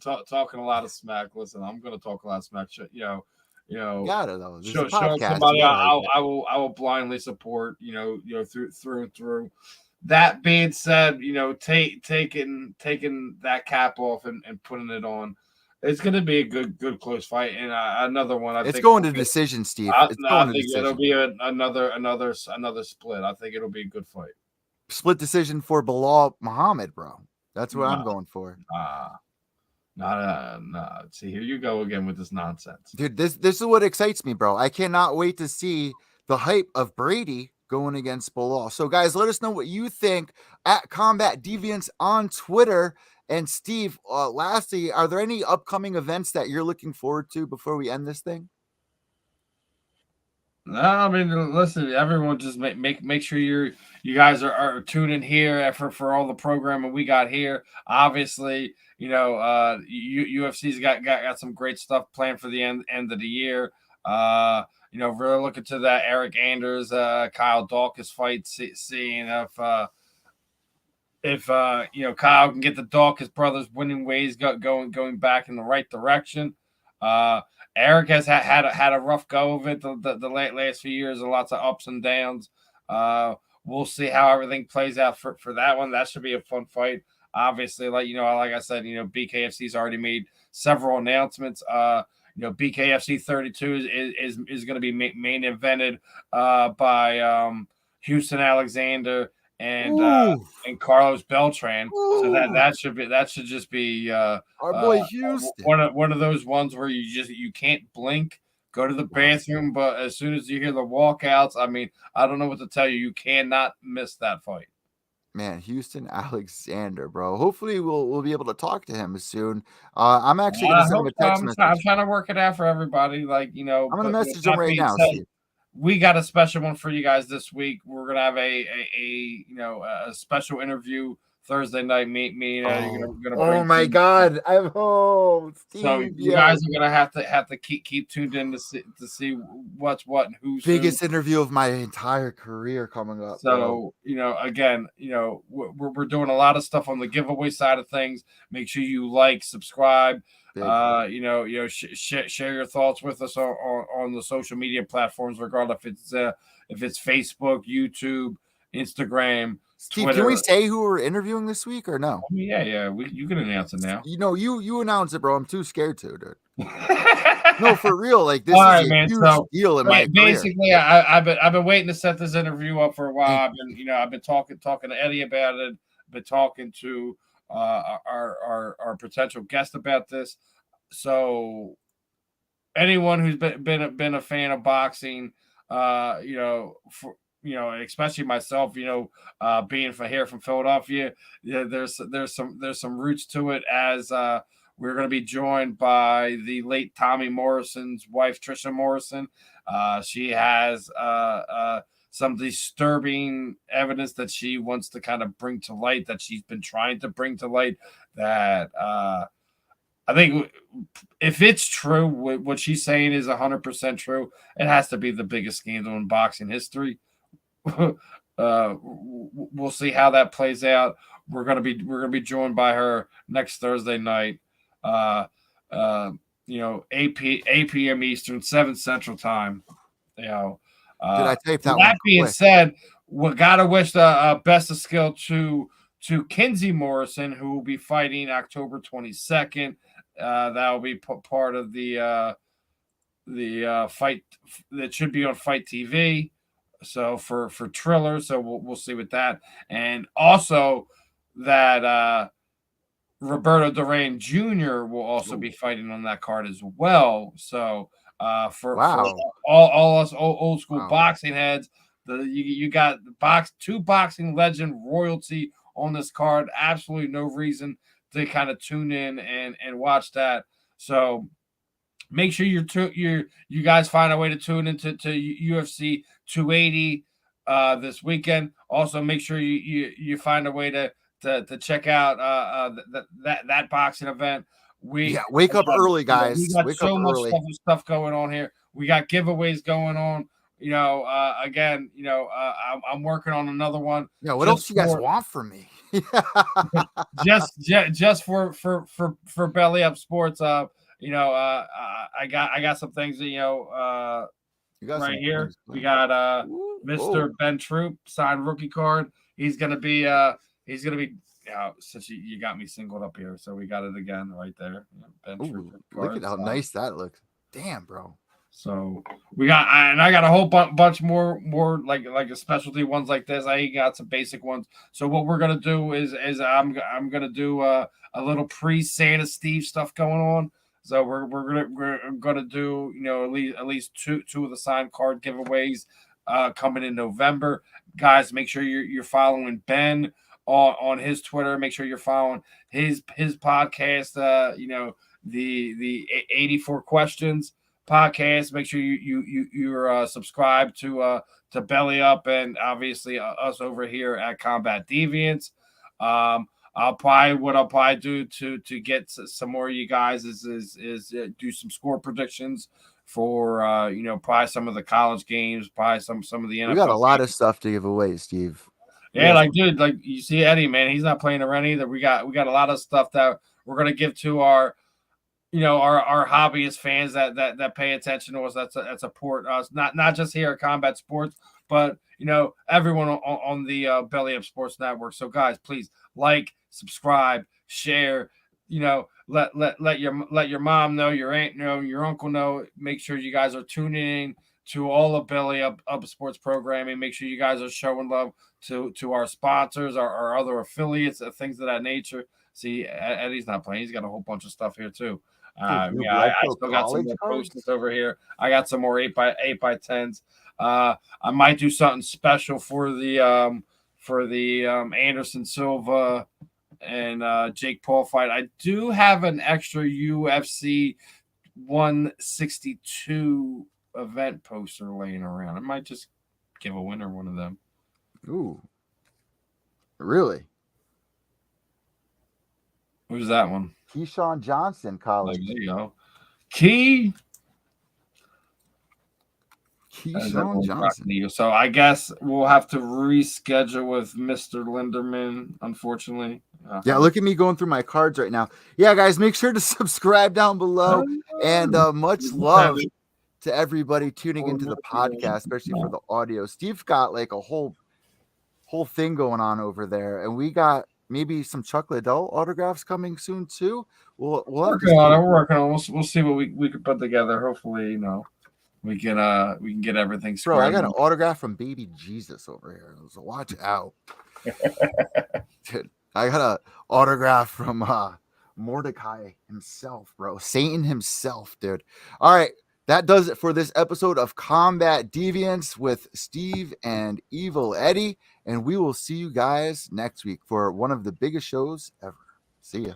Speaker 2: talking a lot of smack, listen, I'm going to talk a lot of smack. Show somebody I will blindly support. Through and through. That being said, taking that cap off and putting it on. It's going to be a good close fight, and another one. I think
Speaker 1: going to decision, Steve.
Speaker 2: I think it'll be another split. I think it'll be a good fight.
Speaker 1: Split decision for Bilal Muhammad, bro. That's what I'm going for.
Speaker 2: See, here you go again with this nonsense,
Speaker 1: dude. This is what excites me, bro. I cannot wait to see the hype of Brady going against Bilal. So, guys, let us know what you think at Combat Deviants on Twitter. And Steve, lastly, are there any upcoming events that you're looking forward to before we end this thing?
Speaker 2: No, I mean, listen, everyone just make sure you guys are tuning here for all the programming we got here. Obviously, UFC's got some great stuff planned for the end of the year. Really looking to that Eric Anders, Kyle Dawkins fight, seeing if Kyle can get the Dawkins brothers winning ways going back in the right direction. Eric has had a rough go of it the last few years, lots of ups and downs. We'll see how everything plays out for that one. That should be a fun fight. Obviously, like I said, BKFC's already made several announcements. BKFC 32 is going to be main evented by Houston Alexander and Carlos Beltran. Ooh. So that should just be
Speaker 1: our boy Houston.
Speaker 2: One of those ones where you can't blink, go to the bathroom, but as soon as you hear the walkouts, I mean, I don't know what to tell you. You cannot miss that fight.
Speaker 1: Man, Houston Alexander, bro. Hopefully we'll be able to talk to him soon. I'm actually going to send him a text message. I'm
Speaker 2: trying to work it out for everybody. I'm
Speaker 1: going to message him right now. Steve.
Speaker 2: We got a special one for you guys this week. We're gonna have a special interview Thursday night. Me and gonna
Speaker 1: oh my God! I'm home. Steve,
Speaker 2: so you guys are gonna have to keep tuned in to see what's what and who's
Speaker 1: biggest interview of my entire career coming up.
Speaker 2: So again, we're doing a lot of stuff on the giveaway side of things. Make sure you like, subscribe. Share your thoughts with us on the social media platforms, regardless if it's Facebook, YouTube, Instagram,
Speaker 1: Steve,
Speaker 2: Twitter.
Speaker 1: Can we say who we're interviewing this week or no?
Speaker 2: Yeah. You can announce it now.
Speaker 1: You announce it, bro. I'm too scared to, dude. No, for real. Like this is a huge deal in my
Speaker 2: basically,
Speaker 1: career.
Speaker 2: I've been waiting to set this interview up for a while. I've been talking to Eddie about it. Been talking to our potential guest about this. So anyone who's been a fan of boxing, especially myself, being from Philadelphia, there's some roots to it, as we're going to be joined by the late Tommy Morrison's wife, Trisha Morrison. She has some disturbing evidence that she wants to kind of bring to light, that she's been trying to bring to light, that I think if it's true, what she's saying is 100% true. It has to be the biggest scandal in boxing history. We'll see how that plays out. We're gonna be joined by her next Thursday night. 8 p.m. Eastern, 7 Central Time.
Speaker 1: Did I type that?
Speaker 2: That being said, we gotta wish the best of skill to Kinsey Morrison, who will be fighting October 22nd. That will be part of the fight that should be on Fight TV. So for Triller, so we'll see with that, and also that Roberto Duran Jr. will also be fighting on that card as well. So for all us old school boxing heads, You got two boxing legend royalty on this card. Absolutely no reason to kind of tune in and watch that. So make sure you guys find a way to tune into UFC 280 this weekend. Also, make sure you find a way to check out that boxing event.
Speaker 1: Wake up early, guys.
Speaker 2: We got
Speaker 1: wake
Speaker 2: so
Speaker 1: up
Speaker 2: much
Speaker 1: early.
Speaker 2: stuff going on here. We got giveaways going on. Again, I'm working on another one.
Speaker 1: Yeah, what else you guys want from me?
Speaker 2: just for Belly Up Sports. I got some things. Right here we got Mr. Ben Troop signed rookie card. He's gonna be since you got me singled up here, so we got it again right there. Ben Troop
Speaker 1: look at how nice that looks. Damn, bro.
Speaker 2: So I got a whole bunch more like a specialty ones like this. I got some basic ones. So what we're gonna do is I'm gonna do a little pre-Santa Steve stuff going on. So we're gonna do at least two of the signed card giveaways coming in November. Guys, make sure you're following Ben on his Twitter. Make sure you're following his podcast. The 84 Questions podcast. Make sure you're subscribed to Belly Up and obviously us over here at Combat Deviants. I'll probably do to get some more of you guys is do some score predictions for probably some of the college games, probably some of the NFL.
Speaker 1: We got a lot of stuff to give away, Steve.
Speaker 2: Yeah, dude, you see Eddie, man, he's not playing around either. We got a lot of stuff that we're gonna give to our hobbyist fans that pay attention to us, that support us, not just here at Combat Sports, but everyone on the Belly Up Sports Network. So guys, please like, subscribe, share. Let your mom know, your aunt know, your uncle know. Make sure you guys are tuning in to all of Belly Up Sports programming. Make sure you guys are showing love to our sponsors, our other affiliates, things of that nature. See, Eddie's not playing. He's got a whole bunch of stuff here too. I still got some more posters over here. I got some more 8x10s. I might do something special for the Anderson Silva and Jake Paul fight. I do have an extra UFC 162 event poster laying around. I might just give a winner one of them.
Speaker 1: Ooh, really?
Speaker 2: Who's that one?
Speaker 1: Keyshawn Johnson, college.
Speaker 2: There you go. Keyshawn
Speaker 1: Johnson.
Speaker 2: So I guess we'll have to reschedule with Mr. Linderman, unfortunately.
Speaker 1: Yeah, look at me going through my cards right now. Yeah, guys, make sure to subscribe down below. And much love to everybody tuning into the podcast, especially for the audio. Steve got like a whole thing going on over there, and we got maybe some Chuck Liddell autographs coming soon too. We're working on
Speaker 2: it. We'll see what we could put together. Hopefully, we can get everything squared.
Speaker 1: Bro, I got an autograph from Baby Jesus over here, so watch out. Dude, I got an autograph from Mordecai himself, bro. Satan himself, dude. All right. That does it for this episode of Combat Deviants with Steve and Evil Eddie. And we will see you guys next week for one of the biggest shows ever. See ya.